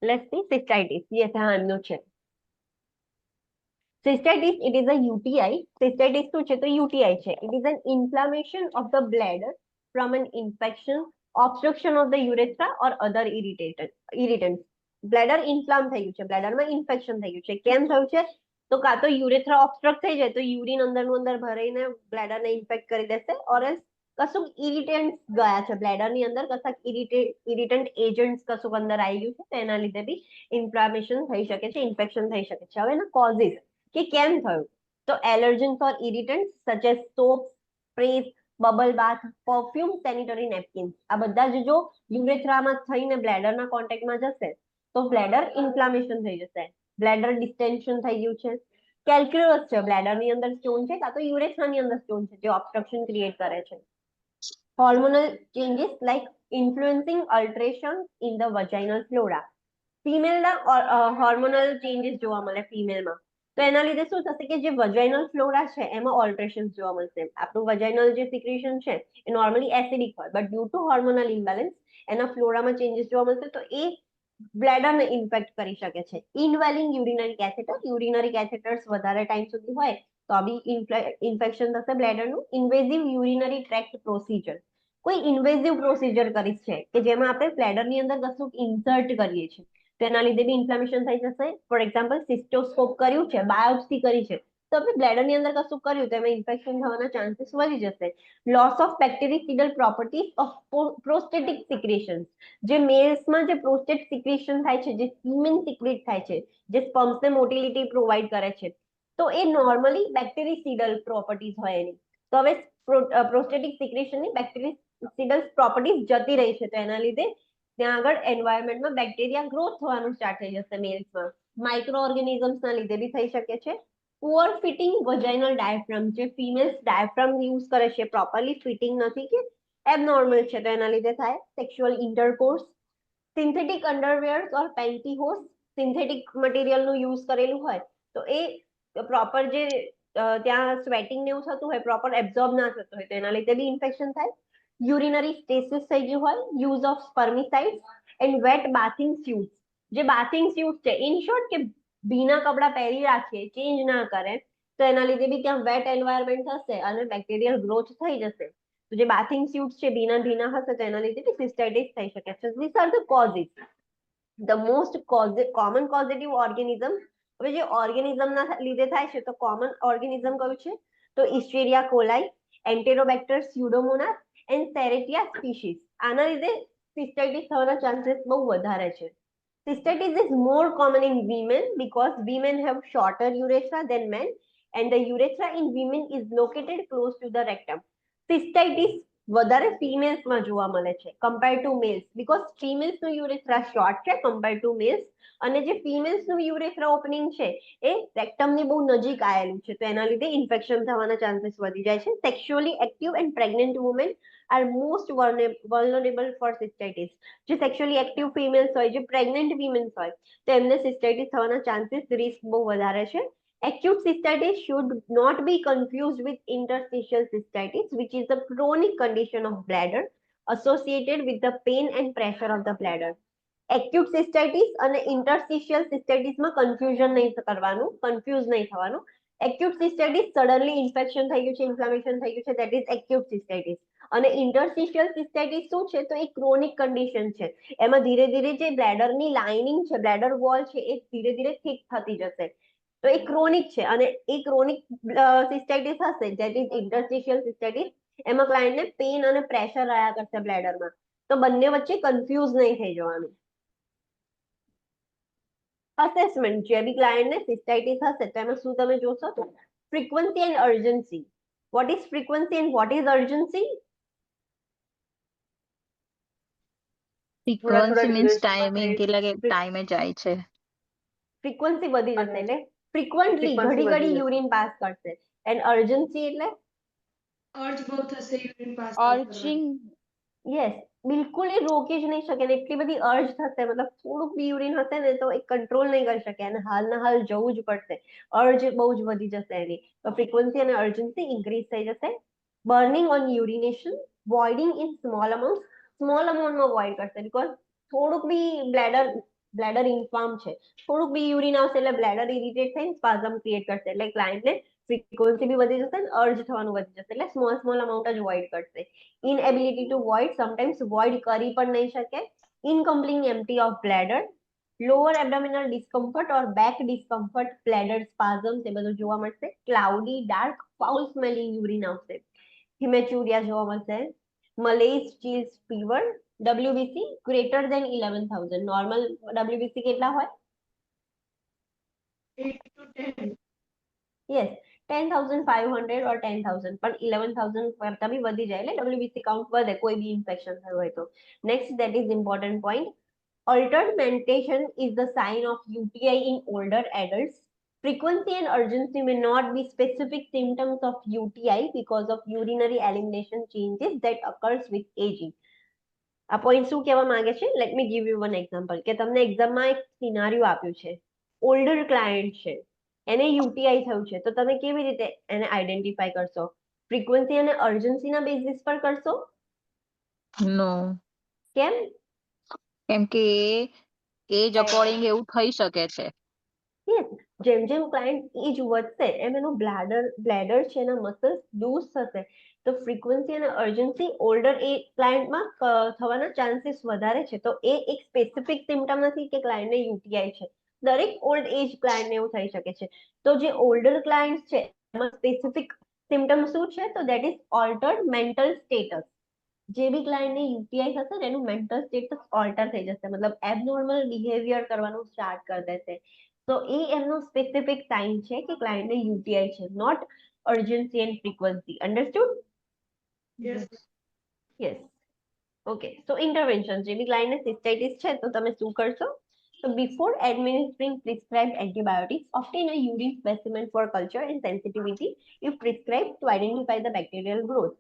Let's see cystitis. Yes, હા એમનું છે. Cystitis, it is a UTI. Cystitis શું છે તો UTI છે. It is an inflammation of the bladder from an infection, obstruction of the urethra or other irritants. Bladder inflame થયું છે, બ્લેડરમાં infection થયું છે. કેમ થયું છે? તો કાં તો યુરેથ્રા ઓબ્સ્ટ્રક્ટ થઈ જાય તો યુરિન અંદરનું અંદર ભરાઈને બ્લેડરને ઇન્ફેક્ટ કરી દેશે, ઓર એલ્સ કશુંક ઇરિટેન્ટ્સ ગયા છે બ્લેડરની અંદર, કશાક ઇરિટન્ટ એજન્ટ્સ કશુંક અંદર આવી ગયું છે, તેના લીધે બી ઇન્ફ્લામેશન થઈ શકે છે, ઇન્ફેક્શન થઈ શકે છે. હવે એના કોઝિસ કે કેમ થયું, તો allergen for irritants such as soap, sprays, bubble bath, perfume, sanitary napkins, આ બધા જ જો યુરેથ્રામાં થઈને બ્લેડરના કોન્ટેક્ટમાં જશે તો બ્લેડર ઇન્ફ્લામેશન થઈ જશે, બ્લેડર ડિસ્ટેન્શન થઈ ગયું છે. કેલ્ક્યુલસ છે, બ્લેડરની અંદર સ્ટોન છે, કાં તો યુરેથ્રાની અંદર સ્ટોન છે જે ઓબ્સ્ટ્રક્શન ક્રિએટ કરે છે. Hormonal changes like influencing alteration in the vaginal flora. ફિમેલના હોર્મોનલ ચેન્જીસ જોવા મળે ફિમેલમાં, તો એના લીધે શું થશે કે જે વજાઇનલ ફ્લોરા છે એમાં ઓલ્ટરેશન જોવા મળશે. આપણું વજાઇનલ જે સિક્રેશન છે એ નોર્મલી એસિડિક હોય, but due to hormonal imbalance એના ફ્લોરામાં ચેન્જીસ જોવા મળશે, તો એ બ્લેડરને ઇન્ફેક્ટ કરી શકે છે. ઇનવેલિંગ યુરિનરી કેથેટર, યુરિનરી કેથેટર્સ વધારે ટાઈમ સુધી હોય તો બી ઇન્ફેક્શન થશે બ્લેડરનું. ઇન્વેઝિવ યુરિનરી ટ્રેક્ટ પ્રોસીજર, કોઈ ઇન્વેઝિવ પ્રોસીજર કરી છે કે જેમાં આપણે બ્લેડરની અંદર કશું ઇન્સર્ટ કરીએ છીએ, તેના લીધે બી ઇન્ફ્લામેશન થઈ જશે. ફોર એક્ઝામ્પલ સિસ્ટોસ્કોપ કર્યું છે, બાયોપ્સી કરી છે, તો આપણે બ્લેડરની અંદર કશું કર્યું તો એમાં ઇન્ફેક્શન થવાના ચાન્સીસ વધી જશે. Loss of બેક્ટેરિસિડલ properties of prostatic સિક્રેશન્સ, જે મેલ્સમાં જે પ્રોસ્ટેટ સિક્રેશન થાય છે, જે સીમેન સિક્રેટ થાય છે, જે સ્પમ્સને મોટિલિટી પ્રોવાઈડ કરે છે, તો એ નોર્મલી બેક્ટેરિસિડલ પ્રોપર્ટીઝ હોય એની. તો હવે પ્રોસ્ટેટિક સિક્રેશનની બેક્ટેરિસિડલ પ્રોપર્ટીઝ જતી રહી છે, તો એના લીધે ત્યાં આગળ એન્વાયરમેન્ટમાં બેક્ટેરિયા ગ્રોથ થવાનું સ્ટાર્ટ થઈ જશે મેલ્સમાં. માઇક્રો ઓર્ગેનિઝમ્સના લીધે બી થઈ શકે છે. પુઅર ફિટિંગ વજાઇનલ ડાયાફ્રામ, જે ફિમેલ્સ ડાયાફ્રામ યુઝ કરે છે પ્રોપરલી ફિટિંગ નથી કે એબનોર્મલ છે, તો એના લીધે થાય. સેક્સ્યુઅલ ઇન્ટરકોર્સ, સિન્થેટિક અંડરવેર્સ ઓર પેન્ટીહોસ, સિન્થેટિક મટીરિયલનું યુઝ કરેલું હોય તો એ પ્રોપર જે ત્યાં સ્વેટિંગ ને એવું થતું હોય પ્રોપર એબ્ઝોર્બ ના થતું હોય તો એના લીધે બી ઇન્ફેક્શન થાય. યુરિનરી સ્ટેસિસ થઈ ગયું હોય, use of spermicides and wet bathing suits, જે બાથિંગ સ્યુટ છે ઇન શોર્ટ કે ભીના કપડા પહેરી રાખીએ, ચેન્જ ના કરે, તો એના લીધે બી ત્યાં વેટ એન્વાયરમેન્ટ હશે અને બેક્ટેરિયલ ગ્રોથ થઈ જશે. તો જે બાથિંગ સ્યુટ્સ છે ભીના ભીના હશે તો એના લીધે બી સિસ્ટાઇટિસ થઈ શકે છે. These are the causes. The most common causative organism, હવે જે ઓર્ગેનિઝમના લીધે થાય છે તો કોમન ઓર્ગેનિઝમ કયું છે તો ઇસ્ચેરિયા કોલાઈ, એન્ટેરોબેક્ટર સ્યુડોમોનાસ એન્ડ સેરેટિયા સ્પીસીસ. આના લીધે સિસ્ટાઇટિસ થવાના ચાન્સીસ બહુ વધારે છે. Cystitis is more common in women because women have shorter urethra than men and the urethra in women is located close to the rectum. Cystitis વધારે ફિમેલ્સમાં જોવા મળે છે કમ્પેર ટુ મેલ્સ, બીકોઝ ફિમેલ્સનું યુરેથ્રા શોર્ટ છે compare to males, અને જે ફિમેલ્સનું urethra opening છે એ રેક્ટમની બહુ નજીક આવેલું છે, તો એના લીધે ઇન્ફેક્શન થવાના ચાન્સીસ વધી જાય છે. Sexually active and pregnant women are most vulnerable for cystitis. જે સેક્સ્યુઅલી એક્ટિવ ફિમેલ્સ હોય, જે પ્રેગ્નન્ટ વિમેન્સ હોય, તો એમને સિસ્ટાઇટિસ થવાના ચાન્સીસ રિસ્ક બહુ વધારે છે. Acute cystitis should not be confused with interstitial cystitis, which is a chronic condition of bladder associated with the pain and pressure of the bladder. Acute cystitis અને interstitial cystitis માં confusion નહીં કરવાનું, confuse નહીં થવાનું. Acute cystitis suddenly infection થઈ ગયું છે, inflammation થઈ ગયું છે, that is acute cystitis. અને interstitial cystitis શું છે તો એ ક્રોનિક કન્ડિશન છે, એમાં ધીરે ધીરે જે બ્લેડરની લાઇનિંગ છે, બ્લેડર વોલ છે એ ધીરે ધીરે થિક થતી જશે, તો એ ક્રોનિક છે. અને એ ક્રોનિક સિસ્ટાઇટિસ હશે, ધેટ ઇઝ ઇન્ટરસ્ટિશિયલ સિસ્ટાઇટિસ, એમાં ક્લાયન્ટને પેઇન અને પ્રેશર રહ્યા કરશે બ્લેડરમાં, તો બંને વચ્ચે કન્ફ્યુઝ નહીં થઈ જવાનું. અસેસમેન્ટ, જે બી ક્લાયન્ટને સિસ્ટાઇટિસ હશે તો એમાં શું તમે જોશો? Frequency and urgency. What is frequency and what is urgency? Frequency means duration timing, માટે એટલે કે ટાઈમે જાય છે. ફ્રીક્વન્સી વધી જશે અને એટલે ફ્રીક્વન્ટલી frequency ઘડી વધી ઘડી જશે. યુરિન પાસ કરશે. એન્ડ અર્જન્સી એટલે અર્જ બહુ થશે યુરિન પાસ અર્ચિંગ યસ, બિલકુલ એ રોકી જ નહીં શકે ને એટલી બધી અર્જ થશે, મતલબ થોડુંક બી યુરિન હશે ને તો એ કંટ્રોલ નહીં કરી શકે અને હાલના હાલ જવું જ પડશે. અર્જ બહુ જ વધી જશે એની, તો ફ્રીક્વન્સી અને અર્જન્સી ઇન્ક્રીઝ થઈ જશે. Burning on urination, voiding in small અમાઉન્ટમાં વોઇડ કરશે, બીકોઝ થોડુંક બી બ્લેડર ઇન્ફાર્મ છે, થોડુંક બી યુરિન આવશે એટલે બ્લેડર ઇરિટેટ થઈને સ્પાઝમ ક્રિએટ કરશે, એટલે ક્લાયન્ટને ફ્રીક્વન્સી બી વધી જશે અને અર્જ થવાનું વધી જશે, એટલે સ્મોલ અમાઉન્ટ જ વોઇડ કરશે. Inability to void, sometimes void કરી પણ નહીં શકે. Incomplete empty of bladder, lower abdominal discomfort or back discomfort, bladder spasms એ બધું જોવા મળશે. Cloudy, dark, foul smelling urine આવશે. હિમેચ્યુરિયા જોવા મળશે. મલેઝ, ચીઝ, fever. WBC greater than 11,000. Normal WBC કેટલા હોય? 8 to 10. યસ, 10,500 or 10,000, પણ 11,000 કરતા બી વધી જાય એટલે WBC કાઉન્ટ વધે કોઈ બી ઇન્ફેક્શન થયું હોય તો. Next, that is important point. Altered mentation is the sign of UTI in older adults. Frequency and urgency may not be specific symptoms of UTI because of urinary elimination changes that occurs with aging. આ point શું કહેવા માંગે છે? Let me give you one example, કે તમને એક્ઝામમાં એક scenario આપ્યું છે, ઓલ્ડર ક્લાયન્ટ છે, એને યુટીઆઈ થયું છે, તો તમે કેવી રીતે એને આઈડેન્ટિફાઈ કરશો? ફ્રીક્વન્સી અને અર્જન્સીના બેઝિસ પર કરશો? નો, કેમ? કેમ કે એજ અકોર્ડિંગ એવું થઈ શકે છે. યસ, જેમ જેમ ક્લાયન્ટ એજ વધશે એમ એનું બ્લેડર છે, એના મસલ્સ લૂઝ થશે, તો ફ્રીક્વન્સી અને અર્જન્સી ઓલ્ડર એ ક્લાયન્ટમાં થવાના ચાન્સીસ વધારે છે. તો એ એક સ્પેસિફિક સિમ્ટમ નથી કે ક્લાયન્ટને યુટીઆઈ છે, દરેક ઓલ્ડ એજ ક્લાયન્ટને એવું થઈ શકે છે. તો જે ઓલ્ડર ક્લાયન્ટ છે એમાં સ્પેસિફિક સિમ્ટમ શું છે? તો દેટ ઇઝ ઓલ્ટર્ડ મેન્ટલ સ્ટેટસ. જે બી ક્લાયન્ટને યુટીઆઈ થશે ને એનું મેન્ટલ સ્ટેટસ ઓલ્ટર થઈ જશે, મતલબ એબનોર્મલ બિહેવિયર કરવાનું સ્ટાર્ટ કરી દેશે. તો એ એમનો સ્પેસિફિક સાઇન છે કે ક્લાયન્ટને યુટીઆઈ છે, not urgency and frequency. Understood? Yes. Yes. Okay, so intervention, જે બી ક્લાયન્ટને સિસ્ટાઇટિસ છે તો તમે શું કરશો? So before administering prescribed antibiotics, obtain a urine specimen for culture and sensitivity if prescribed to identify the bacterial growth.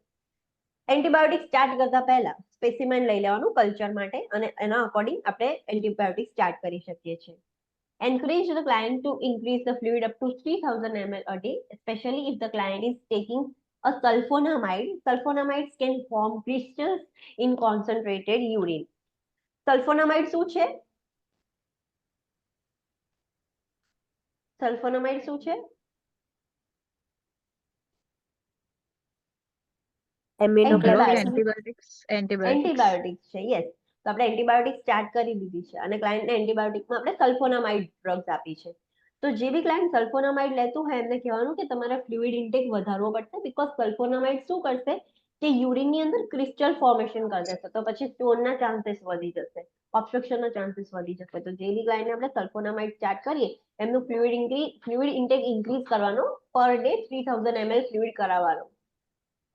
Antibiotic start કરતા પહેલા specimen લઈ લેવાનું કલ્ચર માટે અને એના અકોર્ડિંગ આપણે એન્ટીબાયોટિક સ્ટાર્ટ કરી શકીએ છીએ. Encourage the client to increase the fluid up to 3,000 ml a day, especially if the client is taking a sulfonamide. Sulfonamides can form crystals in concentrated urine. સલ્ફોનામાઇડ શું છે? સલ્ફોનામાઇડ શું છે? એન્ટીબાયોટિક્સ છે. Yes, તો આપણે એન્ટીબાયોટિક સ્ટાર્ટ કરી દીધી છે અને ક્લાયન્ટને એન્ટીબાયોટિકમાં આપણે સલ્ફોનામાઇડ ડ્રગ્સ આપી છે. તો જે બી ક્લાયન્ટ સલ્ફોનામાઇડ લેતું હોય એમને કહેવાનું કે તમારે ફ્લુઇડ ઇન્ટેક વધારવો પડશે, બીકોઝ સલ્ફોનામાઇડ શું કરશે કે યુરિનની અંદર ક્રિસ્ટલ ફોર્મેશન કરી દેશે, તો પછી સ્ટોનના ચાન્સીસ વધી જશે, ઓબ્સ્ટ્રક્શનના ચાન્સીસ વધી જશે. તો જે બી ક્લાયન્ટને આપણે સલ્ફોનામાઇડ સ્ટાર્ટ કરીએ એમનું ફ્લુઇડ ઇન્ટેક ઇન્ક્રીઝ કરવાનો, પર ડે 3,000 ml ફ્લુઇડ કરાવવાનો.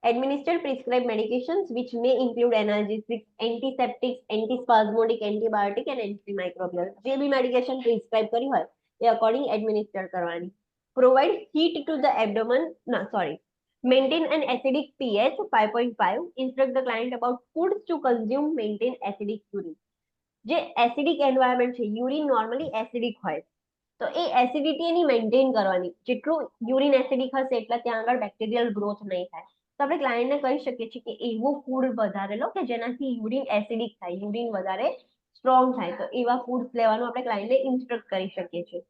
Administer prescribed medications which may include analgesics, antiseptics, antispasmodic, antibiotic and antimicrobial. જે બી મેડિકેશન પ્રિસ્ક્રાઇબ કરી હોય એ અકોર્ડિંગ એડમિનિસ્ટર કરવાની. Provide heat to the abdomen. Maintain an acidic pH 5.5. Instruct the client about foods to consume. Maintain acidic urine. જે acidic environment છે, urine normally acidic હોય, તો એ acidity એની maintain કરવાની. જેટલું યુરિન એસિડિક હશે એટલા ત્યાં આગળ બેક્ટેરિયલ ગ્રોથ નહીં થાય. તો આપણે ક્લાયન્ટને કહી શકીએ છીએ કે એવું ફૂડ વધારે લો કે જેનાથી યુરિન એસિડિક થાય, યુરિન વધારે સ્ટ્રોંગ થાય, તો એવા ફૂડ્સ લેવાનું આપણે ક્લાયન્ટને ઇન્સ્ટ્રક્ટ કરી શકીએ છીએ.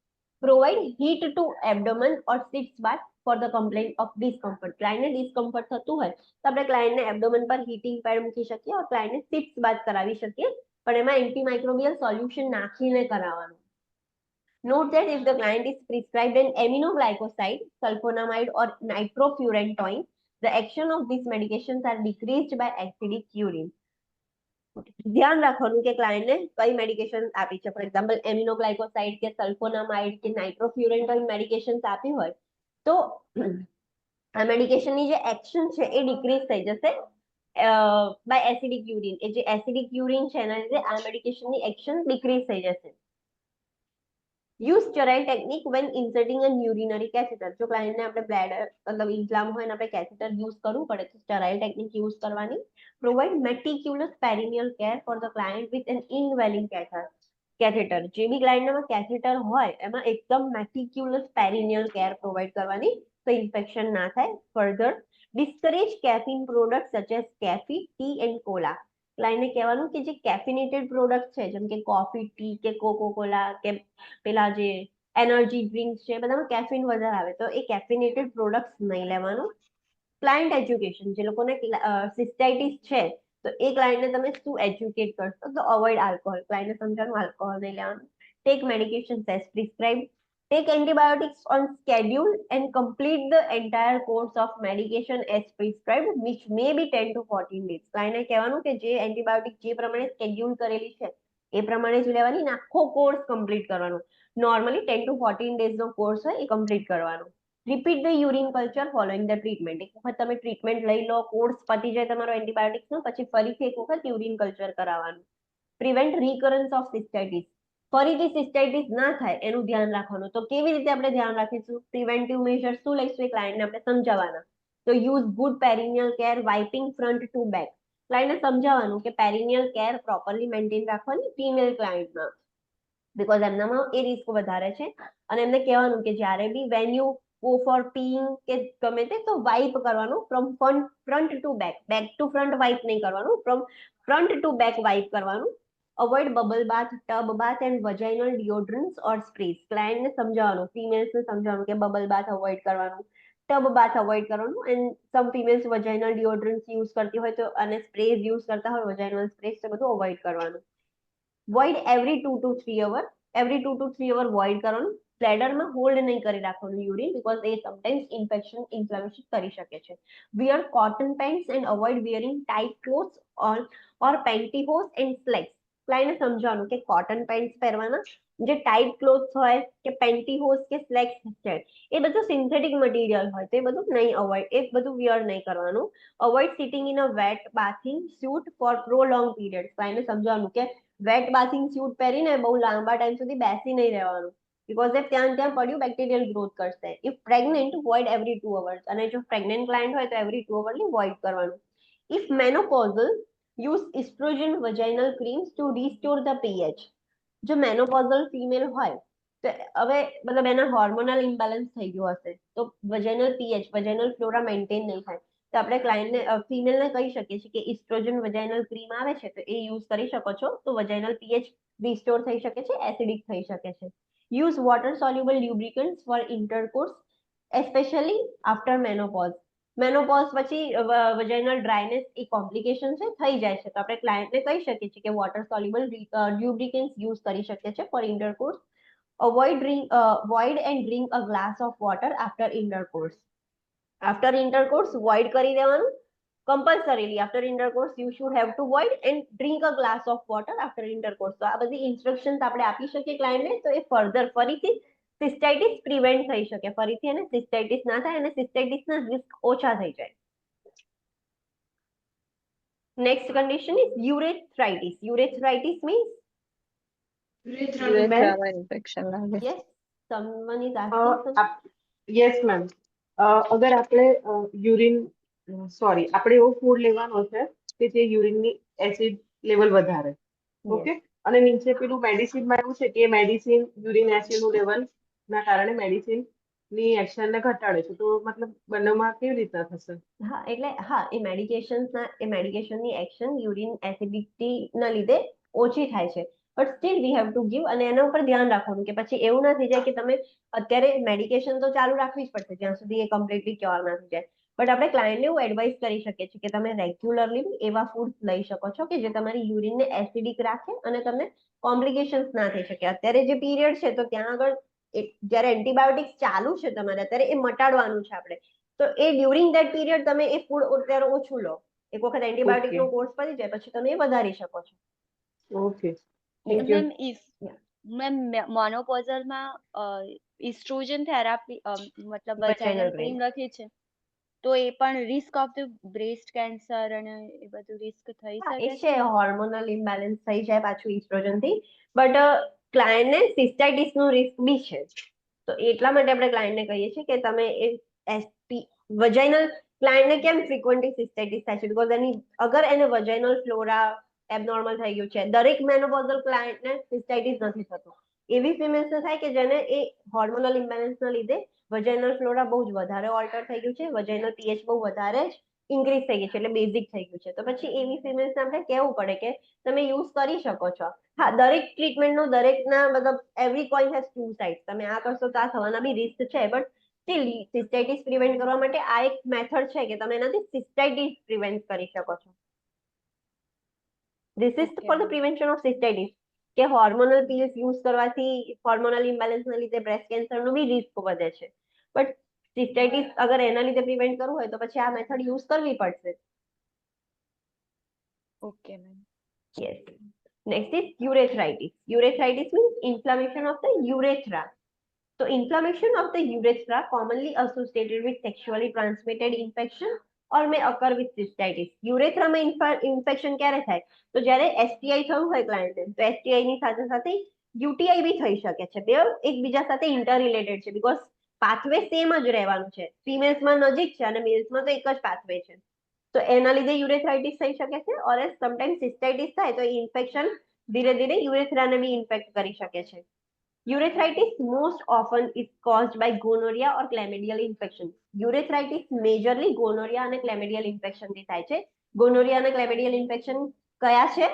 Provide heat to abdomen or sitz bath for the complaint of discomfort. ક્લાયન્ટને ડિસ્કમ્ફર્ટ થતું હોય તો આપણે ક્લાયન્ટને એબ્ડોમન પર હીટિંગ પેડ મૂકી શકીએ ઓર ક્લાયન્ટને સિટ્સ બાથ કરાવી શકીએ, પણ એમાં એન્ટીમાઇક્રોબિયલ સોલ્યુશન નાખીને કરાવવાનું. Note that if the client is prescribed an aminoglycoside, sulfonamide or nitrofurantoin, the action of these medications are decreased by acidic urine. ધ્યાન રાખવાનું કે ક્લાયન્ટને કઈ મેડિકેશન આપી છે. ફોર એક્ઝામ્પલ એમિનોગ્લાયકોસાઇડ કે સલ્ફોનામાઇડ કે નાઇટ્રોફ્યુરેન્ટલ મેડિકેશન આપી હોય તો આ મેડિકેશનની જે એક્શન છે એ ડિક્રીઝ થઈ જશે બાય એસિડિક યુરિન. એ જે એસિડિક યુરિન છે એના લીધે આ મેડિકેશનની એક્શન ડિક્રીઝ થઈ જશે. યુઝ સ્ટેરાઇલ ટેકનિક વેન ઇન્સર્ટિંગ અન યુરિનરી કેથેટર. જો ક્લાયન્ટને આપણે બ્લેડર મતલબ ઇન્ફ્લામ હોય અને આપણે કેથેટર યુઝ કરવું પડે તો સ્ટેરાઇલ ટેકનિક યુઝ કરવાની. Provide meticulous perineal care for the client with an indwelling catheter. જે બી ક્લાયન્ટમાં કેથેટર હોય એમાં એકદમ મેટિક્યુલસ પેરિનિયલ કેર પ્રોવાઇડ કરવાની તો ઇન્ફેક્શન ના થાય. Further discourage caffeine product such as કેફી, ટી એન્ડ કોલા. ક્લાયન્ટને કહેવાનું કે જે કેફિનેટેડ પ્રોડક્ટ છે જેમ કે કોફી, ટી કે કોકો કોલા કે પેલા જે એનર્જી ડ્રિંક્સ છે બધામાં કેફીન વધારે આવે તો એ કેફિનેટેડ પ્રોડક્ટ્સ નહીં લેવાનું. Client education. જે લોકોને સિસ્ટાઇટિસ છે તો એ ક્લાયન્ટને તમે શું એજ્યુકેટ કરશો તો અવોઇડ આલ્કોહોલ. ક્લાયન્ટને સમજાવવાનું આલ્કોહોલ નહીં લેવાનું. Take medication as prescribed. Take antibiotics on schedule and complete the entire course of medication as prescribed, which may be 10 to 14 days. ક્લાયન્ટને કહેવાનું કે જે એન્ટીબાયોટિક જે પ્રમાણે સ્કેડ્યુલ કરેલી છે એ પ્રમાણે જ લેવાની, આખો કોર્સ કમ્પ્લીટ કરવાનો. નોર્મલી 10 to 14 days નો કોર્સ હોય એ કમ્પ્લીટ કરવાનો. Repeat the urine culture following the treatment. એક વખત તમે ટ્રીટમેન્ટ લઈ લો, કોર્સ પતી જાય તમારો એન્ટીબાયોટિક્સનો, પછી ફરીથી એક વખત યુરિન કલ્ચર કરાવવાનું. Prevent recurrence of cystitis. ફરીથી સિસ્ટાઇટિસ ના થાય એનું ધ્યાન રાખવાનું. તો કેવી રીતે આપણે ધ્યાન રાખીશું? પ્રિવેન્ટિવ મેજર્સ શું લઈશું એ ક્લાયન્ટને આપણે સમજાવવાના. તો use good perineal care, wiping front to back. ક્લાયન્ટને સમજાવવાનું કે પેરિનિયલ કેર પ્રોપરલી મેન્ટેન રાખવાની ફિમેલ ક્લાયન્ટમાં, બીકોઝ એમનામાં એ રિસ્ક વધારે છે. અને એમને કહેવાનું કે જ્યારે બી when you go for peeing કે ગમે તે તો વાઇપ કરવાનું from front to back. Back to front wipe નહીં કરવાનું, from front to back wipe કરવાનું. Avoid bubble bath, tub bath and vaginal deodorants or sprays. ક્લાયન્ટને સમજાવવાનું, ફિમેલ્સને સમજાવવાનું કે બબલ બાથ અવોઇડ કરવાનું, ટબ બાથ અવોઇડ કરવાનું. And some females vaginal deodorants use કરતી હોય તો અને સ્પ્રેઝ યુઝ કરતા હોય વજાઇનલ સ્પ્રેઝ તો બધું અવોઇડ કરવાનું. Void every 2 to 3 hour. Every 2 to 3 hour void કરવાનું. બ્લેડરમાં હોલ્ડ નહીં કરી રાખવાનું યુરિન, બીકોઝ એ સમટાઇમ્સ ઇન્ફેક્શન ઇન્ફ્લામેશન કરી શકે છે. Wear cotton pants and avoid wearing tight clothes or pantyhose and slacks. ક્લાયન્ટને સમજાવવાનું કે કોટન પેન્ટ્સ પહેરવાના, જે ટાઇટ ક્લોથ્સ હોય કે પેન્ટીહોઝ કે સ્લેક્સ છે એ બધું સિન્થેટિક મટીરિયલ હોય તો એ બધું નહીં અવોઇડ, એ બધું વિયર નહીં કરવાનું. Avoid sitting in a wet bathing suit for prolong period. ક્લાયન્ટને સમજાવવાનું કે વેટ બાથિંગ સ્યુટ પહેરીને બહુ લાંબા ટાઈમ સુધી બેસી નહીં રહેવાનું, બીકોઝ એ ત્યાં પડ્યું બેક્ટેરિયલ ગ્રોથ કરશે. If pregnant void every 2 hours. અને જો પ્રેગ્નેન્ટ ક્લાયન્ટ હોય તો એવરી 2 અવરની વોઇડ કરવાનું. If menopausal use oestrogen vaginal creams to restore the pH. જો મેનોપોઝલ ફિમેલ હોય તો હવે મતલબ એના હોર્મોનલ ઇમ્બેલેન્સ થઈ ગયું હશે તો vaginal pH, vaginal flora maintain નહીં થાય તો આપણે ક્લાયન્ટને ફિમેલને કહી શકીએ છીએ કે ઇસ્ટ્રોજન વજાઇનલ ક્રીમ આવે છે તો એ યુઝ કરી શકો છો તો વજાઇનલ પીએચ રિસ્ટોર થઈ શકે છે, એસિડિક થઈ શકે છે. Use water soluble lubricants for intercourse especially after menopause. Menopause પછી વજાઇનલ ડ્રાયનેસ એ કોમ્પ્લિકેશન છે, થઈ જાય છે તો આપણે ક્લાયન્ટને કહી શકીએ છીએ કે વોટર સોલ્યુબલ લ્યુબ્રિકન્ટ્સ યુઝ કરી શકીએ છીએ for intercourse. void and drink a glass of water after intercourse. After intercourse void કરી દેવાનું compulsorily. After intercourse you should have to void and drink a glass of water after intercourse. તો આ બધી instructions આપણે આપી શકીએ ક્લાયન્ટને તો એ further ફરીથી સિસ્ટાઇટિસ પ્રિવેન્ટ થઈ શકે, ફરીથી એને સિસ્ટાઇટિસ ના થાય અને સિસ્ટાઇટિસના રિસ્ક ઓછા થઈ જાય. Next condition is urethritis. Urethritis means Urethra infection લાગે. yes someone is asking something. Yes ma'am. અગર આપણે આપણે એવો ફૂડ લેવાનો છે કે જે યુરિનની એસિડ લેવલ વધારે, ઓકે, અને નીચે પેલું મેડિસિનમાં એવું છે કે મેડિસિન યુરિન એસિડનું લેવલ ના કારણે મેડિસિન ની એક્શનને ઘટાડે છે, તો મતલબ બંનેમાં કેવી રીતના થશે? હા એટલે હા એ મેડિકેશનની એક્શન યુરિન એસિડિટી ના લીધે ઓછી થાય છે but steel we have to give. અને એના ઉપર ધ્યાન રાખવાનું કે પછી એવું ના થઈ જાય કે તમે અત્યારે મેડિકેશન તો ચાલુ રાખવી જ પડશે જ્યાં સુધી એ કમ્પ્લીટલી ક્યોર ના થઈ જાય. બટ આપણે ક્લાયન્ટને એવું એડવાઇસ કરી શકીએ છીએ કે તમે રેગ્યુલરલી એવા ફૂડ લઈ શકો છો કે જે તમારી યુરિનને એસિડિક રાખે અને તમને કોમ્પ્લિકેશન્સ ના થઈ શકે. અત્યારે જે પીરિયડ છે તો ત્યાં આગળ જ્યારે એન્ટીબાયોટિક્સ ચાલુ છે તમારે અત્યારે એ મટાડવાનું છે આપણે, તો એ ડ્યુરિંગ ધેટ પીરિયડ તમે એ ફૂડ અત્યારે ઓછું લો. એક વખત એન્ટીબાયોટિક નો Okay. કોર્સ પતી જાય પછી તમે એ વધારી શકો છો. Okay. Thank you. Yeah. Ma'am મોનોપોઝલમાં ઇસ્ટ્રોજન થેરાપી મતલબ Vaginal વેજાઇનલ drainage. ક્રીમ લખી છે, તો એ પણ risk of the breast cancer અને એ બધું રિસ્ક થઈ હા, શકે એ છે હોર્મોનલ ઇમ્બેલેન્સ થઈ જાય પાછું ઇસ્ટ્રોજન થી, બટ ક્લાયન્ટને સિસ્ટાઇટિસ નું રિસ્ક બી છે. તો એટલા માટે આપણે ક્લાયન્ટને કહીએ છીએ કે તમે એ એસટી વજાઇનલ ક્લાયન્ટને કેમ ફ્રીક્વન્ટલી સિસ્ટાઇટિસ થાય છે બીકોઝ એની અગર એને વજાઇનલ ફ્લોરા એબનોર્મલ થઈ ગયું છે, દરેક મેનોપોઝલ ક્લાયન્ટને સિસ્ટાઇટિસ નથી થતું. એવી ફિમેલ્સને થાય કે જેને એ હોર્મોનલ ઇમ્બેલેન્સના લીધે વજાઇનલ ફ્લોરા બહુ જ વધારે ઓલ્ટર થઈ ગયું છે, વજાઇનલ પીએચ બહુ વધારે જ ઇન્ક્રીઝ થઈ ગઈ છે, એટલે બેઝિક થઈ ગયું છે. તો પછી એવી ફિમેલ્સને આપણે કહેવું પડે કે તમે યુઝ કરી શકો છો. હા, દરેક ટ્રીટમેન્ટનો દરેકના મતલબ every coin has two side. તમે આ કરશો તો આ થવાના બી રિસ્ક છે, બટ સ્ટીલ સિસ્ટાઇટિસ પ્રિવેન્ટ કરવા માટે આ એક મેથડ છે કે તમે એનાથી સિસ્ટાઇટિસ પ્રિવેન્ટ કરી શકો છો. This is Okay, for the ma'am. Prevention of cystitis, કે હોર્મોનલ પિલ્સ યુઝ કરવાથી હોર્મોનલ ઇમ્બેલેન્સના લીધે બ્રેસ્ટ કેન્સરનું બી રિસ્ક વધે છે, બટ સિસ્ટાઇટિસ અગર એના લીધે પ્રિવેન્ટ કરવું હોય તો પછી આ મેથડ યુઝ કરવી પડશે. Okay, ma'am. Yes. Next is urethritis. Urethritis means inflammation of the urethra. So inflammation of the urethra commonly associated with sexually transmitted infection or may occur with cystitis. Urethra में infection ક્યારે થાય? તો જ્યારે STI થયું હોય ક્લાયન્ટને, તો STI ની સાથે સાથે UTI બી થઈ શકે છે. બે એકબીજા સાથે ઇન્ટરરિલેટેડ છે બીકોઝ પાથવે સેમ જ રહેવાનું છે. ફિમેલ્સમાં નજીક છે અને મેલ્સમાં તો એક જ પાથવે છે. તો એના લીધે યુરેથ્રાઇટિસ થઈ શકે છે, ઓર સમટાઈમ સિસ્ટાઇટિસ થાય તો ઇન્ફેક્શન ધીરે ધીરે યુરેથ્રાને બી ઇન્ફેક્ટ કરી શકે છે. Urethritis most often is caused by gonorrhea or chlamydial infection. Urethritis majorly gonorrhea અને chlamydial infection થી થાય છે. gonorrhea અને chlamydial infection કયા છે?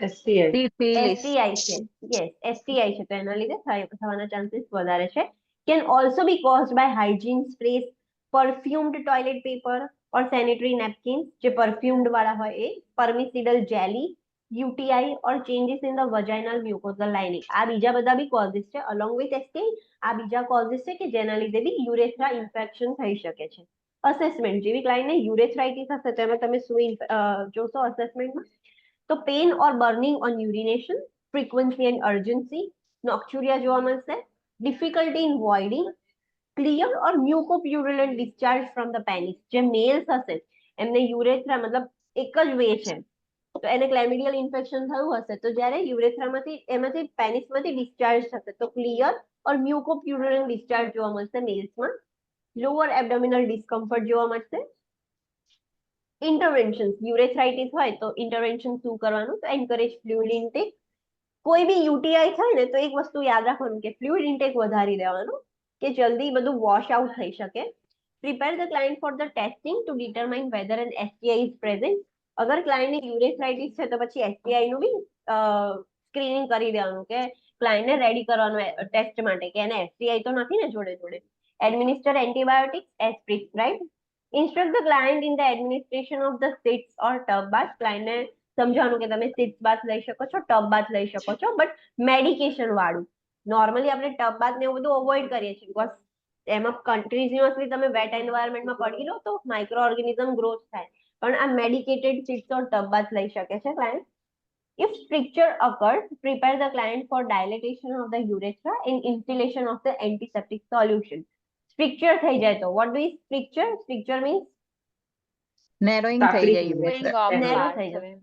STI. સિફિલિસ. STI છે. Yes, STI છે, તો એના લીધે થવાના ચાન્સીસ વધારે છે. Can also be caused by hygiene sprays, perfumed toilet paper or sanitary napkins, જે perfumed વાળા હોય એ, permicidal jelly, UTI or changes in the vaginal mucosal lining. આ બીજા બધા બી causes છે along with STI. આ બીજા causes છે કે જેના લીધે બી યુરેથ્રા ઇન્ફેક્શન થઈ શકે છે. અસેસમેન્ટ, જેવી ક્લાયન્ટને યુરેથ્રાઇટિસ હશે તો એમાં તમે શું જોશો અસેસમેન્ટમાં? તો pain or burning on urination, frequency and urgency, nocturia જોવા મળશે, difficulty in voiding, clear or mucopurulent discharge from the penis. જે મેલ્સ હશે એમને યુરેથ્રા મતલબ એક જ વે છે, તો એને ક્લેમિડિયલ ઇન્ફેક્શન થયું હશે તો જ્યારે યુરેથ્રામાંથી એમાંથી પેનિસમાંથી ડિસ્ચાર્જ થશે તો ક્લિયર ઓર મ્યુકોપ્યુરુલન્ટ ડિસ્ચાર્જ જોવા મળશે મેલ્સમાં. લોઅર એબડોમિનલ ડિસ્કમ્ફર્ટ જોવા મળશે. ઇન્ટરવેન્શન, યુરેથ્રાઇટિસ હોય તો ઇન્ટરવેન્શન શું કરવાનું? તો એન્કરેજ ફ્લુઇડ ઇન્ટેક. કોઈ બી યુટીઆઈ થાય ને તો એક વસ્તુ યાદ રાખવાનું કે ફ્લુઇડ ઇન્ટેક વધારી દેવાનું કે જલ્દી બધું વોશ આઉટ થઈ શકે. Prepare the client for the testing to determine whether an STI is present. અગર ક્લાયન્ટને યુરેથ્રાઇટિસ છે તો પછી એસટીઆઈ નું બી સ્ક્રીનિંગ કરી દેવાનું કે ક્લાયન્ટને રેડી કરવાનું ટેસ્ટ માટે કે એને એસટીઆઈ તો નથી ને જોડે જોડે. Administer antibiotics as prescribed. Instruct the client in the administration of the sits or tub bath. ક્લાયન્ટને સમજાવવાનું કે તમે સિટ્સ બાથ લઈ શકો છો, ટબ બાથ લઈ શકો છો, બટ મેડિકેશન વાળું. નોર્મલી આપણે ટબ બાથ ને એવું બધું અવોઇડ કરીએ છીએ બીકોઝ એમાં કન્ટિન્યુઅસલી તમે વેટ એન્વાયરમેન્ટમાં પડી લો તો માઇક્રો ઓર્ગેનિઝમ ગ્રોથ થાય, પણ આ મેડિકેટેડ સિટ્સ ઓર ટબ બાથ લઈ શકે છે client. If stricture occurs, prepare the client for dilatation of the urethra and instillation of the antiseptic solution. Stricture થઈ જાય તો what do is stricture? Stricture means નેરોઈંગ થઈ સાંકડી જાય થઈ Going urethra. off narrow path થઈ હવે. જશે.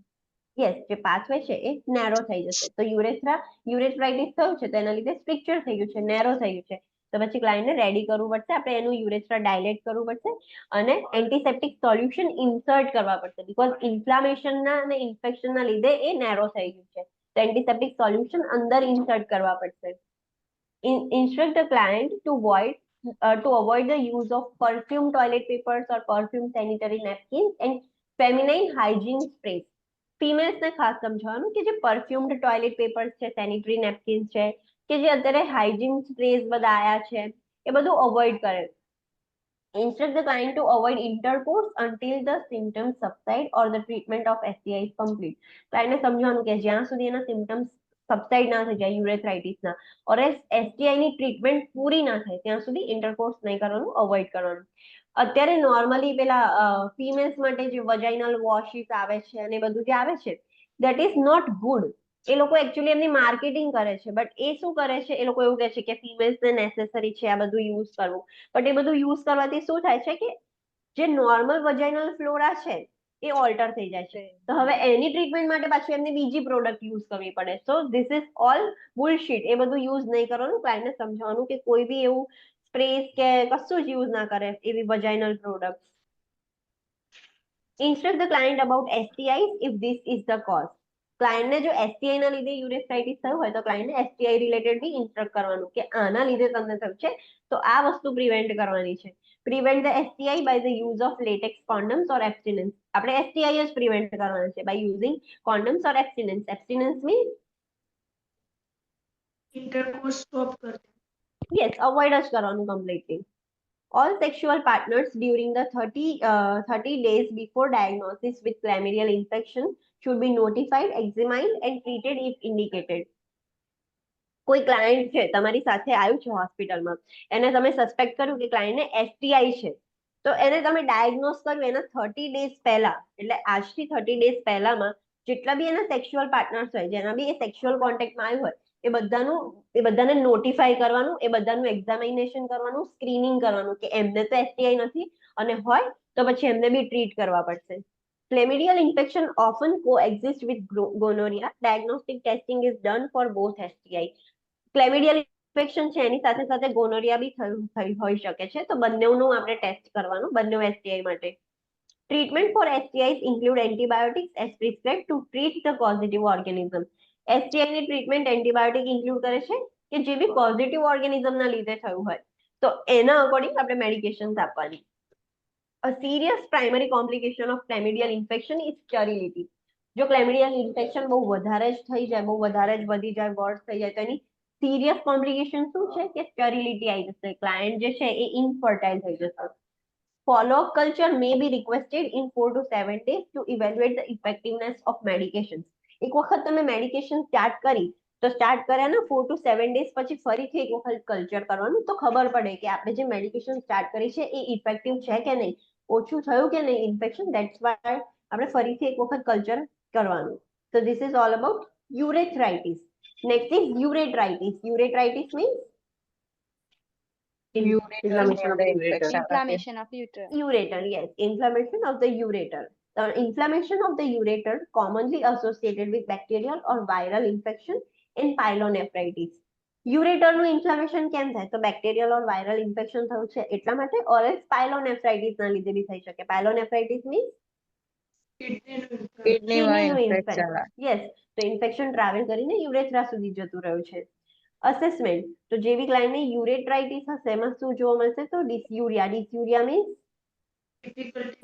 યસ, જે પાથવે છે એ નેરો થઈ જશે. તો યુરેથ્રાઇટિસ થયું છે તો એના લીધે સ્ટ્રિક્ચર થઈ ગયું છે, નેરો થઈ ગયું છે, તો પછી ક્લાયન્ટને રેડી કરવું પડશે, આપણે એનું યુરેથ્રા ડાયલેટ કરવું પડશે અને એન્ટીસેપ્ટિક સોલ્યુશન ઇન્સર્ટ કરવા પડશે બીકોઝ ઇન્ફ્લામેશનના અને ઇન્ફેક્શનના લીધે એ નેરો થઈ ગયું છે, તો એન્ટીસેપ્ટિક સોલ્યુશન અંદર ઇન્સર્ટ કરવા પડશે. Instruct the client to avoid the use of perfumed toilet papers or perfumed sanitary napkins and feminine hygiene sprays. Females ને ખાસ સમજાવવાનું કે જે પરફ્યુમ્ડ ટોયલેટ પેપર્સ છે, સેનિટરી નેપકિન્સ છે, કે જે અત્યારે હાઇજીન સ્પ્રેઝ બધા આયા છે એ બધું અવોઇડ કરે. Instruct the client to avoid intercourse until the symptoms subside or the treatment of STI is complete. ક્લાયન્ટને સમજાવવાનું કે જ્યાં સુધી એના સિમ્પટમ્સ સબસાઇડ ના થઈ જાય યુરેથ્રાઇટિસના ઓર એસટીઆઈ ની ટ્રીટમેન્ટ પૂરી ના થાય ત્યાં સુધી ઇન્ટરકોર્સ નહીં કરવાનું, અવોઇડ કરવાનું. અત્યારે નોર્મલી પેલા ફિમેલ્સ માટે જે વજાઇનલ વોશિસ આવે છે અને બધું જે આવે છે દેટ ઇઝ નોટ ગુડ. એ લોકો એકચ્યુઅલી એમની માર્કેટિંગ કરે છે, બટ એ શું કરે છે, એ લોકો એવું કહે છે કે ફિમેલ્સને નેસેસરી છે આ બધું યુઝ કરવું, બટ એ બધું યુઝ કરવાથી શું થાય છે કે જે નોર્મલ વજાઇનલ ફ્લોરા છે એ ઓલ્ટર થઈ જાય છે. તો હવે એની ટ્રીટમેન્ટ માટે પાછું એમને બીજી પ્રોડક્ટ યુઝ કરવી પડે. So this is all bullshit. એ બધું યુઝ નહીં કરવાનું. ક્લાયન્ટને સમજાવવાનું કે કોઈ બી એવું સ્પ્રેસ કે કશું જ યુઝ ના કરે એવી vaginal product. Instruct the client about STIs if this is the cause. ક્લાયન્ટને જો એસટીઆઈ ના લીધે યુરેથ્રાઇટિસ થયું હોય તો ક્લાયન્ટને એસટીઆઈ રિલેટેડ બી ઇન્સ્ટ્રક્ટ કરવાનું કે આના લીધે તમને થયું છે તો આ વસ્તુ પ્રિવેન્ટ કરવાની છે. Prevent the STI by the use of latex condoms or abstinence. આપણે એસટીઆઈ જ પ્રિવેન્ટ કરવાના છે by using condoms or abstinence. Abstinence means intercourse stop કર દે. યસ, અવોઇડ જ કરવાનું completely. All sexual partners during the 30 days before diagnosis with chlamydial infection should be notified, examined and treated if indicated. કોઈ client છે તમારી સાથે આવ્યું છે હોસ્પિટલમાં, એને તમે સસ્પેક્ટ કર્યું કે ક્લાયન્ટને એસટીઆઈ છે, તો એને તમે ડાયગ્નોઝ કર્યું એના 30 ડેઝ પહેલા, એટલે આજથી 30 ડેઝ પહેલામાં જેટલા બી એના સેક્સ્યુઅલ પાર્ટનર્સ હોય, જેના બી એ સેક્સ્યુઅલ કોન્ટેક્ટમાં આવ્યું હોય, એ બધાને નોટિફાઈ કરવાનું, એ બધાનું એક્ઝામિનેશન કરવાનું, સ્ક્રીનિંગ કરવાનું કે એમને તો એસટીઆઈ નથી અને હોય તો પછી એમને બી ટ્રીટ કરવા પડશે. Chlamydial infection often coexist with gonorrhea. Diagnostic testing is done for both STI. Chlamydial infection છે એની સાથે સાથે ગોનોરિયા બી થઈ હોઈ શકે છે, તો બંનેનું આપણે ટેસ્ટ કરવાનું બંને એસટીઆઈ માટે. Treatment for STIs include antibiotics as prescribed to treat the positive organism. STI ની ટ્રીટમેન્ટ એન્ટીબાયોટિક ઇન્ક્લુડ કરે છે કે જે બી પોઝિટિવ ઓર્ગેનિઝમના લીધે થયું હોય તો એના અકોર્ડિંગ આપણે મેડિકેશન્સ આપવાની. A serious primary complication of chlamydial infection is sterility. જો chlamydial infection બહુ વધારે જ થઈ જાય, બહુ વધારે જ વધી જાય, વર્સ થઈ જાય તો એની સિરિયસ કોમ્પ્લિકેશન શું છે કે સ્ટેરિલિટી આવી જશે, ક્લાયન્ટ જે છે એ ઇનફર્ટાઇલ થઈ જશે. Follow-up culture may be requested in 4 to 7 days to evaluate the effectiveness of medications. એક વખત તમે મેડિકેશન સ્ટાર્ટ કરી તો સ્ટાર્ટ કર્યા ને 4 to 7 days પછી ફરીથી એક વખત કલ્ચર કરવાનું તો ખબર પડે કે આપણે જે મેડિકેશન સ્ટાર્ટ કરી છે એ ઇફેક્ટિવ છે કે નહીં, ઓછું થયું કે નહીં ઇન્ફેક્શન. ધેટ્સ વાય આપણે ફરીથી એક વખત કલ્ચર કરવાનું. So this is all about urethritis. Next is ureteritis. Ureteritis means Inflammation of the ureter. Inflammation of uterus. ureter, yes, inflammation of the ureter. The inflammation of the ureter commonly associated with bacterial or viral infection and pyelonephritis. યુરેટરનું inflammation કેમ થાય તો bacterial ઓર viral infection થયું છે એટલા માટે, or else પાયલોનેફ્રાઇટિસના લીધે બી થઈ શકે. પાયલોનેફ્રાઇટિસ મીન્સ કિડનીનું ઇન્ફેક્શન. યસ, તો ઇન્ફેક્શન ટ્રાવેલ કરીને યુરેથ્રા સુધી જતું રહ્યું છે. અસેસમેન્ટ, તો જે બી ક્લાયન્ટને યુરેટ્રાઇટિસ હશે એમાં શું જોવા મળશે તો ડિસ્યુરિયા. ડિસ્યુરિયા means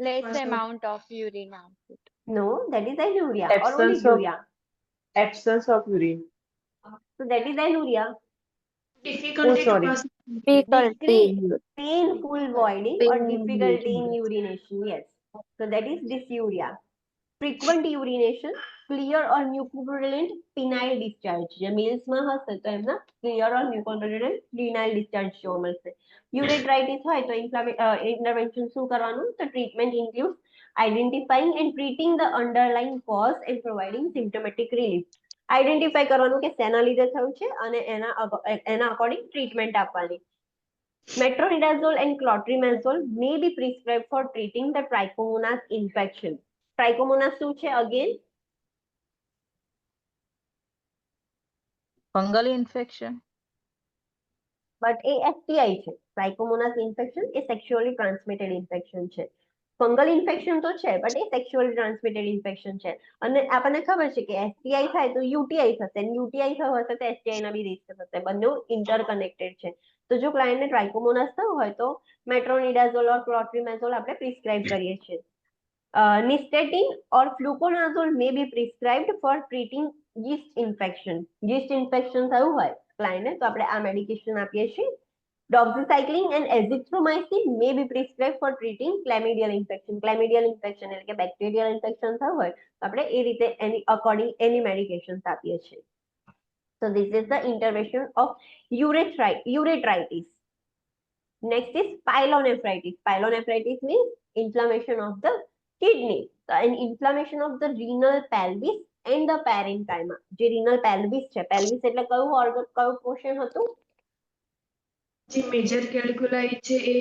Less amount of urine output. no, that is anuria or Absence of- oliguria. Absence of urine. So that is anuria. Difficulty to sorry. pass. Difficulty. Painful voiding or Pain difficulty in voiding. urination. Yes. So that is dysuria. Frequent urination, clear or mucopurulent penile discharge. જે મિલ્સમાં હશે તો એમના clear or mucopurulent penile discharge જોવા મળશે. Ureteritis હોય તો intervention શું કરવાનું તો treatment includes identifying and treating the underlying cause and providing symptomatic relief. Identify કરવાનું કે શેના લીધે થયું છે અને એના અકોર્ડિંગ ટ્રીટમેન્ટ આપવાની. Metronidazole and clotrimazole may be prescribed for treating the trichomonas infection. Trichomonas શું છે again? Fungal infection. But A STI છે. ટ્રાઇકોમોનાસ ઇન્ફેક્શન એ સેક્સ્યુઅલી ટ્રાન્સમિટેડ ઇન્ફેક્શન છે. ફંગલ ઇન્ફેક્શન તો છે but A sexually transmitted infection છે. અને આપણને ખબર છે કે એસટીઆઈ થાય તો યુટીઆઈ થશે, અને યુટીઆઈ થયું હશે તો એસટીઆઈ ના બી રિસ્ક થશે. બંને ઇન્ટરકનેક્ટેડ છે. તો જો ક્લાયન્ટને ટ્રાઇકોમોનાસ થયું હોય તો મેટ્રોનિડાઝોલ ઓર ક્લોટ્રીમેઝોલ આપણે પ્રિસ્ક્રાઇબ કરીએ છીએ. Nystatin or fluconazole may be prescribed for treating yeast infection. yeast infection થયું હોય ક્લાયન્ટને તો આપણે આ મેડિકેશન આપીએ છીએ. Doxycycline and azithromycin may be prescribed for treating chlamydial infection. Chlamydial infection એટલે કે બેક્ટેરિયલ ઇન્ફેક્શન થયું હોય તો આપણે એ રીતે એની અકોર્ડિંગ એની મેડિકેશન્સ આપીએ છીએ. So this is the intervention of ureteritis. Next is pyelonephritis. Pyelonephritis means inflammation of the kidney. And inflammation of the renal pelvis and the parenchyma. જે renal pelvis છે, pelvis એટલે કયું organ, કયું portion હતું? જે major કેલ્ક્યુલાઈ છે એ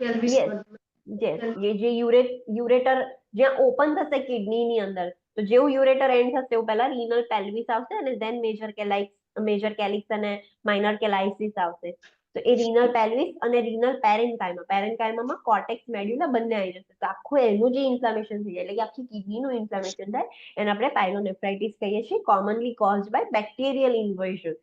પેલ્વિસ Yes. Yes. જે ureter જ્યાં ઓપન થશે કિડનીની અંદર, તો જેવું યુરેટર એન્ડ થશે એવું પહેલા renal pelvis આવશે અને then major calyx અને minor calycis આવશે. તો એ renal pelvis અને renal parenchyma માં cortex medulla બંને આવી જશે. તો આખું એનું જે ઇન્ફ્લામેશન થઈ જાય એટલે કે આખી કિડનીનું ઇન્ફ્લામેશન થાય એને આપણે પાયલોનેફ્રાઇટિસ કહીએ છીએ, commonly caused by bacterial invasion.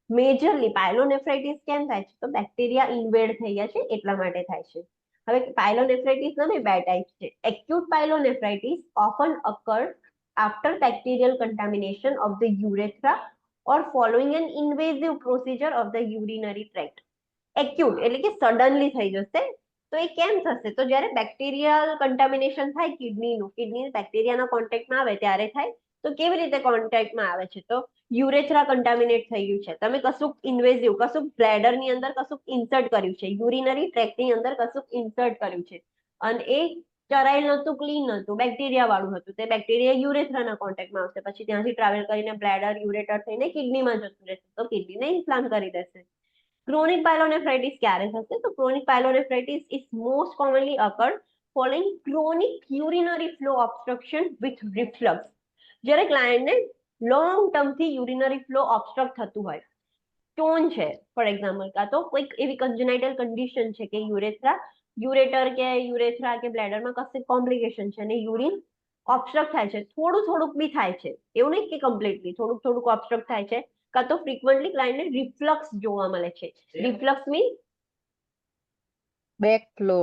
Majorly pyelonephritis કેમ થાય છે? તો બેક્ટેરિયા ઇન્વેડ થઈ ગયા છે એટલા માટે થાય છે. હવે પાયલોનેફ્રાઇટિસના બી બે ટાઈપ્સ છે. Acute pyelonephritis often occurs after bacterial contamination of the urethra or following an invasive procedure of the urinary tract. Acute એટલે કે સડનલી થઈ જશે. તો એ કેમ થશે? તો જ્યારે બેક્ટેરિયલ કન્ટામિનેશન થાય કિડની બેક્ટેરિયાના કોન્ટેક્ટમાં આવે ત્યારે થાય. તો કેવી રીતે કોન્ટેક્ટમાં આવે છે? તો યુરેથ્રા કન્ટામિનેટ થઈ ગયું છે, તમે કશુંક ઇન્વેઝિવ, કશુંક બ્લેડરની અંદર કશુંક ઇન્સર્ટ કર્યું છે, યુરિનરી ટ્રેક્ટની અંદર કશુંક ઇન્સર્ટ કર્યું છે અને એ ચરાયેલ નહોતું, ક્લીન નહોતું, બેક્ટેરિયા વાળું હતું. તે બેક્ટેરિયા યુરેથ્રાના કોન્ટેક્ટમાં આવશે, પછી ત્યાંથી ટ્રાવેલ કરીને બ્લેડર, યુરેટર થઈને કિડનીમાં જતું રહેશે, તો કિડનીને ઇન્ફ્લામ કરી દેશે. Chronic pyelonephritis ક્યારે થશે? તો chronic pyelonephritis is most commonly occurred following chronic urinary flow obstruction with reflux. જ્યારે ક્લાયન્ટને લોંગ ટર્મથી યુરિનરી ફ્લો ઓબ્સ્ટ્રક્ટ થતું હોય, સ્ટોન છે ફોર એક્ઝામ્પલ, કાં તો કોઈક એવી કન્જેનાઇટલ કન્ડિશન છે કે યુરેટર કે યુરેથ્રા કે બ્લેડરમાં કશે કોમ્પ્લિકેશન છે અને યુરિન ઓબ્સ્ટ્રક્ટ થાય છે, થોડુંક બી થાય છે, એવું નહીં કે કમ્પ્લીટલી, થોડુંક ઓબ્સ્ટ્રક્ટ થાય છે, કાં તો ફ્રીક્વન્ટલી ક્લાયન્ટને રિફ્લક્સ જોવા મળે છે. રિફ્લક્સ મીન્સ બેકફ્લો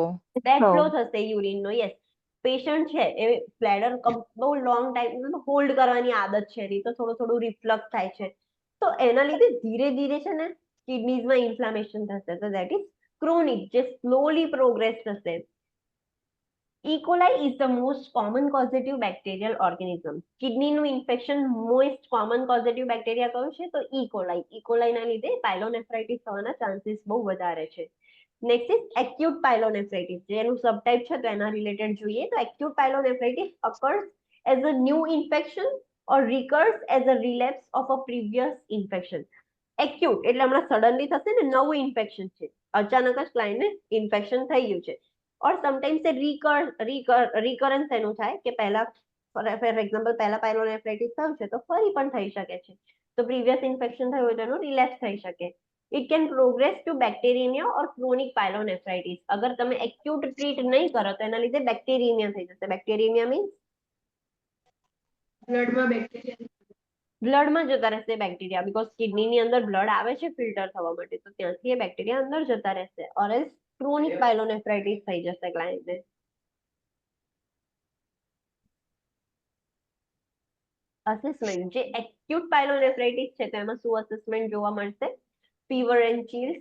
થશે યુરિનનો. યસ, પેશન્ટ છે એ બ્લેડર બહુ લોંગ ટાઈમ હોલ્ડ કરવાની આદત છે એની, તો થોડું રિફ્લક્સ થાય છે, તો એના લીધે ધીરે ધીરે છે ને કિડનીઝમાં ઇન્ફ્લામેશન થશે. તો દેટ ઇઝ ક્રોનિક, જે સ્લોલી પ્રોગ્રેસ થશે. E. coli is the most common causative bacterial organism. કિડનીનું infection most common causative bacteria કયું છે? તો E. coli. E. coli ના લીધે પાયલોનેફ્રાઇટિસ થવાના ચાન્સીસ બહુ વધારે છે. નેક્સ્ટ ઇઝ એક્યુટ પાયલોનેફ્રાઇટિસ, જેનું સબટાઇપ છે તો એના રિલેટેડ જોઈએ. તો acute પાયલોનેફ્રાઇટિસ occurs as a new infection or recurs as a relapse of a previous infection. Acute એટલે હમણાં સડનલી થશે ને, નવું ઇન્ફેક્શન છે, અચાનક જ ક્લાયન્ટને ઇન્ફેક્શન થઈ ગયું છે. ઓર સમટાઈમ્સ એ રિકરન્સ એનું થાય કે પહેલા ફોર એક્ઝામ્પલ પહેલા પાયલોનેફ્રાઇટિસ થયું છે તો ફરી પણ થઈ શકે છે, તો પ્રીવિયસ ઇન્ફેક્શન થયું હોય તો એનું રિલેપ્સ થઈ શકે. It can progress to bacteraemia or chronic pyelonephritis. અગર તમે એક્યુટ ટ્રીટ નહીં કરો તો એના લીધે બેક્ટેરિયમિયા થઈ જશે. બેક્ટેરિયમિયા મીન્સ બ્લડમાં બેક્ટેરિયા બ્લડમાં જતા રહેશે બેક્ટેરિયા, બીકોઝ કિડનીની અંદર બ્લડ આવે છે ફિલ્ટર થવા માટે, તો ત્યાંથી એ બેક્ટેરિયા અંદર જતા રહેશે. ઓર એલ્સ ક્રોનિક પાયલોનેફ્રાઇટિસ થઈ જશે ક્લાયન્ટને. અસેસમેન્ટ, જે એક્યુટ પાયલોનેફ્રાઇટિસ છે તો એમાં શું અસેસમેન્ટ જોવા મળશે? Fever and chills,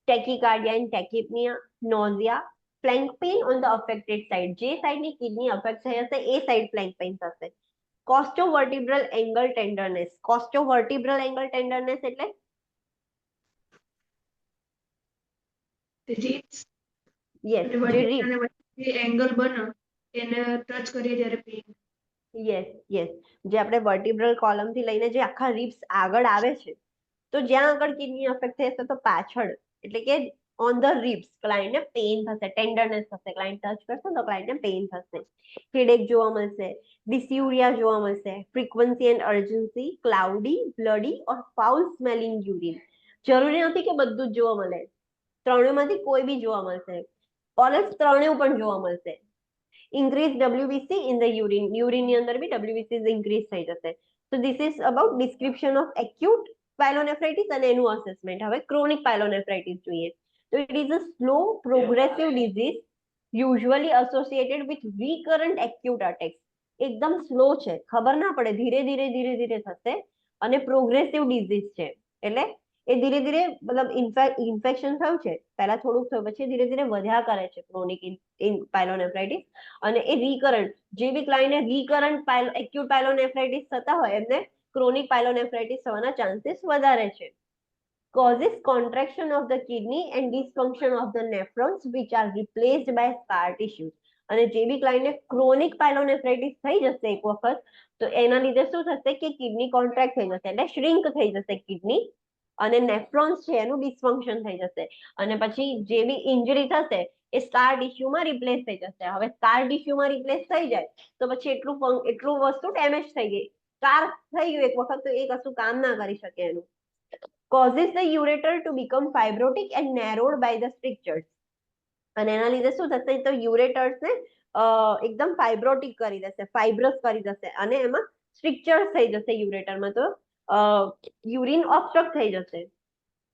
tachycardia and tachypnoea, nausea, flank pain on the affected side, જે સાઇડની કિડની અફેક્ટ થઈ હશે એ સાઇડ ફ્લેન્ક પેઇન થશે. કોસ્ટોવર્ટિબ્રલ એંગલ ટેન્ડરનેસ. કોસ્ટોવર્ટિબ્રલ એંગલ ટેન્ડરનેસ એટલે રીબ્સ યસ, અને જે રિબ, વર્ટિબ્રલ વચ્ચે એંગલ બને એને ટચ કરીએ ત્યારે પેઇન. યસ, જે આપણે વર્ટિબ્રલ કોલમ થી લઈને જે આખા રિબ્સ આગળ આવે છે, તો જ્યાં આગળ કિડની અફેક્ટ થશે તો પાછળ એટલે કે ઓન ધ રિબ્સ ક્લાયન્ટને પેઇન થશે, ટેન્ડરનેસ થશે, ક્લાયન્ટ ટચ કરશે તો ક્લાયન્ટને પેઇન થશે. હેડેક જોવા મળશે, ડિસ્યુરિયા જોવા મળશે, frequency and urgency, cloudy, bloody or foul smelling urine. જરૂરી નથી કે બધું જ જોવા મળે, ત્રણેયમાંથી કોઈ બી જોવા મળશે, ઓલસ ત્રણેય પણ જોવા મળશે. Increase WBC in the urine, યુરિનની અંદર બી WBC ઇન્ક્રીઝ થઈ જશે. તો this is about description of acute pyelonephritis અને એનું અસેસમેન્ટ. હવે ક્રોનિક પાયલોનેફ્રાઇટિસ જોઈએ. તો it is a slow progressive disease usually associated with recurrent acute attacks. એકદમ સ્લો છે, ખબર ના પડે, ધીરે ધીરે થશે અને પ્રોગ્રેસિવ ડિઝીઝ છે, એટલે એ ધીરે ધીરે મતલબ ઇન્ફેક્શન થયું છે, પહેલા થોડુંક થયું પછી ધીરે ધીરે વધ્યા કરે છે ક્રોનિક પાયલોનેફ્રાઇટિસ. અને એ રિકરન્ટ, જે બી ક્લાયન્ટને રિકરન્ટ એક્યુટ પાયલોનેફ્રાઇટિસ થતા હોય એમને ક્રોનિક પાયલોનેફ્રાઇટિસ થવાના ચાન્સીસ વધારે છે. causes contraction of the kidney and dysfunction of the nephrons which are replaced by scar tissues. અને જે બી ક્લાયન્ટને ક્રોનિક પાયલોનેફ્રાઇટિસ થઈ જશે એક વખત, તો એના લીધે શું થશે કે કિડની કોન્ટ્રાક્ટ થઈ જશે, એટલે શ્રિંક થઈ જશે કિડની, અને નેફ્રોન્સ છે એનું ડિસફંક્શન થઈ જશે, અને પછી જે બી ઇન્જરી થશે એ સ્કાર ટિશ્યુમાં રિપ્લેસ થઈ જશે. હવે સ્કાર ટિશ્યુમાં રિપ્લેસ થઈ જાય તો પછી એટલું વસ્તુ ડેમેજ થઈ ગઈ, સ્કાર થઈ ગયું એક વખત, તો એ કશું કામ ના કરી શકે એનું. causes the ureter to become fibrotic and narrowed by the strictures. અને એના લીધે શું થશે, તો યુરેટર્સ ને એકદમ ફાઇબ્રોટિક કરી દેશે, ફાઇબ્રસ કરી દેશે, અને એમાં સ્ટ્રિક્ચર્સ થઈ જશે યુરેટરમાં, તો યુરિન ઓબ્સ્ટ્રક્ટ થઈ જશે.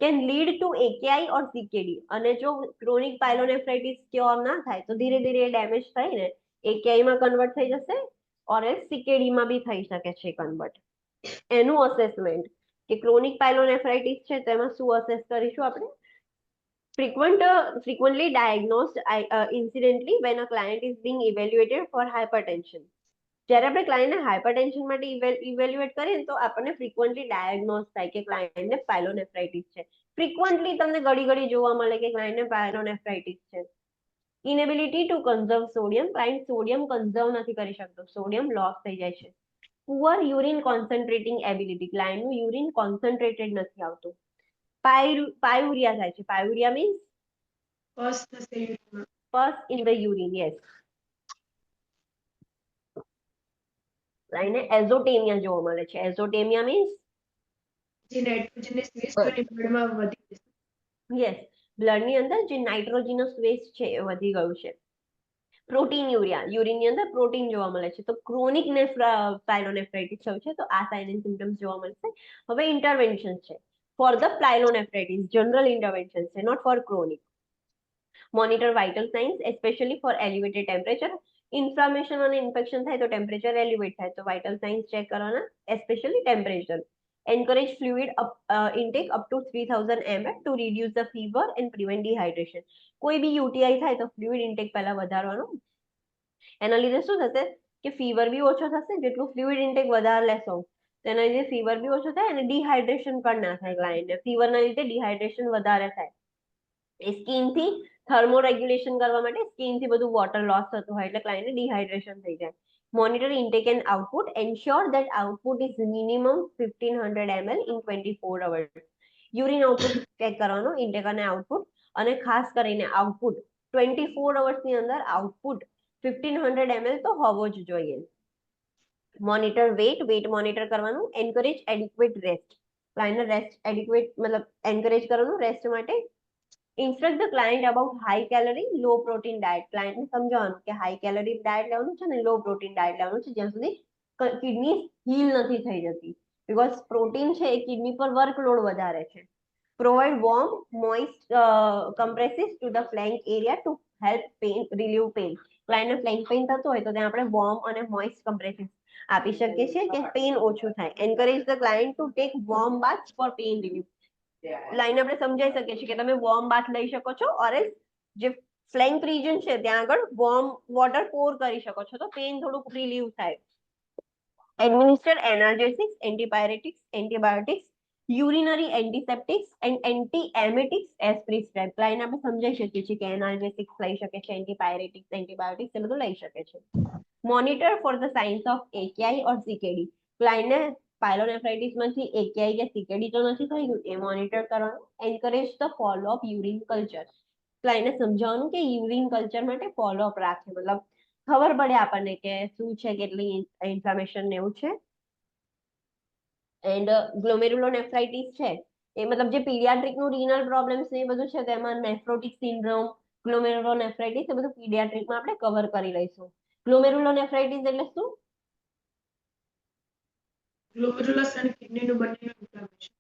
Can lead to AKI or CKD. અને જો ક્રોનિક પાયલોનેફ્રાઇટિસ ક્યોર ના થાય તો ધીરે ધીરે ડેમેજ થઈને AKI માં કન્વર્ટ થઈ જશે, ઓર CKD માં બી થઈ શકે છે કન્વર્ટ. એનું અસેસમેન્ટ કે ક્રોનિક પાયલોનેફ્રાઇટિસ છે તો એમાં શું અસેસ કરીશું આપણે? Frequently diagnosed incidentally when a client is being evaluated for hypertension. જ્યારે આપણે ક્લાયન્ટને હાઇપરટેન્શન માટે ઇવેલ્યુએટ કરીએ તો આપણને ફ્રીક્વન્ટલી ડાયગ્નોઝ થાય કે ક્લાયન્ટને પાયલોનેફ્રાઇટિસ છે. ફ્રીક્વન્ટલી તમને ઘડી ઘડી જોવા મળે કે ક્લાયન્ટને પાયલોનેફ્રાઇટિસ છે. Inability to conserve sodium. Client sodium conserve નથી કરી શકતો, સોડિયમ લોસ થઈ જાય છે. Poor urine concentrating ability. ક્લાયન્ટનું યુરિન કોન્સન્ટ્રેટેડ નથી આવતું. પાયુરિયા થાય છે. પાયુરિયા મીન્સ પસ થશે યુરિનમાં. pus in the urine, yes. લાઈને એઝોટેમિયા જોવા મળે છે. એઝોટેમિયા મીન્સ જે નાઇટ્રોજનની સ્વીચ તો બ્લડમાં વધી જશે. યસ, બ્લડની અંદર જે નાઇટ્રોજનસ વેસ્ટ છે એ વધી ગયું છે. પ્રોટીન યુરિયા, યુરિનની અંદર પ્રોટીન જોવા મળે છે. તો ક્રોનિક પાયલોનેફ્રાઇટિસ થયું છે તો આ સાઇન એન્ડ સિમ્પટમ્સ જોવા મળશે. હવે ઇન્ટરવેન્શન છે for the pyelonephritis, general intervention છે, not for chronic. Monitor vital signs especially for elevated temperature. Inflammation અને ઇન્ફેક્શન થાય તો ટેમ્પરેચર એલિવેટ થાય તો વાઇટલ સાઇન્સ ચેક કરવાના, especially temperature. Encourage fluid intake up to 3000 ml to reduce the fever and prevent dehydration. કોઈ બી UTI થાય તો fluid intake પહેલા વધારવાનો. એના લીધે શું થશે કે ફીવર બી ઓછો થશે, જેટલું ફ્લુઇડ ઇન્ટેક વધારે લેશો તેના લીધે ફીવર બી ઓછો થાય અને ડિહાઇડ્રેશન પણ ના થાય ક્લાયન્ટને. ફીવરના લીધે ડિહાઇડ્રેશન વધારે થાય. એ સ્કિનથી થર્મો રેગ્યુલેશન કરવા માટે સ્કિનથી બધું વોટર લોસ થતું હોય એટલે ક્લાયન્ટને ડિહાઇડ્રેશન થઈ જાય. Monitor intake and output. Ensure that output is minimum 1500 ml in 24 hours. Urine output check કરવાનો, ઇન્ટેક અને આઉટપુટ, અને ખાસ કરીને આઉટપુટ 24 hours ની અંદર આઉટપુટ 1500 ml તો હોવો જ જોઈએ. મોનિટર વેટ મોનિટર કરવાનું. Encourage adequate rest. ક્લાયન્ટને રેસ્ટ એડિક્વેટ મતલબ એન્કરેજ કરવાનું રેસ્ટ માટે. Instruct the client about high calorie, low protein diet. ક્લાયન્ટને સમજાવવાનું કે હાઈ કેલરી ડાયટ લેવાનું છે ને લો પ્રોટીન ડાયટ લેવાનું છે જ્યાં સુધી કિડની હીલ નથી થઈ જતી, બીકોઝ પ્રોટીન છે એ કિડની પર વર્કલોડ વધારે છે. Provide warm, moist compresses to the flank area to help pain, relieve pain. ક્લાયન્ટને ફ્લેંક પેઇન થતું હોય તો ત્યાં આપણે વોર્મ અને મોઇસ્ટ કમ્પ્રેસિસ આપી શકીએ છીએ કે પેઇન ઓછું થાય. Encourage the client to take warm baths for pain relief. Line આપણે સમજાઈ શકીએ છીએ કે તમે વોર્મ બાથ લઈ શકો છો, ઓર જે ફ્લેંક રીજન છે ત્યાં આગળ વોર્મ વોટર પોર કરી શકો છો તો પેઇન થોડુંક રિલીવ થાય. Administer analgesics, antibiotics, urinary antiseptics and antiemetics as prescribed. Line આપણે સમજાઈ શકીએ છીએ કે એનાલ્જેસિક્સ લઈ શકે છે, એન્ટીબાયોટિક્સ એ બધું લઈ શકે છે. Monitor for the signs of AKI or CKD. ક્લાયન્ટને પાયલોનેફ્રાઇટિસમાંથી AKI કે CKD તો નથી થઈ ગયું એ મોનિટર કરવાનું. Encourage the follow up urine culture. ક્લાયન્ટને સમજાવવાનું કે યુરિન કલ્ચર માટે ફોલો અપ રાખે, મતલબ ખબર પડે આપણને કે શું છે, કેટલી ઇન્ફ્લામેશન ને એવું છે. એન્ડ ગ્લોમેરુલોનેફ્રાઇટિસ છે એ મતલબ જે પીડિયાટ્રિકનું રીનલ પ્રોબ્લેમ્સ ને એ બધું છે તેમાં નેફ્રોટિક સિન્ડ્રોમ, ગ્લોમેરુલોનેફ્રાઇટિસ એ બધું પીડિયાટ્રિકમાં આપણે કવર કરી લઈશું. ગ્લોમેરુલોનેફ્રાઇટિસ એટલે શું? ગ્લોમેરુલસ અને કિડનીનું બંનેનું ઇન્ફ્લામેશન.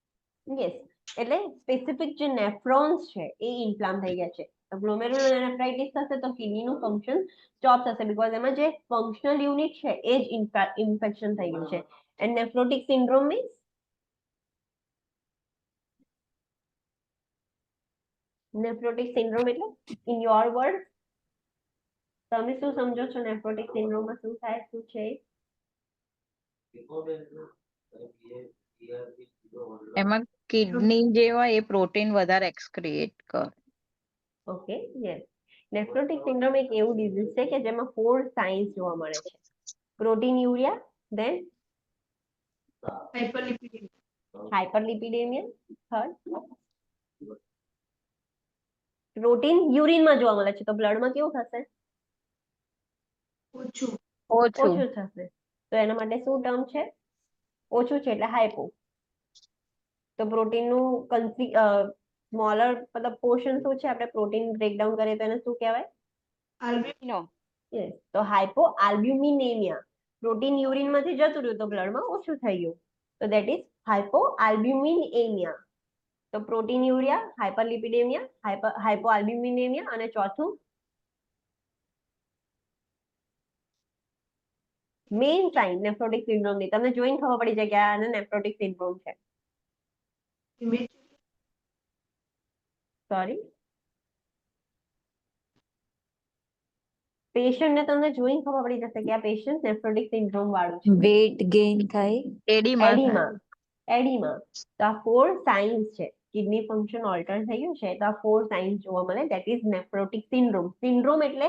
યસ, એટલે સ્પેસિફિક જે નેફ્રોન્સ છે એ ઇન્ફ્લામ થઈ ગયા છે. તો ગ્લોમેરુલોનેફ્રાઇટિસ થશે તો કિડનીનું ફંક્શન સ્ટોપ થશે, બીકોઝ એમાં જે ફંક્શનલ યુનિટ છે એ જ ઇન્ફેક્શન થઈ ગયું છે. And nephrotic syndrome means nephrotic syndrome એટલે ઇન યોર વર્ડ તમે શું સમજો છો નેફ્રોટિક સિન્ડ્રોમમાં શું થાય, શું છે? એમાં કિડની જે હોય એ પ્રોટીન વધારે એક્સક્રિએટ કરે. Okay, yes. નેફ્રોટિક સિન્ડ્રોમ એક એવું ડિઝીઝ છે કે જેમાં 4 સાઇન્સ જોવા મળે છે. પ્રોટીનયુરિયા, ધેન હાઇપરલિપિડેમિયા, હાઇપરલિપિડેમિયા, થર્ડ પ્રોટીન યુરિનમાં જોવા મળે છે તો બ્લડમાં કેવું થશે? ઓછું, ઓછું. ઓછું થશે. તો એના માટે શું ટર્મ છે? ઓછું છે એટલે હાઇપો. તો પ્રોટીનનું સ્મોલર મતલબ પોર્શન શું છે? આપણે પ્રોટીન બ્રેકડાઉન કરીએ તો એને શું કહેવાય? આલ્બ્યુમિનો, યસ. તો હાઇપો આલ્બ્યુમિનેમિયા. પ્રોટીન યુરિનમાંથી જતું રહ્યું તો બ્લડમાં ઓછું થઈ ગયું. તો ધેટ ઇઝ હાઇપો આલ્બ્યુમિનેમિયા. તો પ્રોટીન યુરિયા, હાઇપરલિપિડેમિયા, હાઇપો આલ્બ્યુમિનેમિયા અને ચોથું મેઇન સાઇન નેફ્રોટિક સિન્ડ્રોમની તમને જોઈને ખબર પડી જાય કે આને નેફ્રોટિક સિન્ડ્રોમ છે. સોરી, પેશન્ટને તમને જોઈને ખબર પડી જશે કે આ પેશન્ટ નેફ્રોટિક સિન્ડ્રોમ વાળું છે. વેટ ગેઇન થાય, એડીમાં એડીમા, એડીમા. તો આ 4 સાઇન્સ છે. કિડની ફંક્શન ઓલ્ટર થયું છે તો આ 4 સાઇન્સ જોવા મળે, that is nephrotic syndrome. Syndrome એટલે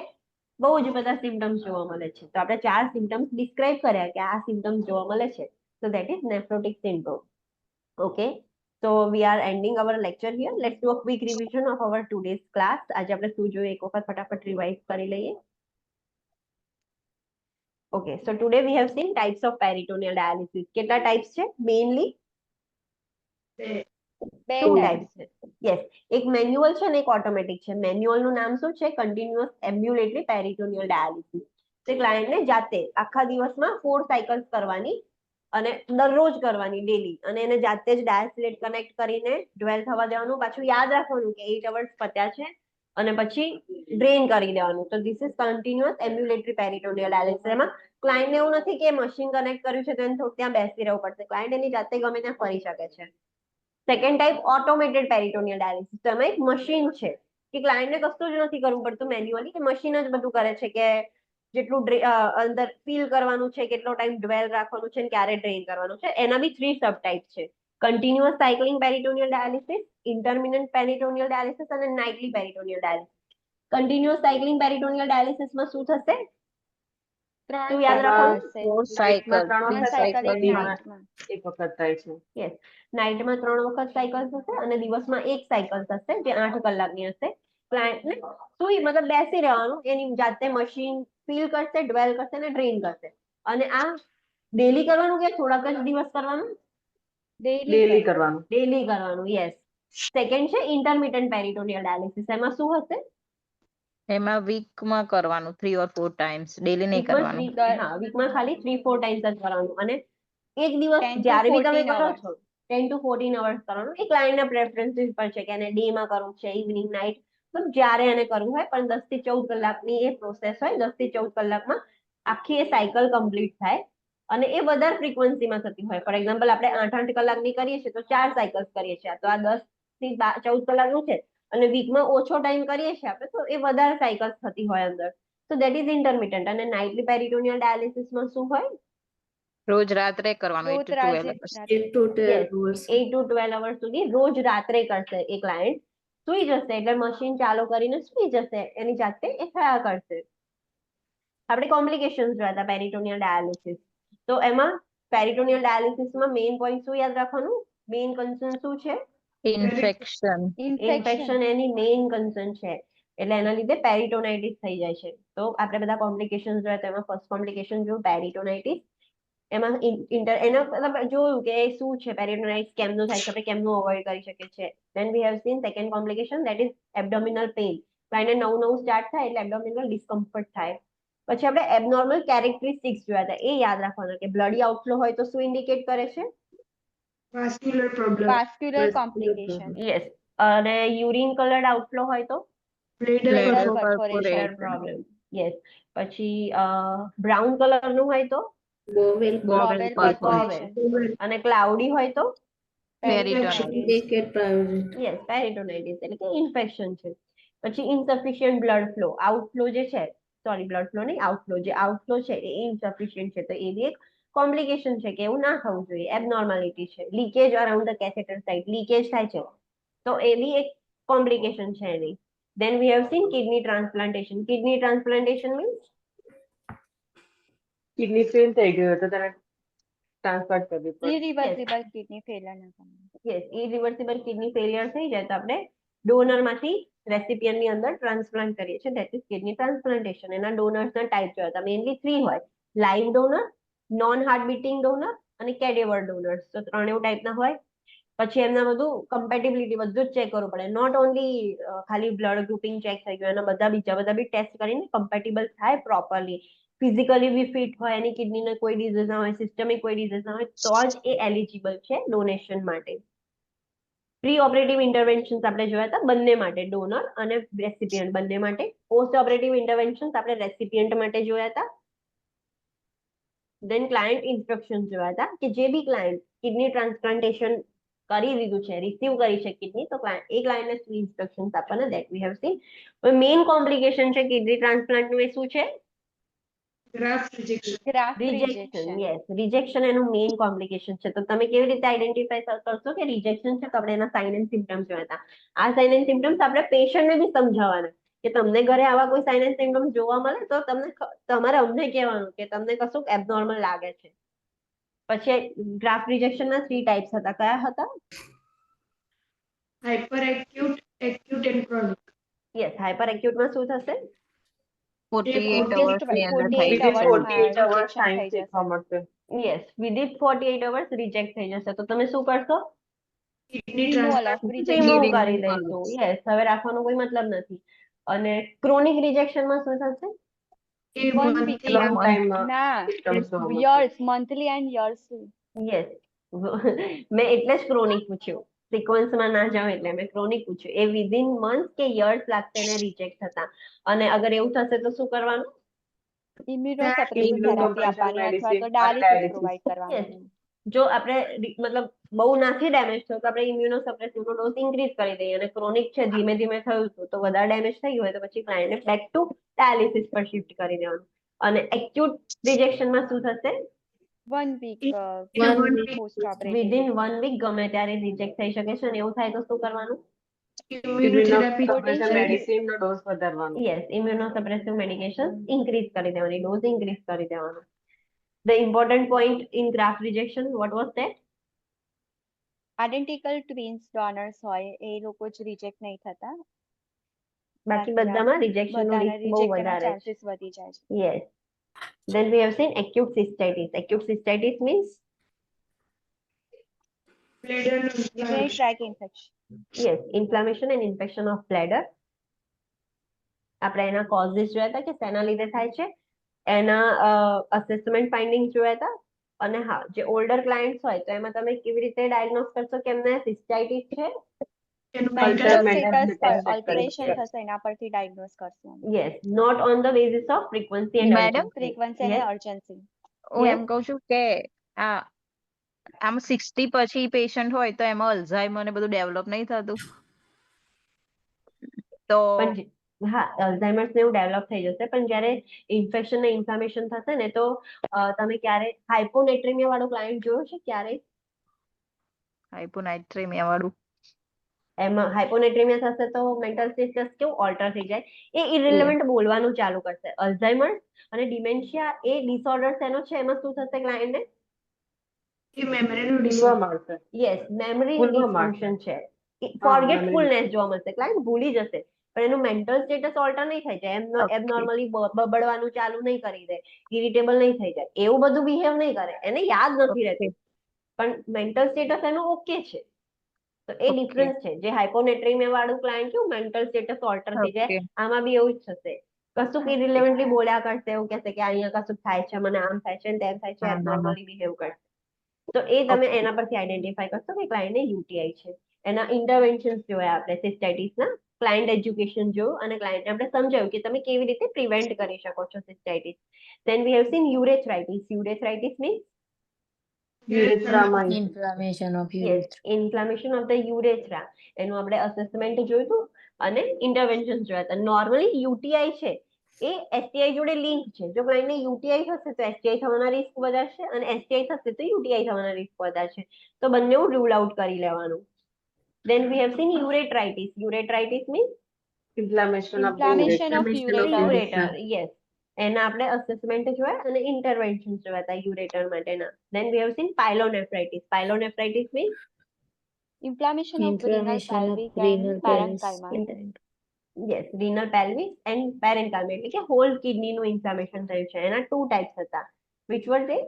બહુ જ બધા સિમ્પટમ્સ જોવા મળે છે. તો આપણે 4 સિમ્પટમ્સ ડિસ્ક્રાઇબ કર્યા કે આ સિમ્પટમ્સ જોવા મળે છે. So that is nephrotic syndrome. Okay. So we are ending our lecture here. Let's do a quick revision of our today's class. આજે આપણે શું જોયું એક વખત ફટાફટ રિવાઇઝ કરી લઈએ. Okay. So today we have seen types of peritoneal dialysis. કેટલા types છે? Mainly બે two types. types છે. Yes. એક મેન્યુઅલ છે ને એક ઓટોમેટિક છે. મેન્યુઅલ નું નામ શું છે? Continuous ambulatory peritoneal dialysis. તે ક્લાયન્ટને જાતે આખા દિવસમાં 4 સાયકલ્સ કરવાની અને દરરોજ કરવાની ડેલી, અને એને જાતે જ ડાયાસિલેટ કનેક્ટ કરીને ડ્વેલ થવા દેવાનું. પાછું યાદ રાખવાનું કે 8 અવર્સ પત્યા છે અને પછી ડ્રેઇન કરી દેવાનું. તો this is continuous ambulatory peritoneal dialysis. એમાં ક્લાયન્ટને એવું નથી કે મશીન કનેક્ટ કર્યું છે તો એને થોડું ત્યાં બેસી રહેવું પડશે. ક્લાયન્ટ એની જાતે ગમે ત્યાં ફરી શકે છે. Second type automated peritoneal dialysis. તો એમાં એક મશીન છે કે ક્લાયન્ટને કશું જ નથી કરવું પડતું મેન્યુઅલી, કે મશીન જ બધું કરે છે કે જેટલું અંદર ફીલ કરવાનું છે, કેટલો ટાઈમ ડ્વેલ રાખવાનું છે, ક્યારે ડ્રેઇન કરવાનું છે. એના બી 3 સબ ટાઇપ છે: કન્ટિન્યુઅસ સાયકલિંગ પેરિટોનિયલ ડાયાલિસિસ, ઇન્ટરમિનન્ટ પેરિટોનિયલ ડાયાલિસિસ અને નાઇટલી પેરિટોનિયલ ડાયાલિસિસ. કન્ટિન્યુઅસ સાયકલિંગ પેરિટોનિયલ ડાયાલિસિસમાં શું થશે? શું યાદ રાખવાનું? 4 સાયકલ, નાઇટમાં 3 સાયકલ એક દિવસમાં નાઇટમાં. એક વખત થાય છે. યસ. નાઇટમાં 3 વખત સાયકલ થશે અને દિવસમાં 1 સાયકલ થશે જે 8 કલાકની હશે. ક્લાયન્ટને સુઈ મતલબ બેસી રહેવાનું, એની જાતે મશીન ફીલ કરશે, ડ્વેલ કરશે અને ડ્રેઇન કરશે. અને આ ડેલી કરવાનું કે થોડાક જ દિવસ કરવાનું? ડેલી કરવાનું. ડેલી કરવાનું. યસ. સેકન્ડ છે ઇન્ટરમિટન્ટ પેરિટોનિયલ ડાયાલિસિસ. એમાં શું હશે? એમાં વીકમાં કરવાનું 3 or 4 ટાઈમ્સ, ડેલી નહીં કરવાનું. વીકમાં ખાલી 3-4 ટાઈમ્સ જ કરવાનું. અને એક દિવસ 10 to જ્યારે બી તમે 14 કરો hours. છો 10 to 14 અવર્સ કરવાનું. એ ક્લાયન્ટના પ્રેફરન્સીસ પર છે કે એને ડે માં કરવું છે, ઇવનિંગ, નાઇટ, મતલબ જ્યારે એને કરવું હોય. પણ 10 થી 14 કલાકની એ પ્રોસેસ હોય. 10 થી 14 કલાકમાં આખી એ સાયકલ કમ્પ્લીટ થાય અને એ વધારે ફ્રીક્વન્સીમાં થતી હોય. ફોર એક્ઝામ્પલ આપણે 8-8 કલાકની કરીએ છીએ તો 4 સાયકલ્સ કરીએ છીએ. તો આ 10 થી 14 કલાકનું છે અને વીકમાં ઓછો ટાઈમ કરીએ છીએ આપણે તો એ વધારે સાયકલ્સ થતી હોય અંદર. તો દેટ ઇઝ ઇન્ટરમિટન્ટ. અને નાઇટલી પેરિટોનિયલ ડાયાલિસિસમાં શું હોય? રોજ રાત્રે કરવાનું 8 to 12 hours. 8 to 12 અવર્સ સુધી રોજ રાત્રે કરશે એ ક્લાયન્ટ. સુઈ જશે એટલે મશીન ચાલુ કરીને સુઈ જશે, એની જાતે એ થયા કરશે. આપણે કોમ્પ્લિકેશન્સ જોયા હતા પેરિટોનિયલ ડાયાલિસિસ. તો એમાં પેરિટોનિયલ ડાયાલિસિસમાં મેઇન પોઈન્ટ શું યાદ રાખવાનું? મેઇન કન્સર્ન શું છે? ઇન્ફેક્શન. ઇન્ફેક્શન એની મેઇન કન્સર્ન છે. એટલે એના લીધે પેરિટોનાઇટિસ થઈ જાય છે. તો આપણે બધા કોમ્પ્લિકેશન્સ જોયા. તો એમાં ફર્સ્ટ કોમ્પ્લિકેશન જોયું પેરિટોનાઇટિસ. એમાં એના મતલબ જોયું કે શું છે પેરિટોનાઇટિસ, કેમનું થાય છે, આપણે કેમનું અવોઇડ કરી શકીએ છીએ. Then we have seen second complication, that is abdominal pain. ક્લાયન્ટને નવું સ્ટાર્ટ થાય એટલે એબ્ડોમિનલ ડિસ્કમ્ફર્ટ થાય. પછી આપણે એબનોર્મલ કેરેક્ટરિસ્ટિક્સ જોયા હતા. એ યાદ રાખવાના કે બ્લડી આઉટફ્લો હોય તો શું ઇન્ડિકેટ કરે છે? Vascular problem, Vascular complication. Yes. અને યુરિન કલર્ડ આઉટફ્લો હોય તો bladder Bladder perforation, perforation. Problem. Yes. પછી બ્રાઉન કલર નું હોય તો Bowel Bowel perforation. perforation. અને ક્લાઉડી હોય તો Peritonitis. યસ, પેરિટોનાઇટિસ એટલે કે ઇન્ફેક્શન છે. પછી ઇન્સફિશિયન્ટ બ્લડ ફ્લો, આઉટફ્લો જે છે, સોરી બ્લડ ફ્લો નહીં, આઉટફ્લો, જે આઉટફ્લો છે એ ઇન્સફિશિયન્ટ છે તો એ બી એક કોમ્પ્લિકેશન છે કે એવું ના થવું જોઈએ, એબનોર્માલિટી છે, leakage around the catheter site, leakage થાય છે તો એ બી એક કોમ્પ્લિકેશન છે એની. Then we have seen kidney transplantation. Kidney transplantation means kidney fail થઈ ગયું તો તેને ટ્રાન્સપ્લાન્ટ કરવી પડે. ઇરિવર્સિબલ કિડની ફેલર ના કારણે. yes, irreversible kidney failure થઈ જાય તો આપણે ડોનર માંથી રેસિપિયન્ટ ની અંદર ટ્રાન્સપ્લાન્ટ કરીએ છીએ, that is kidney transplantation. એના ડોનર્સ ના ટાઈપ જોયા હતા, મેઇનલી 3 હોય, live donor, non heart beating donor અને કેડેવર ડોનર્સ. તો ત્રણેય ટાઈપના હોય. પછી એમના બધું કમ્પેટિબિલિટી બધું જ ચેક કરવું પડે, નોટ ઓનલી ખાલી બ્લડ ગ્રુપિંગ ચેક થઈ ગયું, એના બીજા બધા બી ટેસ્ટ કરીને કમ્પેટિબલ થાય પ્રોપરલી, ફિઝિકલી બી ફિટ હોય, એની કિડનીને કોઈ ડિઝીઝ ના હોય, સિસ્ટમિક કોઈ ડિઝીઝ ના હોય, તો જ એ એલિજિબલ છે ડોનેશન માટે. પ્રી ઓપરેટિવ ઇન્ટરવેન્શન્સ આપણે જોયા હતા બંને માટે, ડોનર અને રેસિપિયન્ટ બંને માટે. પોસ્ટ ઓપરેટિવ ઇન્ટરવેન્શન્સ આપણે રેસિપિયન્ટ માટે જોયા હતા. દેન ક્લાયન્ટ ઇન્સ્ટ્રક્શન જોયા હતા કે જે બી ક્લાયન્ટ કિડની ટ્રાન્સપ્લાન્ટેશન કરી દીધું છે, રિસીવ કરી છે કિડની, તો એ ક્લાયન્ટને શું ઇન્સ્ટ્રક્શન્સ આપવાના, દેટ વી હેવ સીન. હવે મેઇન કોમ્પ્લિકેશન છે કિડની ટ્રાન્સપ્લાન્ટનું, એ શું છે? Graft rejection. Graft rejection. Rejection. Yes, rejection એનું મેઇન કોમ્પ્લિકેશન છે. તો તમે કેવી રીતે આઈડેન્ટિફાઈ કરશો કે રિજેક્શન છે? તો આપણે એના સાઇન એન્ડ સિમ્પટમ્સ જોયા હતા. આ સાઇન એન્ડ સિમ્પટમ્સ આપણે પેશન્ટને બી સમજાવવાના કે તમને ઘરે આવા કોઈ સાઇન એન્ડ સિમ્પટમ્સ જોવા મળે તો તમારે અમને કહેવાનું કે તમને કશું એબનોર્મલ લાગે છે. પછી ગ્રાફ્ટ રિજેક્શનના 3 ટાઈપ્સ હતા. કયા હતા? Hyper acute, acute and chronic. Yes, hyper એક્યુટમાં શું થશે? 48 Longest hours ની અંદર 48 થઈ Within hours જશે. 48 hours rejection time થઈ શીખવા જશે. મળશે. યસ, વિધિન 48 અવર્સ રિજેક્ટ થઈ જશે. તો તમે શું કરશો? Kidney Removal of transplant. rejection. Remove Remove કરી દઈશું. યસ, હવે રાખવાનો કોઈ મતલબ નથી. અને ક્રોનિક રિજેક્શનમાં શું થશે? એ 1 week. monthly Long time ના, symptoms જોવા મળશે. years, monthly and years. Yes, મેં એટલે જ ક્રોનિક પૂછ્યું, સિક્વન્સમાં ના જાઉં એટલે મેં ક્રોનિક પૂછ્યું. એ વિધિન મંથ કે યર્સ લાગશે એને રિજેક્ટ થતા. અને અગર એવું થશે તો શું કરવાનું? Immunosuppressive Immunosuppression therapy આપવાની અથવા medicine તો અને dialysis dialysis. provide કરવાનું. યસ, જો આપણે મતલબ બહુ નથી ડેમેજ થયું તો આપણે ઇમ્યુનોસપ્રેસિવનો ડોઝ ઇન્ક્રીઝ કરી દઈએ, અને ક્રોનિક છે ધીમે ધીમે થયું હતું તો વધારે ડેમેજ થઈ ગયું હોય તો પછી ક્લાયન્ટને બેક ટુ ડાયાલિસિસ પર શિફ્ટ કરી દેવાનું. અને એક્યુટ રિજેક્શનમાં શું થશે? 1 week One week post operative. Within 1 week ગમે ત્યારે રિજેક્ટ થઈ શકે છે. અને એવું થાય તો શું કરવાનું? immunotherapy Immunosuppression છે. medicine નો ડોઝ વધારવાનો. યસ, ઇમ્યુનોસપ્રેસિવ મેડિકેશન ઇન્ક્રીઝ કરી દેવાની, ડોઝ ઇન્ક્રીઝ કરી દેવાનો. The important point in graft rejection, what was that? Identical twins donors હોય એ લોકો જ રિજેક્ટ નહીં થતા. બાકી બાકીના બધામાં રિજેક્શનનો બધાના રિસ્ક બહુ રિજેક્ટ થવાના વધારે છે. ચાન્સીસ વધી જાય છે. Yes. Then we have seen acute cystitis. Acute cystitis means Bladder નું Urinary inflammation. tract infection. yes, inflammation and infection of bladder. આપણે એના કોઝિસ જોયા હતા કે શેના લીધે થાય છે, એના અસેસમેન્ટ ફાઇન્ડિંગ્સ જોયા હતા. અને હા, જે ઓલ્ડર ક્લાયન્ટ્સ હોય તો એમાં તમે કેવી રીતે ડાયગ્નોસ કરશો કે એમને સિસ્ટાઇટિસ છે? એનું Culture mental mental સ્ટેટસ પર status ઓલ્ટરેશન check. થશે એના પરથી ડાયગ્નોસ કરશું. Yes, not on the basis of frequency and Madam, frequency અને અર્જન્સી. હું Yes. એમ કહું છું કે આ આમ 60 પછી પેશન્ટ હોય તો એમાં અલ્ઝાઇમર ને બધું ડેવલપ નહીં થતું? તો પણ હા, અલ્ઝાઇમર્સ ને એવું ડેવલપ થઈ જશે, પણ જ્યારે ઇન્ફેક્શન ને ઇન્ફ્લામેશન થશે ને તો તમે ક્યારે હાઇપોનેટ્રેમિયા વાળો ક્લાયન્ટ જોયો છે ક્યારે? હાઇપોનાઇટ્રેમિયા વાળું એમાં હાઇપોનેટ્રેમિયા થશે તો મેન્ટલ સ્ટેટસ કેવું ઓલ્ટર થઈ જાય, એ ઇરિલેવન્ટ બોલવાનું ચાલુ કરશે. અલ્ઝાઇમર અને ડિમેન્શિયા એ ડિસઓર્ડર એનો છે, એમાં શું થશે ક્લાયન્ટને? એ મેમરીનું ભૂલવા disorder. મળશે. યસ, મેમરી ભૂલવા ડિસફંક્શન છે, memory ફોરગેટફુલનેસ જોવા મળશે, ક્લાયન્ટ ભૂલી જશે પણ એનું મેન્ટલ સ્ટેટસ ઓલ્ટર નહીં થઈ જાય, Okay. એબનોર્મલી બબડવાનું ચાલુ નહીં કરી દે, ઇરિટેબલ નહીં થઈ જાય, એવું બધું બિહેવ નહીં કરે, એને યાદ નથી રહેતું પણ મેન્ટલ સ્ટેટસ એનું ઓકે છે. તો એ Okay. ડિફરન્સ છે. જે હાઇપોનેટ્રેમિયા વાળું ક્લાયન્ટ કેવું મેન્ટલ સ્ટેટસ ઓલ્ટર થઈ જાય, Okay. આમાં બી એવું જ થશે. કશું ઇરિલેવન્ટલી બોલ્યા કરશે, એવું કહેશે કે અહીંયા કશું થાય છે, મને આમ થાય છે ને તેમ થાય છે, હા, હા, હા. એબનોર્મલી બિહેવ કરશે. તો એ તમે Okay. એના પરથી આઈડેન્ટિફાઈ કરશો કે ક્લાયન્ટને યુટીઆઈ છે. એના ઇન્ટરવેન્શન્સ જોયા આપણે સિસ્ટાઇટિસના, ક્લાયન્ટ એજ્યુકેશન જોયું અને ક્લાયન્ટને આપણે સમજાવ્યું કે તમે કેવી રીતે પ્રિવેન્ટ કરી શકો છો સિસ્ટાઇટિસ. Then we have seen urethritis. Urethritis means યુરેથ્રામાં Inflammation of yes, urethra. inflammation of the urethra. એનું આપણે અસેસમેન્ટ જોયું હતું અને ઇન્ટરવેન્શન જોયા હતા. નોર્મલી યુટીઆઈ છે એ એસટીઆઈ જોડે લિંક છે. જો ક્લાયન્ટને યુટીઆઈ થશે તો એસટીઆઈ થવાના રિસ્ક વધારશે અને એસટીઆઈ થશે તો યુટીઆઈ થવાના રિસ્ક વધારશે. તો બંને રૂલ આઉટ કરી લેવાનું. Then we have seen ureteritis. Ureteritis means Inflammation of the Inflammation of ureter. ureter. Yes. એના આપણે અસેસમેન્ટ જોયા અને ઇન્ટરવેન્શન જોયા હતા યુરેટર માટેના. Then we have seen pyelonephritis. Pyelonephritis means Inflammation of renal, Inflammation of pelvic renal and pelvis. parenchyma. yes, renal pelvis and parenchyma એટલે કે hall કિડનીનું inflammation થયું છે. એના 2 ટાઈપ્સ હતા. Which were they?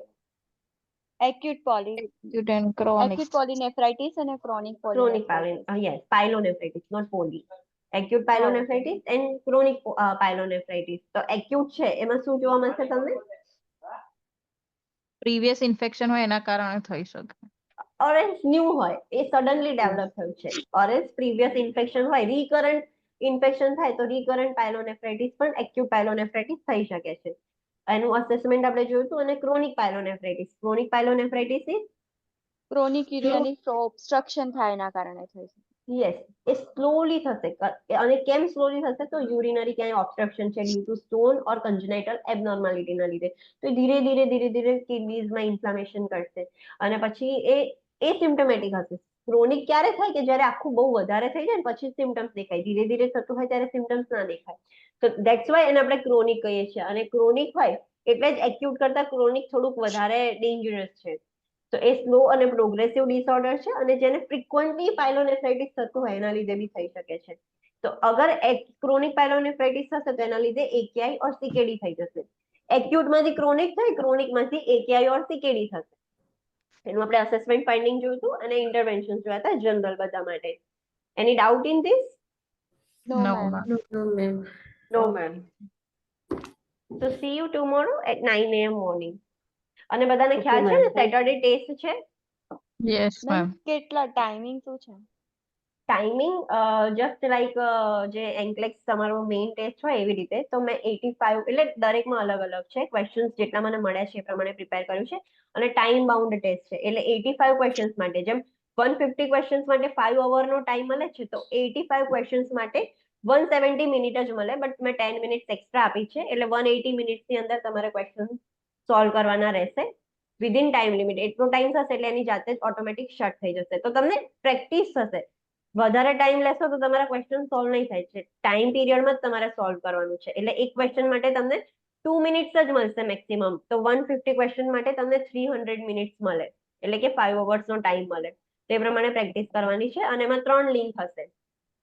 Acute chronic. polynephritis and a chronic Chronic polynephritis. yes, pyelonephritis, not poly. Acute pyelonephritis and chronic pyelonephritis. તો acute છે એમાં શું જોવા મળશે તમને? પ્રીવિયસ ઇન્ફેક્શન હોય એના કારણે થઈ શકે. ઓરેન્જ ન્યૂ હોય એ સડનલી ડેવલપ થયું છે. ઓરેન્જ પ્રીવિયસ ઇન્ફેક્શન હોય, રિકરન્ટ ઇન્ફેક્શન થાય તો રિકરન્ટ પાયલોનેફ્રાઇટિસ પણ એક્યુટ પાયલોનેફ્રાઇટિસ થઈ શકે છે. એનું અસેસમેન્ટ આપણે જોયું હતું. અને chronic pyelonephritis. Chronic pyelonephritis is Chronic urinary flow obstruction થાય એના કારણે થઈ શકે. યસ, એ સ્લોલી થશે. અને કેમ સ્લોલી થશે? તો યુરિનરી ક્યાંય ઓબ્સ્ટ્રક્શન છે ડ્યુ ટુ સ્ટોન ઓર કન્જનાઇટલ એબનોર્માલિટીના લીધે. તો એ ધીરે ધીરે કિડનીઝમાં ઇન્ફ્લામેશન કરશે અને પછી એ સિમ્ટમેટિક હશે. ક્રોનિક ક્યારે થાય? કે જ્યારે આખું બહુ વધારે થઈ જાય ને પછી સિમ્ટમ્સ દેખાય. ધીરે ધીરે થતું હોય ત્યારે સિમ્ટમ્સ ના દેખાય. તો ધેટ્સ વાય એને આપણે ક્રોનિક કહીએ છીએ. અને ક્રોનિક હોય એટલે જ એક્યુટ કરતા ક્રોનિક થોડુંક વધારે ડેન્જરસ છે. તો એ સ્લો અને પ્રોગ્રેસિવ ડિસઓર્ડર છે અને જેને ફ્રીક્વન્ટલી પાયલોનેફ્રાઇટિસ થતું હોય એના લીધે બી થઈ શકે છે. તો અગર ક્રોનિક પાયલોનેફ્રાઇટિસ થશે તો એના લીધે એકેઆઈ ઓર સીકેડી થઈ જશે. એક્યુટમાંથી ક્રોનિક થાય, ક્રોનિકમાંથી એકેઆઈ ઓર સીકેડી થશે. એનું આપણે અસેસમેન્ટ ફાઇન્ડિંગ જોયું હતું અને ઇન્ટરવેન્શન જોયા હતા જનરલ બધા માટે. એની doubt in this? No, No, ma'am. ma'am. No, ma'am. No, ma'am. So see you tomorrow at 9 a.m. morning. અને બધાને Okay, ખ્યાલ છે ma'am. ને સેટરડે ટેસ્ટ છે? Yes, Ma'am, ma'am. કેટલા ટાઈમિંગ શું છે? ટાઈમિંગ જસ્ટ લાઈક જે એન્કલેક્સ તમારો મેઇન ટેસ્ટ હોય એવી રીતે. તો મેં 85 એટલે દરેકમાં અલગ અલગ છે. ક્વેશ્ચન્સ જેટલા મને મળ્યા છે એ પ્રમાણે પ્રિપેર કર્યું છે. અને ટાઈમ બાઉન્ડ ટેસ્ટ છે એટલે 85 ક્વેશ્ચન્સ માટે જેમ 150 ક્વેશ્ચન્સ માટે 5 અવરનો ટાઈમ મળે છે તો 85 ક્વેશ્ચન્સ માટે 170 મિનિટ જ મળે. બટ મેં 10 મિનિટ્સ એક્સ્ટ્રા આપી છે એટલે 180 મિનિટ્સની અંદર તમારે ક્વેશ્ચન સોલ્વ કરવાના રહેશે. Within time limit. એટલો ટાઈમ થશે એટલે એની જાતે જ ઓટોમેટિક શટ થઈ જશે. તો તમને પ્રેક્ટિસ થશે. વધારે ટાઈમ લેશો તો તમારા ક્વેશ્ચન સોલ્વ નહીં થાય છે. ટાઈમ પીરિયડમાં જ તમારે સોલ્વ કરવાનું છે. એટલે એક ક્વેશ્ચન માટે તમને 2 મિનિટ્સ જ મળશે મેક્સિમમ. તો 150 ક્વેશ્ચન માટે તમને 300 મિનિટ્સ મળે એટલે કે 5 અવર્સનો ટાઈમ મળે. તે પ્રમાણે પ્રેક્ટિસ કરવાની છે. અને એમાં 3 લિંક હશે.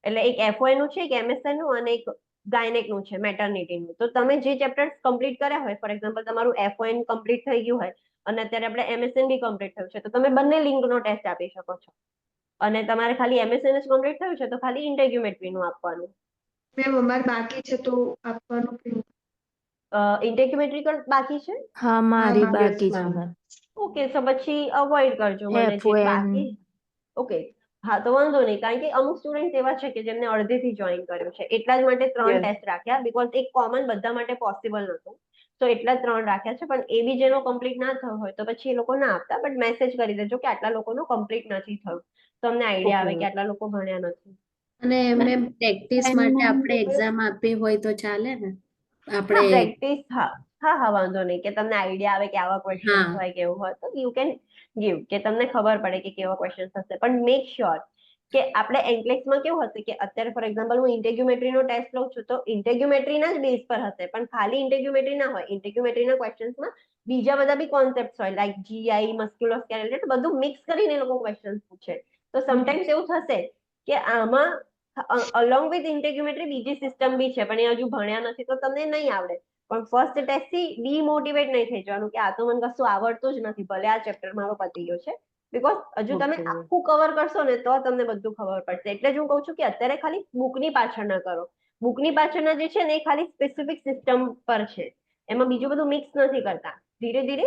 એટલે એક એફઓએ નું છે, એક એમએસએન નું અને એક ગાયનેક નું છે, મેટર્નિટીનું. તો તમે જે ચેપ્ટર્સ કમ્પ્લીટ કર્યા હોય, ફોર એક્ઝામ્પલ તમારું એફઓએન કમ્પ્લીટ થઈ ગયું હોય અને અત્યારે આપણે એમએસએન બી કમ્પ્લીટ થયું છે તો તમે બંને લિંકનો ટેસ્ટ આપી શકો છો. અને તમારે ખાલી એમએસએન જ કમ્પ્લીટ થયું છે તો ખાલી ઇન્ટેગ્યુમેટ્રી નું આપવાનું. મેમ અમારે બાકી છે તો આપવાનું કેવું? ઇન્ટેગ્યુમેટ્રી બાકી છે? હા, મારી હા, બાકી છે ma'am. મેમ. ઓકે, તો પછી અવોઇડ કરજો મને જે FOM. બાકી. ઓકે, હા તો વાંધો નહીં. કારણ કે અમુક સ્ટુડન્ટ એવા છે કે જેમને અડધેથી જોઈન કર્યું છે. એટલા જ માટે 3 Yes. ટેસ્ટ રાખ્યા બીકોઝ એક કોમન બધા માટે પોસિબલ નહોતું. તો એટલા જ 3 રાખ્યા છે. પણ એ બી જેનો કમ્પ્લીટ ના થયો હોય તો પછી એ લોકો ના આપતા. બટ મેસેજ કરી દેજો કે આટલા લોકોનું કમ્પ્લીટ નથી થયું. તો અમને આઈડિયા આવે Okay, કે આટલા લોકો ભણ્યા નથી. અને મેમ પ્રેક્ટિસ માટે આપણે એક્ઝામ આપવી હોય તો ચાલે ને? હા, આપણે પ્રેક્ટિસ. હા, વાંધો નહીં. કે તમને આઈડિયા આવે કે આવા ક્વેશ્ચન્સ હા. હોય કે એવું હોય તો યુ કેન ગીવ કે તમને ખબર પડે કે કેવા ક્વેશ્ચન્સ હશે. પણ મેક શ્યોર કે આપણે એન્કલેક્સમાં કેવું હશે કે અત્યારે ફોર એક્ઝામ્પલ હું ઇન્ટેગ્યુમેટ્રીનો ટેસ્ટ લઉં છું તો ઇન્ટેગ્યુમેટ્રીના જ બેઝ પર હશે. પણ ખાલી ઇન્ટેગ્યુમેટ્રી ના હોય. ઇન્ટેગ્યુમેટ્રીના ક્વેશ્ચન્સમાં બીજા બધા બી કોન્સેપ્ટ હોય લાઈક જીઆઈ, મસ્ક્યુલોસ્કેલેટલ બધું મિક્સ કરીને એ લોકો ક્વેશ્ચન્સ પૂછે. તો સમટાઈમ્સ એવું થશે કે આમાં અલોંગ વિથ ઇન્ટેગ્યુમેટ્રી બીજી સિસ્ટમ બી છે પણ એ હજુ ભણ્યા નથી તો તમને નહીં આવડે. પણ ફર્સ્ટ ટેસ્ટ થી ડીમોટિવેટ નહીં થઈ જવાનું કે આ તો મને કશું આવડતું જ નથી. ભલે આ ચેપ્ટર મારો પતી ગયો છે. બીકોઝ હજુ તમે Okay. આખું કવર કરશો ને તો તમને બધું ખબર પડશે. એટલે જ હું કહું છું કે અત્યારે ખાલી બુકની પાછળ ના કરો. બુકની પાછળના જે છે ને એ ખાલી સ્પેસિફિક સિસ્ટમ પર છે. એમાં બીજું બધું મિક્સ નથી કરતા. ધીરે ધીરે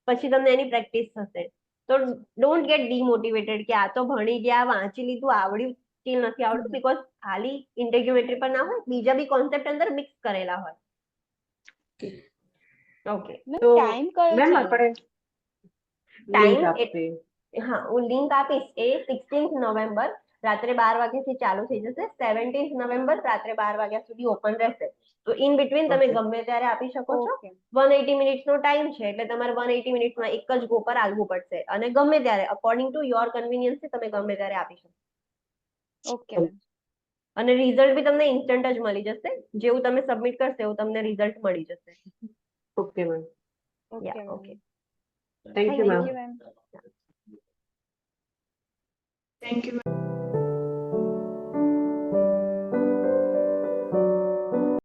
પછી તમને એની પ્રેક્ટિસ થશે. તો ડોન્ટ ગેટ ડીમોટિવેટેડ કે આ તો ભણી ગયા, વાંચી લીધું, આવડ્યું સ્ટીલ નથી આવડતું. બીકોઝ ખાલી ઇન્ટેગ્યુમેટ્રી પર ના હોય, બીજા બી કોન્સેપ્ટ અંદર મિક્સ કરેલા હોય. ઓકે, મેમ તો ટાઈમ કયો મેમ છે? આપણે ટાઈમ લિંક આપીએ. હા હું લિંક આપીશ. એ 16th નવેમ્બર રાત્રે 12 વાગ્યાથી ચાલુ થઈ જશે. 17th નવેમ્બર રાત્રે 12 વાગ્યા સુધી ઓપન રહેશે. તો ઇન બિટવીન તમે Okay. ગમે ત્યારે આપી શકો છો. ઓકે 180 મિનિટ્સનો ટાઈમ છે એટલે તમારે 180 મિનિટ્સમાં એક જ ગો પર આવવું પડશે અને ગમે ત્યારે અકોર્ડિંગ ટુ યોર કન્વિનિયન્સ તમે ગમે ત્યારે આપી શકો. ઓકે મેમ અને રિઝલ્ટ બી તમને ઇન્સ્ટન્ટ જ મળી જશે. જેવું તમે સબમિટ કરશો એવું તમને રિઝલ્ટ મળી જશે. Okay ma'am. Okay yeah ma'am okay. Thank you thank ma'am. You ma'am thank you.